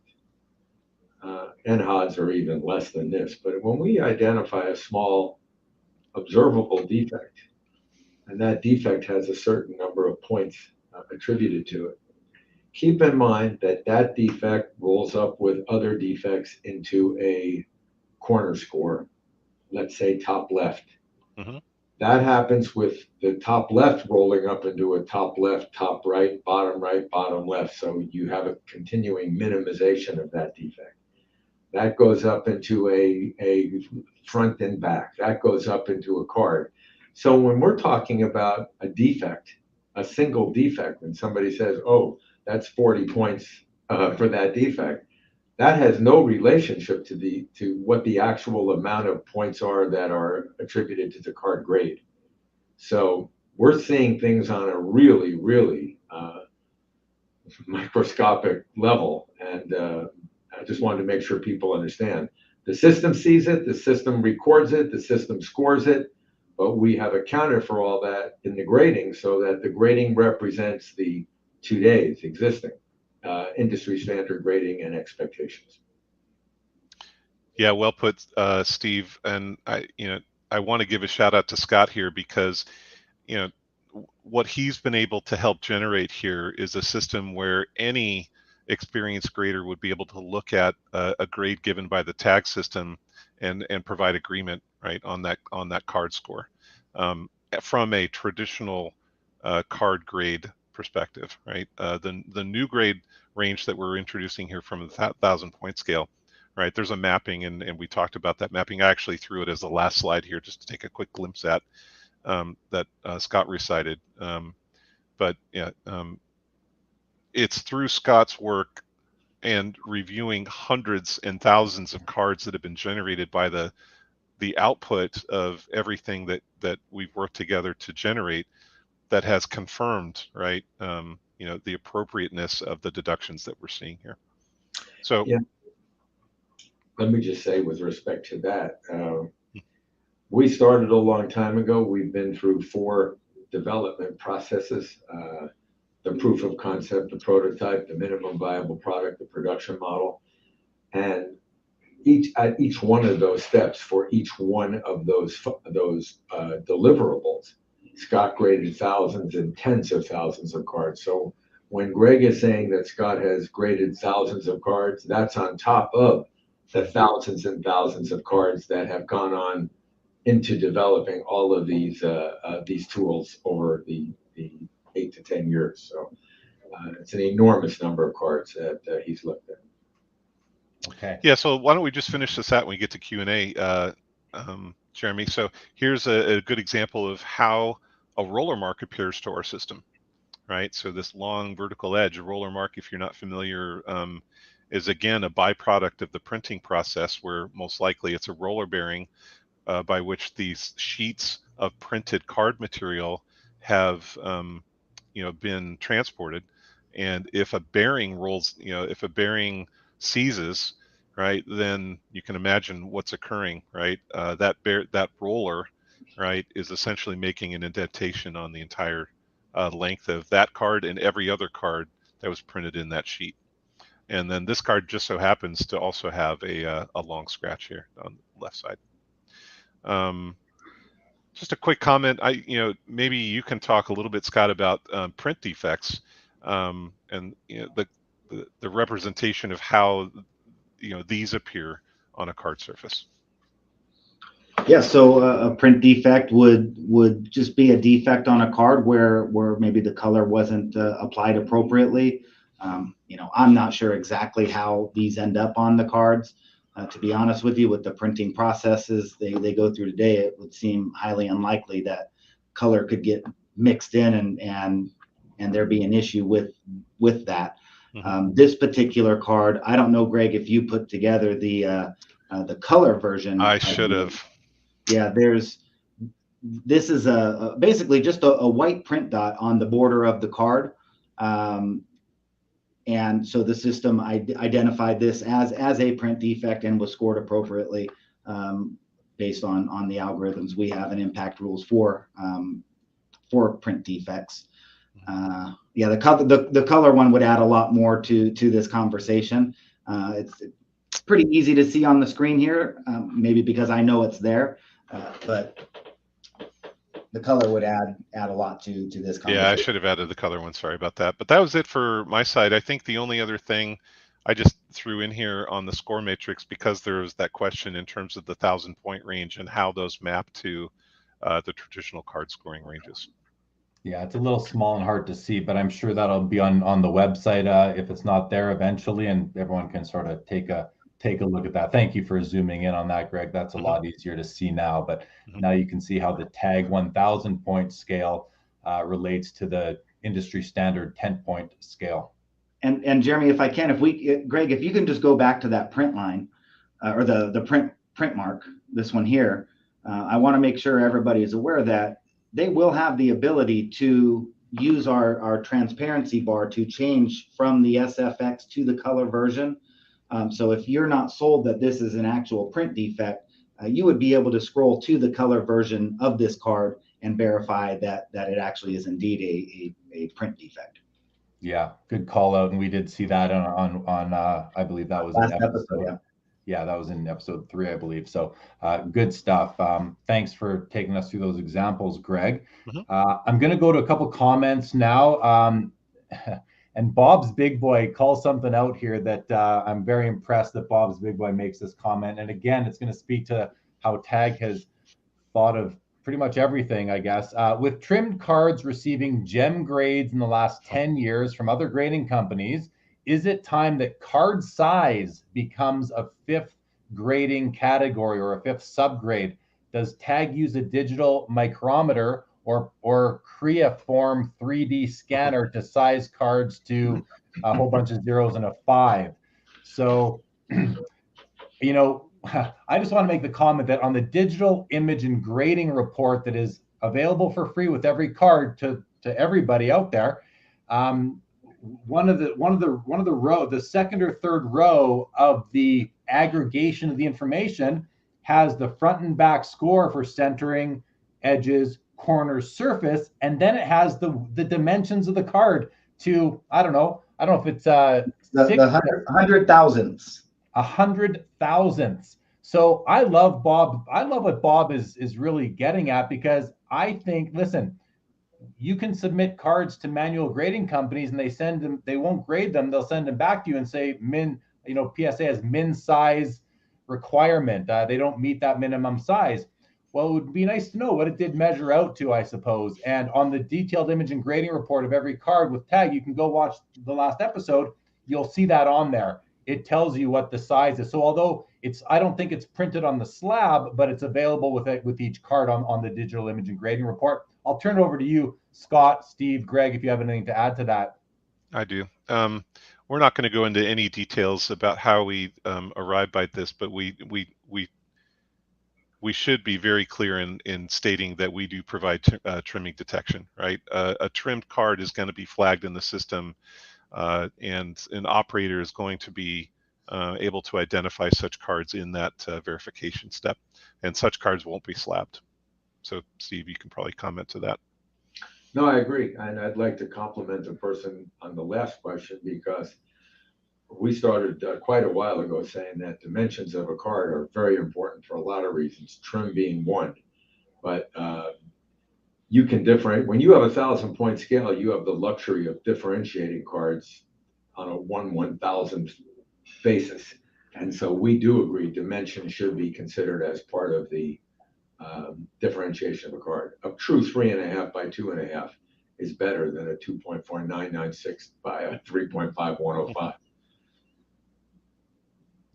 NHODs are even less than this, but when we identify a small observable defect, and that defect has a certain number of points attributed to it, keep in mind that that defect rolls up with other defects into a corner score, let's say top left. That happens with the top left rolling up into a top left, top right, bottom left. So you have a continuing minimization of that defect. That goes up into a front and back. That goes up into a card. So when we're talking about a defect, a single defect, when somebody says, oh, that's 40 points for that defect, that has no relationship to what the actual amount of points are that are attributed to the card grade. So we're seeing things on a really, really microscopic level. And I just wanted to make sure people understand. The system sees it, the system records it, the system scores it, but we have accounted for all that in the grading so that the grading represents the 2 days existing industry standard grading and expectations. Yeah, well put, Steve. And I want to give a shout out to Scott here because, what he's been able to help generate here is a system where any experienced grader would be able to look at a grade given by the tag system and provide agreement, right, on that card score from a traditional card grade perspective, right? The new grade range that we're introducing here from the 1,000-point scale, right? There's a mapping, and we talked about that mapping. I actually threw it as the last slide here just to take a quick glimpse at that Scott recited. But yeah, it's through Scott's work and reviewing hundreds and thousands of cards that have been generated by the output of everything that we've worked together to generate that has confirmed, right, the appropriateness of the deductions that we're seeing here. So yeah, let me just say with respect to that, we started a long time ago. We've been through 4 development processes, the proof of concept, the prototype, the minimum viable product, the production model. And at each one of those steps, for each one of those deliverables, Scott graded thousands and tens of thousands of cards. So when Greg is saying that Scott has graded thousands of cards, that's on top of the thousands and thousands of cards that have gone on into developing all of these tools over the 8 to 10 years. So it's an enormous number of cards that he's looked at. Okay. Yeah, so why don't we just finish this out when we get to Q&A, Jeremy? So here's a good example of how a roller mark appears to our system, right? So this long vertical edge, a roller mark, if you're not familiar, is again a byproduct of the printing process, where most likely it's a roller bearing by which these sheets of printed card material have been transported. And if a bearing rolls, if a bearing seizes, right, then you can imagine what's occurring, right? That roller, right, is essentially making an indentation on the entire length of that card and every other card that was printed in that sheet. And then this card just so happens to also have a long scratch here on the left side. Just a quick comment. Maybe you can talk a little bit, Scott, about print defects and the representation of how these appear on a card surface. Yeah, so a print defect would just be a defect on a card where maybe the color wasn't applied appropriately. I'm not sure exactly how these end up on the cards. To be honest with you, with the printing processes they go through today, it would seem highly unlikely that color could get mixed in and there be an issue with that. Mm-hmm. This particular card, I don't know, Greg, if you put together the color version. I should have. Yeah, this is basically just a white print dot on the border of the card. And so the system identified this as a print defect and was scored appropriately based on the algorithms we have and impact rules for print defects. Yeah, the color one would add a lot more to this conversation. It's pretty easy to see on the screen here, maybe because I know it's there, but the color would add a lot to this conversation. Yeah, I should have added the color one. Sorry about that. But that was it for my side. I think the only other thing I just threw in here on the score matrix, because there was that question in terms of the 1,000-point range and how those map to the traditional card scoring ranges. Yeah, it's a little small and hard to see, but I'm sure that'll be on the website if it's not there eventually, and everyone can sort of take a look at that. Thank you for zooming in on that, Greg. That's a lot easier to see now, but now you can see how the tag 1,000-point scale relates to the industry standard 10-point scale. And Jeremy, if I can, Greg, if you can just go back to that print line or the print mark, this one here, I want to make sure everybody is aware that they will have the ability to use our transparency bar to change from the SFX to the color version. So if you're not sold that this is an actual print defect, you would be able to scroll to the color version of this card and verify that it actually is indeed a print defect. Yeah, good call out, and we did see that on I believe that was last episode. Yeah. Yeah, that was in episode 3, I believe. So good stuff. Thanks for taking us through those examples, Greg. I'm going to go to a couple comments now. And Bob's Big Boy calls something out here that I'm very impressed that Bob's Big Boy makes this comment. And again, it's going to speak to how TAG has thought of pretty much everything, I guess. With trimmed cards receiving gem grades in the last 10 years from other grading companies, is it time that card size becomes a 5th grading category or a 5th subgrade? Does TAG use a digital micrometer or Creaform 3D scanner to size cards to a whole bunch of zeros and a 5? So, you know, I just want to make the comment that on the digital image and grading report that is available for free with every card to everybody out there, one of the row, the second or third row of the aggregation of the information has the front and back score for centering, edges, corners, surface, and then it has the dimensions of the card to I don't know if it's the 100,000ths. 100,000ths. So I love Bob. I love what Bob is really getting at, because I think, listen, you can submit cards to manual grading companies and they send them, they won't grade them. They'll send them back to you and say PSA has min size requirement. They don't meet that minimum size. Well, it would be nice to know what it did measure out to, I suppose. And on the detailed image and grading report of every card with TAG, you can go watch the last episode. You'll see that on there. It tells you what the size is. So although I don't think it's printed on the slab, but it's available with each card on the digital image and grading report. I'll turn it over to you, Scott, Steve, Greg, if you have anything to add to that. I do. We're not going to go into any details about how we arrived by this, but we should be very clear in stating that we do provide trimming detection, right? A trimmed card is going to be flagged in the system, and an operator is going to be able to identify such cards in that verification step, and such cards won't be slabbed. So, Steve, you can probably comment to that. No, I agree. And I'd like to compliment the person on the last question, because we started quite a while ago saying that dimensions of a card are very important for a lot of reasons, trim being one. But you can differentiate. When you have a 1,000-point scale, you have the luxury of differentiating cards on a 1/1000th basis. And so we do agree dimension should be considered as part of the differentiation of a card. A true 3.5 by 2.5 is better than a 2.4996 by a 3.5105.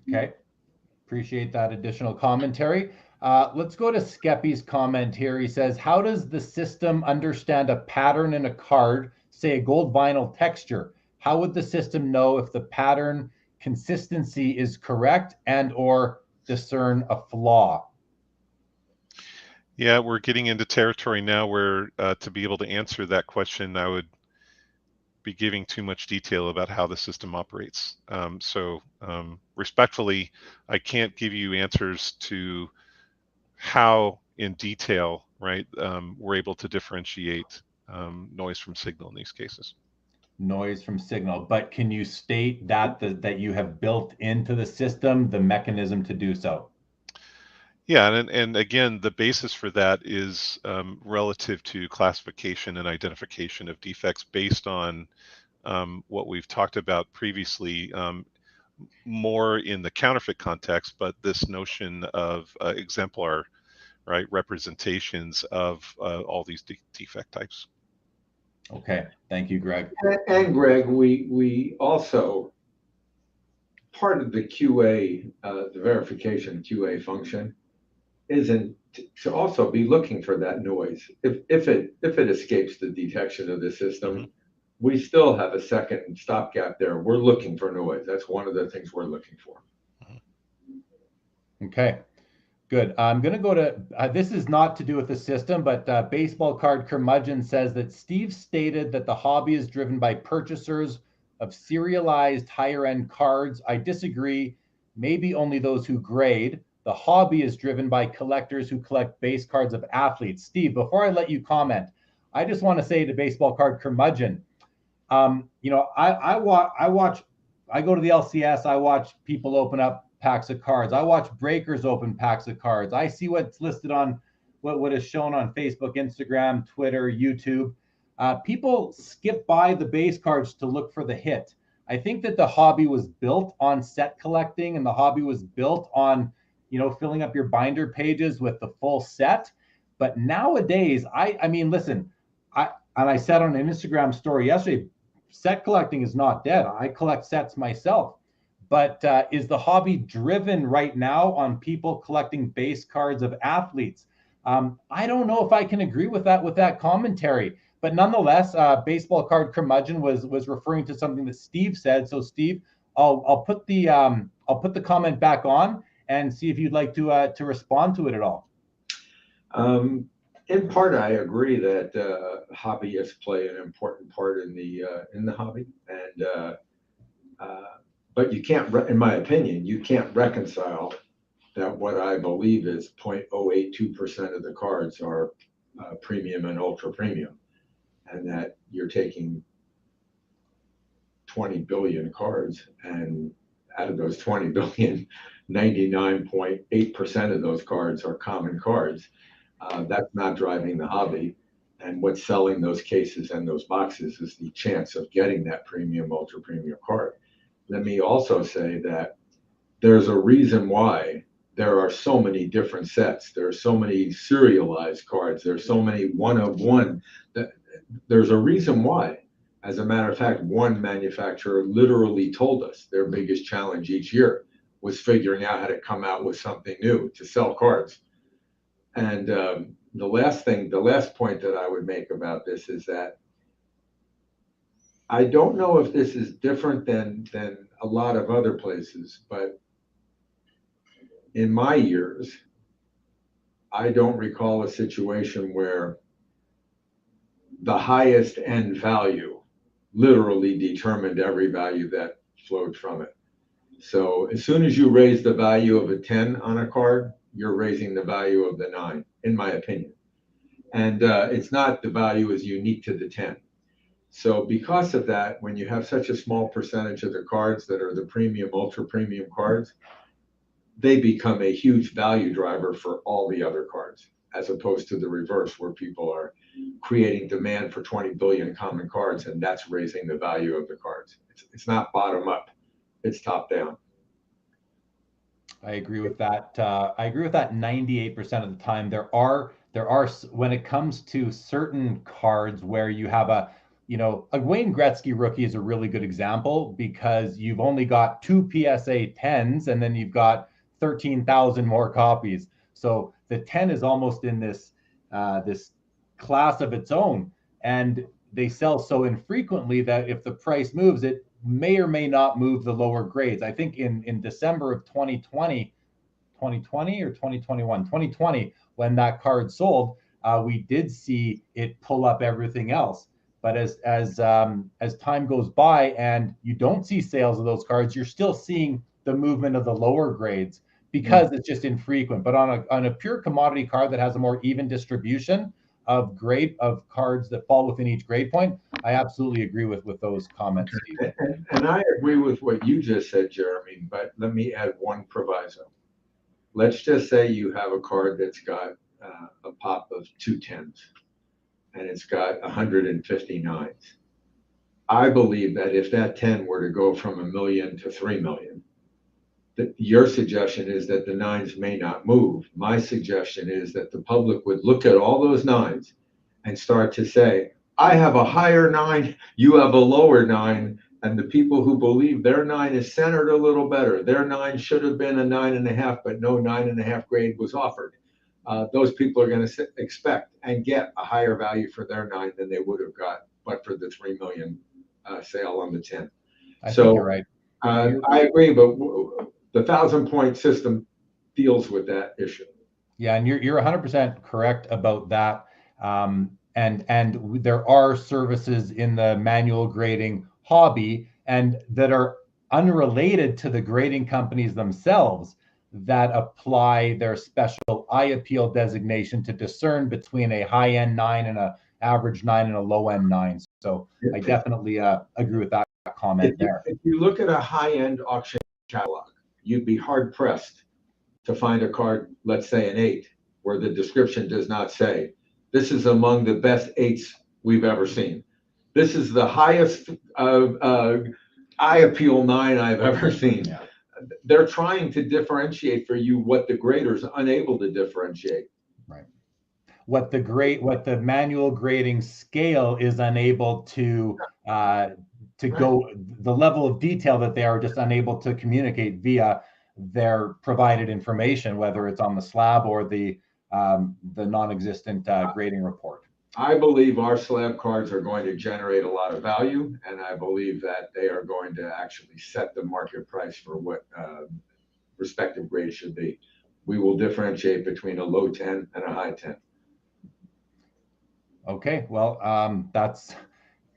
Okay, appreciate that additional commentary. Let's go to Skeppy's comment here. He says, how does the system understand a pattern in a card, say a gold vinyl texture? How would the system know if the pattern consistency is correct and or discern a flaw? Yeah, we're getting into territory now where to be able to answer that question, I would be giving too much detail about how the system operates. So respectfully, I can't give you answers to how in detail, right, we're able to differentiate noise from signal in these cases. Noise from signal, but can you state that you have built into the system the mechanism to do so? Yeah, and again, the basis for that is relative to classification and identification of defects based on what we've talked about previously, more in the counterfeit context, but this notion of exemplar, right, representations of all these defect types. Okay, thank you, Greg. And Greg, we also, part of the QA, the verification QA function, isn't to also be looking for that noise. If it escapes the detection of the system, we still have a second stopgap there. We're looking for noise. That's one of the things we're looking for. Okay, good. I'm going to go to, this is not to do with the system, but Baseball Card Curmudgeon says that Steve stated that the hobby is driven by purchasers of serialized higher end cards. I disagree. Maybe only those who grade. The hobby is driven by collectors who collect base cards of athletes. Steve, before I let you comment, I just want to say to Baseball Card Curmudgeon, I go to the LCS, I watch people open up packs of cards. I watch breakers open packs of cards. I see what's listed on what is shown on Facebook, Instagram, Twitter, YouTube. People skip by the base cards to look for the hit. I think that the hobby was built on set collecting, and the hobby was built on, filling up your binder pages with the full set. But nowadays, I mean, listen, I said on an Instagram story yesterday, set collecting is not dead. I collect sets myself. But is the hobby driven right now on people collecting base cards of athletes? I don't know if I can agree with that commentary. But nonetheless, baseball card curmudgeon was referring to something that Steve said. So Steve, I'll put the comment back on and see if you'd like to respond to it at all. In part, I agree that hobbyists play an important part in the hobby, and but you can't, in my opinion, you can't reconcile that what I believe is 0.082% of the cards are premium and ultra premium, and that you're taking 20 billion cards, and out of those 20 billion, 99.8% of those cards are common cards. That's not driving the hobby. And what's selling those cases and those boxes is the chance of getting that premium, ultra premium card. Let me also say that there's a reason why there are so many different sets. There are so many serialized cards. There's so many one of one. There's a reason why. As a matter of fact, one manufacturer literally told us their biggest challenge each year was figuring out how to come out with something new to sell cards. And the last point that I would make about this is that I don't know if this is different than a lot of other places, but in my years, I don't recall a situation where the highest end value literally determined every value that flowed from it. So as soon as you raise the value of a 10 on a card, you're raising the value of the 9, in my opinion. And it's not the value is unique to the 10. So because of that, when you have such a small percentage of the cards that are the premium, ultra premium cards, they become a huge value driver for all the other cards, as opposed to the reverse, where people are creating demand for 20 billion common cards, and that's raising the value of the cards. It's not bottom up, it's top down. I agree with that. I agree with that 98% of the time. There are when it comes to certain cards where you have a Wayne Gretzky rookie is a really good example, because you've only got 2 PSA 10s and then you've got 13,000 more copies. So the 10 is almost in this class of its own, and they sell so infrequently that if the price moves, it may or may not move the lower grades. I think in December of 2020 or 2020, when that card sold, we did see it pull up everything else. But as time goes by and you don't see sales of those cards, you're still seeing the movement of the lower grades, because it's just infrequent. But on a pure commodity card that has a more even distribution of cards that fall within each grade point, I absolutely agree with those comments, Steve. And I agree with what you just said, Jeremy, but let me add one proviso. Let's just say you have a card that's got a pop of 2 10s, and it's got 159s. I believe that if that 10 were to go from 1 million to 3 million, your suggestion is that the 9s may not move. My suggestion is that the public would look at all those 9s and start to say, I have a higher 9, you have a lower 9, and the people who believe their 9 is centered a little better, their 9 should have been a 9.5, but no 9.5 grade was offered. Those people are going to expect and get a higher value for their 9 than they would have got but for the 3 million sale on the 10. I think you're right. I agree, but the 1,000-point system deals with that issue. Yeah, and you're 100% correct about that. And there are services in the manual grading hobby and that are unrelated to the grading companies themselves that apply their special eye appeal designation to discern between a high-end 9 and an average 9 and a low-end 9. So I definitely agree with that comment there. If you look at a high-end auction catalog, you'd be hard pressed to find a card, let's say an 8, where the description does not say, this is among the best 8s we've ever seen. This is the highest eye appeal 9 I've ever seen. Yeah. They're trying to differentiate for you what the grader's unable to differentiate. Right. What the manual grading scale is unable to go, the level of detail that they are just unable to communicate via their provided information, whether it's on the slab or the non-existent grading report. I believe our slab cards are going to generate a lot of value, and I believe that they are going to actually set the market price for what respective grades should be. We will differentiate between a low 10 and a high 10. Okay, well,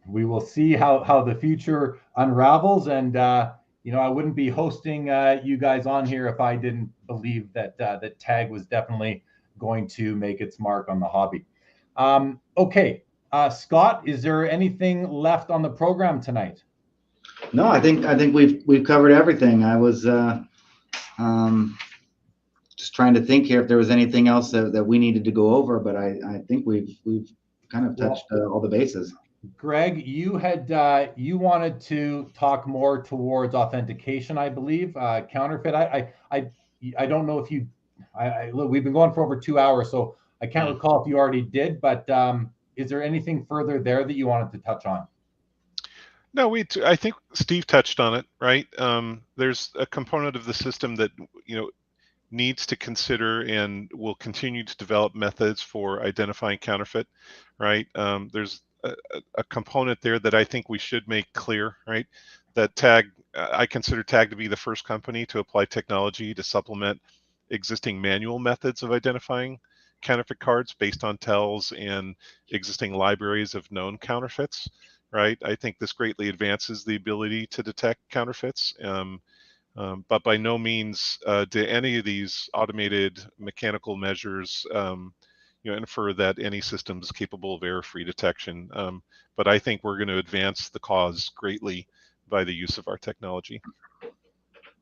we will see how the future unravels, and I wouldn't be hosting you guys on here if I didn't believe that that tag was definitely going to make its mark on the hobby. Okay, Scott, is there anything left on the program tonight? No, I think we've covered everything. I was just trying to think here if there was anything else that we needed to go over, but I think we've kind of touched all the bases. Greg, you had you wanted to talk more towards authentication, I believe. Counterfeit. I don't know if you. Look, we've been going for over 2 hours, so I can't recall if you already did. But is there anything further there that you wanted to touch on? No, I think Steve touched on it, right? There's a component of the system that needs to consider and will continue to develop methods for identifying counterfeit, right? There's a component there that I think we should make clear, right? That I consider TAG to be the first company to apply technology to supplement existing manual methods of identifying counterfeit cards based on tells and existing libraries of known counterfeits, right? I think this greatly advances the ability to detect counterfeits. But by no means do any of these automated mechanical measures infer that any system is capable of error-free detection. But I think we're going to advance the cause greatly by the use of our technology.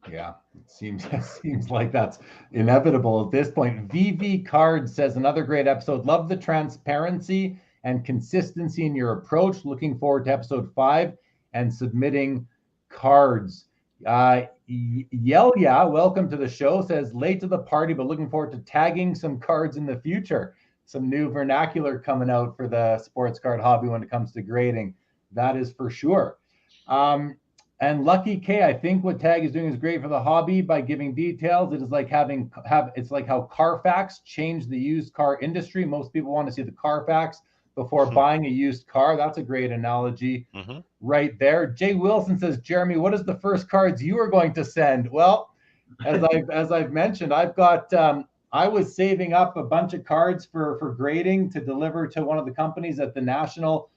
Yeah, it seems like that's inevitable at this point. VV Card says, another great episode. Love the transparency and consistency in your approach. Looking forward to episode 5 and submitting cards. Yeah, welcome to the show. Says, late to the party, but looking forward to tagging some cards in the future. Some new vernacular coming out for the sports card hobby when it comes to grading. That is for sure. And Lucky K, I think what TAG is doing is great for the hobby by giving details. It is like it's like how Carfax changed the used car industry. Most people want to see the Carfax before buying a used car. That's a great analogy right there. Jay Wilson says, Jeremy, what is the first cards you are going to send? Well, as I've mentioned, I've got I was saving up a bunch of cards for grading to deliver to one of the companies at the National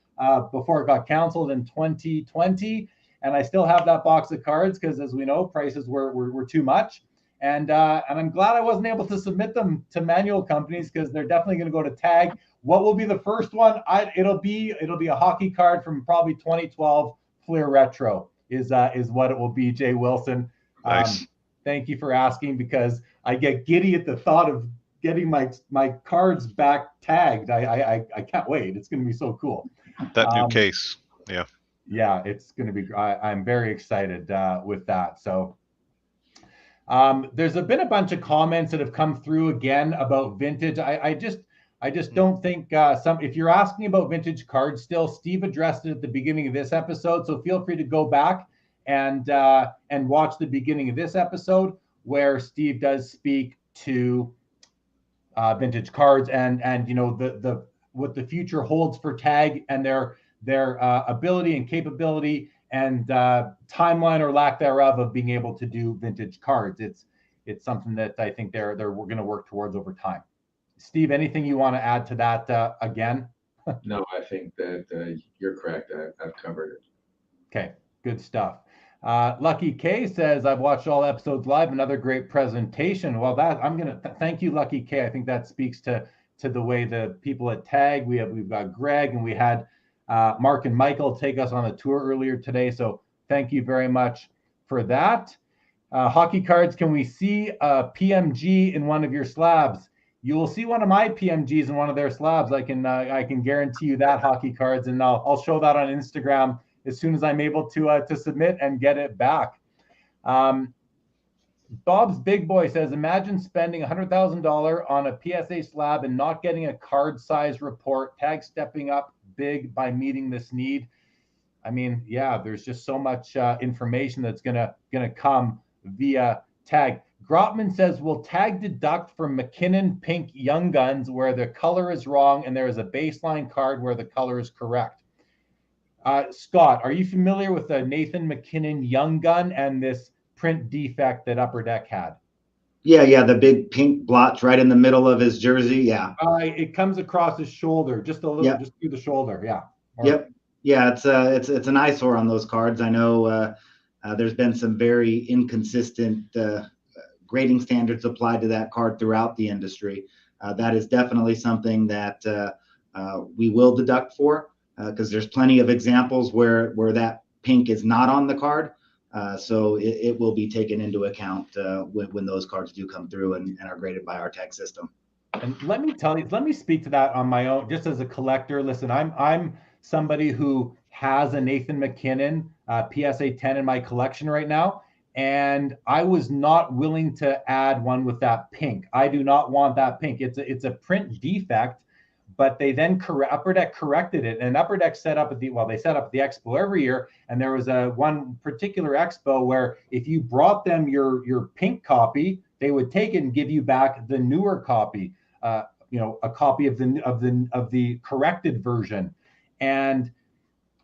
before it got canceled in 2020. And I still have that box of cards because, as we know, prices were too much. And I'm glad I wasn't able to submit them to manual companies because they're definitely going to go to TAG. What will be the first one? It'll be a hockey card from probably 2012 Fleer Retro is what it will be. Jay Wilson. Nice. Thank you for asking, because I get giddy at the thought of getting my cards back tagged. I can't wait. It's going to be so cool. That new case. Yeah. Yeah, it's going to be. I'm very excited with that. So there's been a bunch of comments that have come through again about vintage. I just don't think if you're asking about vintage cards still, Steve addressed it at the beginning of this episode. So feel free to go back and watch the beginning of this episode where Steve does speak to vintage cards and the what the future holds for TAG and their ability and capability and timeline or lack thereof of being able to do vintage cards. It's something that I think we're going to work towards over time. Steve, anything you want to add to that again? No, I think that you're correct. I've covered it. Okay, good stuff. Lucky K says, I've watched all episodes live. Another great presentation. Well, I'm going to thank you, Lucky K. I think that speaks to the way the people at TAG, we've got Greg, and we had Mark and Michael take us on a tour earlier today. So thank you very much for that. Hockey cards, can we see a PMG in one of your slabs? You will see one of my PMGs in one of their slabs. I can guarantee you that, Hockey cards, and I'll show that on Instagram as soon as I'm able to submit and get it back. Bob's Big Boy says, imagine spending $100,000 on a PSA slab and not getting a card size report. Tag stepping up big by meeting this need. I mean, yeah, there's just so much information that's gonna come via Tag. Grotman says, will Tag deduct from McKinnon Pink Young Guns where the color is wrong and there is a baseline card where the color is correct? Scott, are you familiar with the Nathan McKinnon Young Gun and this print defect that Upper Deck had? Yeah, the big pink blotch right in the middle of his jersey. Yeah. It comes across his shoulder, just a little, just through the shoulder. Yeah. Yep. Yeah, it's an eyesore on those cards. I know there's been some very inconsistent grading standards applied to that card throughout the industry. That is definitely something that we will deduct for, because there's plenty of examples where that pink is not on the card. So it will be taken into account when those cards do come through and are graded by our tag system. And let me speak to that on my own, just as a collector. Listen, I'm somebody who has a Nathan McKinnon PSA 10 in my collection right now, and I was not willing to add one with that pink. I do not want that pink. It's a print defect, but they then Upper Deck corrected it, and Upper Deck set up at the expo every year, and there was one particular expo where if you brought them your pink copy, they would take it and give you back the newer copy, a copy of the corrected version. And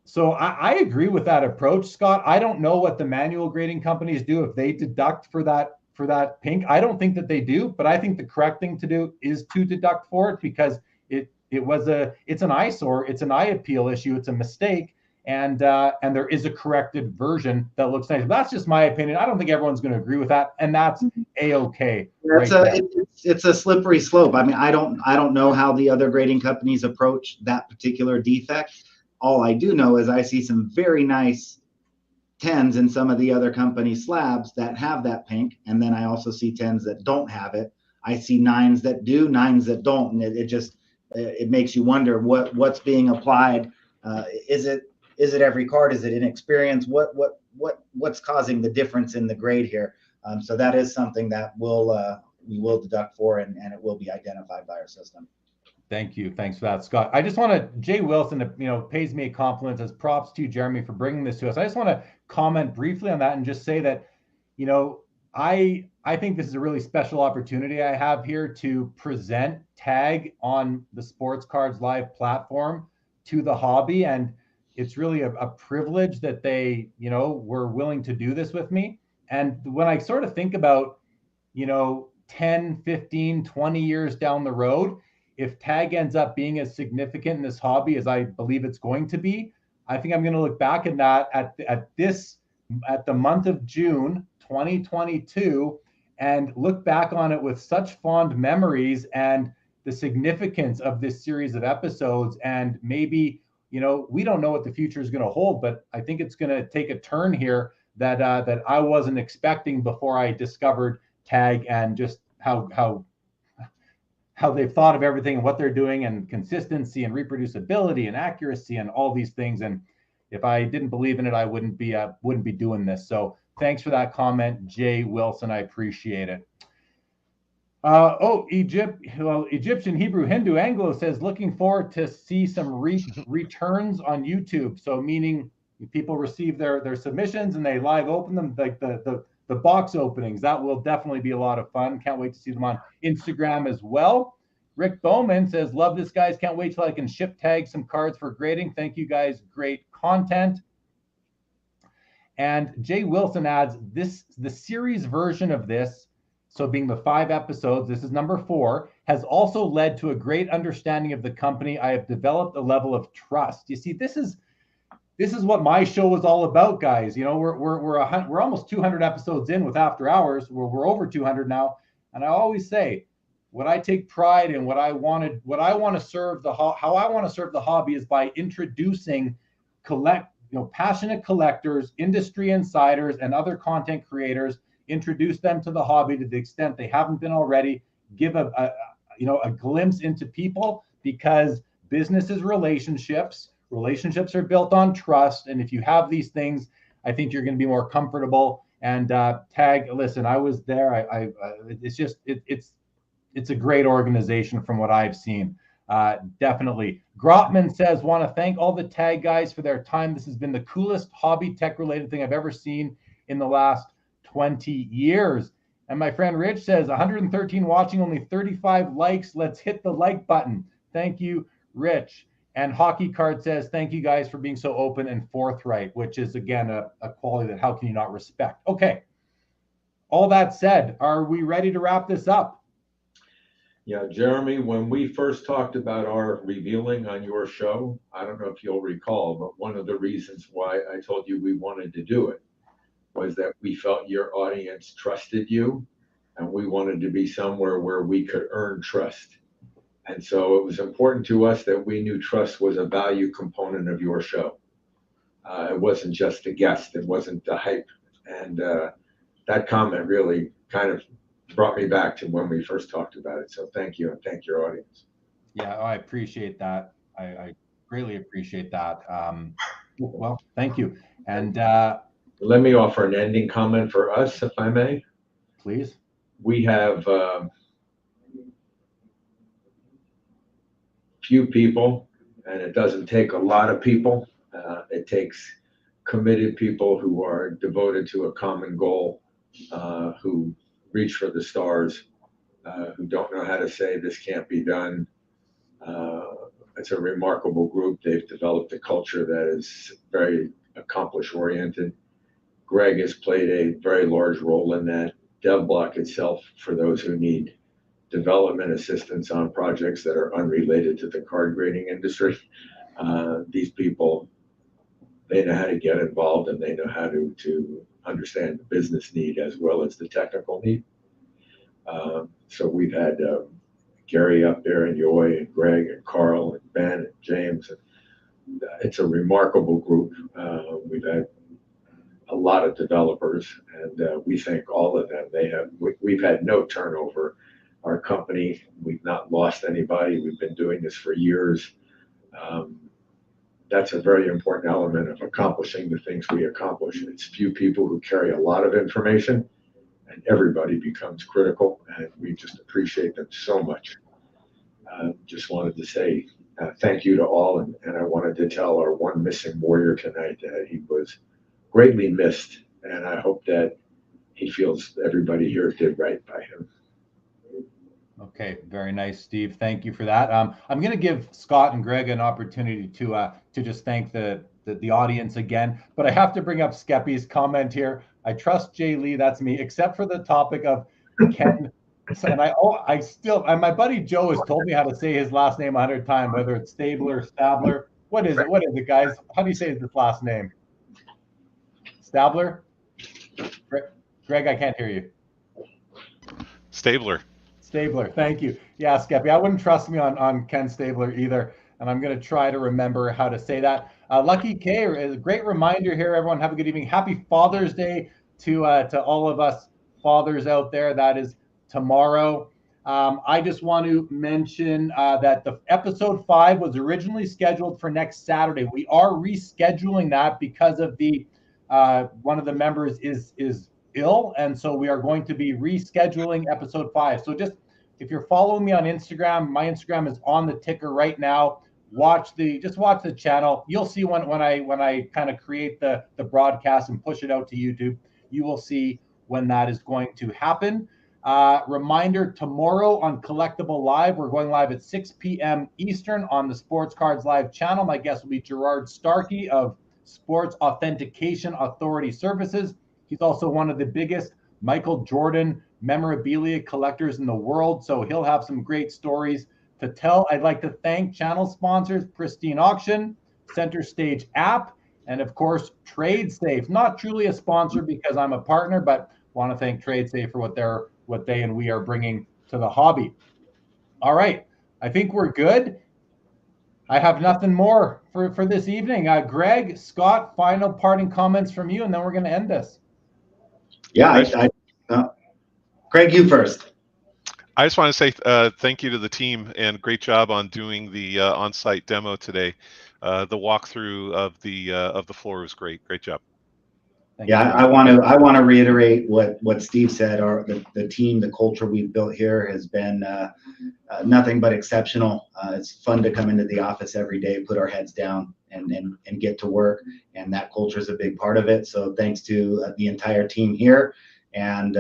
so I agree with that approach, Scott. I don't know what the manual grading companies do if they deduct for that pink. I don't think that they do, but I think the correct thing to do is to deduct for it, because it's an eyesore, it's an eye appeal issue, it's a mistake, and there is a corrected version that looks nice. But that's just my opinion. I don't think everyone's going to agree with that, and that's a-okay. It's a slippery slope. I mean, I don't know how the other grading companies approach that particular defect. All I do know is I see some very nice 10s in some of the other company slabs that have that pink, and then I also see 10s that don't have it. I see 9s that do, 9s that don't, and it makes you wonder what's being applied. Is it every card? Is it inexperience? What's causing the difference in the grade here? So that is something that we will deduct for, and it will be identified by our system. Thank you. Thanks for that, Scott. I just want to, Jay Wilson, pays me a compliment as props to you, Jeremy, for bringing this to us. I just want to comment briefly on that and just say that, I think this is a really special opportunity I have here to present Tag on the Sports Cards Live platform to the hobby. And it's really a privilege that they, were willing to do this with me. And when I sort of think about, 10, 15, 20 years down the road, if Tag ends up being as significant in this hobby as I believe it's going to be, I think I'm going to look back at that at the month of June 2022 and look back on it with such fond memories and the significance of this series of episodes. And maybe, we don't know what the future is going to hold, but I think it's going to take a turn here that I wasn't expecting before I discovered Tag, and just how they've thought of everything and what they're doing, and consistency and reproducibility and accuracy and all these things. And if I didn't believe in it, I wouldn't be doing this. So thanks for that comment, Jay Wilson. I appreciate it. Egyptian, Hebrew, Hindu, Anglo says, looking forward to see some returns on YouTube. So meaning people receive their submissions and they live open them, like the box openings. That will definitely be a lot of fun. Can't wait to see them on Instagram as well. Rick Bowman says, love this, guys. Can't wait till I can ship Tag some cards for grading. Thank you, guys. Great content. And Jay Wilson adds, the series version of this, so being the 5 episodes, this is number 4, has also led to a great understanding of the company. I have developed a level of trust. You see, this is what my show is all about, guys. We're almost 200 episodes in with After Hours. We're over 200 now, and I always say, what I take pride in, how I want to serve the hobby is by introducing passionate collectors, industry insiders, and other content creators introduce them to the hobby to the extent they haven't been already. Give a glimpse into people, because business is relationships. Relationships are built on trust, and if you have these things, I think you're going to be more comfortable. And Tag, listen, I was there. It's a great organization from what I've seen. Definitely. Grotman says, want to thank all the Tag guys for their time. This has been the coolest hobby tech related thing I've ever seen in the last 20 years. And my friend Rich says, 113 watching, only 35 likes. Let's hit the like button. Thank you, Rich. And Hockey Card says, thank you guys for being so open and forthright, which is, again, a quality that how can you not respect? Okay. All that said, are we ready to wrap this up? Yeah, Jeremy, when we first talked about our revealing on your show, I don't know if you'll recall, but one of the reasons why I told you we wanted to do it was that we felt your audience trusted you, and we wanted to be somewhere where we could earn trust. And so it was important to us that we knew trust was a value component of your show. It wasn't just a guest, it wasn't the hype. And that comment really kind of brought me back to when we first talked about it. So thank you, and thank your audience. Yeah, I appreciate that. I greatly appreciate that. Well, thank you. And let me offer an ending comment for us, if I may. Please. We have few people, and it doesn't take a lot of people. It takes committed people who are devoted to a common goal, who reach for the stars, who don't know how to say this can't be done. It's a remarkable group. They've developed a culture that is very accomplish oriented. Greg has played a very large role in that. DevBlock itself, for those who need development assistance on projects that are unrelated to the card grading industry, these people, they know how to get involved, and they know how to understand the business need as well as the technical need. So we've had Gary up there, and Yoy, and Greg, and Carl, and Ben, and James. And it's a remarkable group. We've had a lot of developers, and we thank all of them. We've had no turnover. Our company, we've not lost anybody. We've been doing this for years. That's a very important element of accomplishing the things we accomplish. It's few people who carry a lot of information, and everybody becomes critical, and we just appreciate them so much. Just wanted to say thank you to all, and I wanted to tell our one missing warrior tonight that he was greatly missed, and I hope that he feels everybody here did right by him. Okay, very nice, Steve. Thank you for that. I'm going to give Scott and Greg an opportunity to just thank the audience again, but I have to bring up Skeppy's comment here. I trust Jay Lee, that's me, except for the topic of Ken. And my buddy Joe has told me how to say his last name 100 times, whether it's Stabler, Stabler. What is it, guys? How do you say his last name? Stabler? Greg, I can't hear you. Stabler. Stabler, thank you. Yeah, Skeppy, I wouldn't trust me on Ken Stabler either, and I'm going to try to remember how to say that. Lucky K, a great reminder here, everyone. Have a good evening. Happy Father's Day to all of us fathers out there. That is tomorrow. I just want to mention that the episode 5 was originally scheduled for next Saturday. We are rescheduling that because of the one of the members is ill, and so we are going to be rescheduling episode 5. So just if you're following me on Instagram, my Instagram is on the ticker right now. Watch the channel. You'll see when I kind of create the broadcast and push it out to YouTube. You will see when that is going to happen. Reminder, tomorrow on Collectible Live, we're going live at 6 p.m. Eastern on the Sports Cards Live channel. My guest will be Gerard Starkey of Sports Authentication Authority Services. He's also one of the biggest Michael Jordan memorabilia collectors in the world, so he'll have some great stories to tell. I'd like to thank channel sponsors Pristine Auction, Center Stage App, and of course TradeSafe. Not truly a sponsor because I'm a partner, but want to thank TradeSafe for what they and we are bringing to the hobby. All right, I think we're good. I have nothing more for this evening. Greg, Scott, final parting comments from you, and then we're going to end this. Yeah, Craig, you first. I just want to say thank you to the team and great job on doing the on-site demo today. The walkthrough of the floor was great. Great job. Thank Yeah, you. I want to reiterate what Steve said. The team, the culture we've built here has been nothing but exceptional. It's fun to come into the office every day, put our heads down, and get to work. And that culture is a big part of it. So thanks to the entire team here. And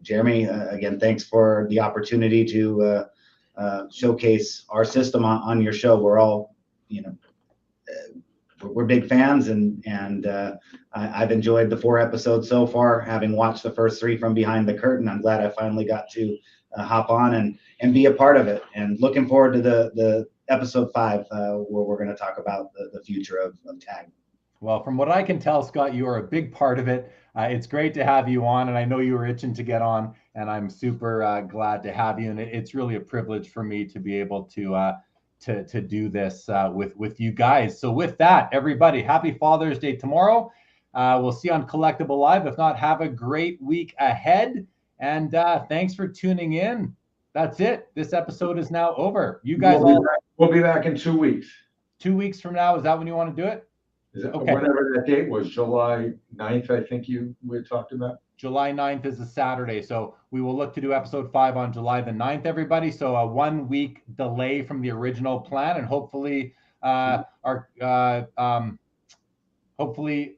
Jeremy, again, thanks for the opportunity to showcase our system on your show. We're all, we're big fans, and I've enjoyed the 4 episodes so far. Having watched the first 3 from behind the curtain, I'm glad I finally got to hop on and be a part of it. And looking forward to the episode 5, where we're going to talk about the future of tag. Well, from what I can tell, Scott, you are a big part of it. It's great to have you on, and I know you were itching to get on, and I'm super glad to have you. And it's really a privilege for me to be able to do this with you guys. So with that, everybody, happy Father's Day tomorrow. We'll see you on Collectible Live. If not, have a great week ahead. And thanks for tuning in. That's it. This episode is now over. You guys we'll be back in 2 weeks. 2 weeks from now. Is that when you want to do it? Okay. Whatever that date was, July 9th, I think we talked about. July 9th is a Saturday. So we will look to do episode 5 on July the 9th, everybody. So a 1 week delay from the original plan, and hopefully hopefully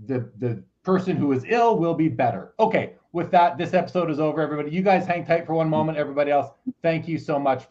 the person who is ill will be better. Okay, with that, this episode is over, everybody. You guys hang tight for one moment. Everybody else, thank you so much.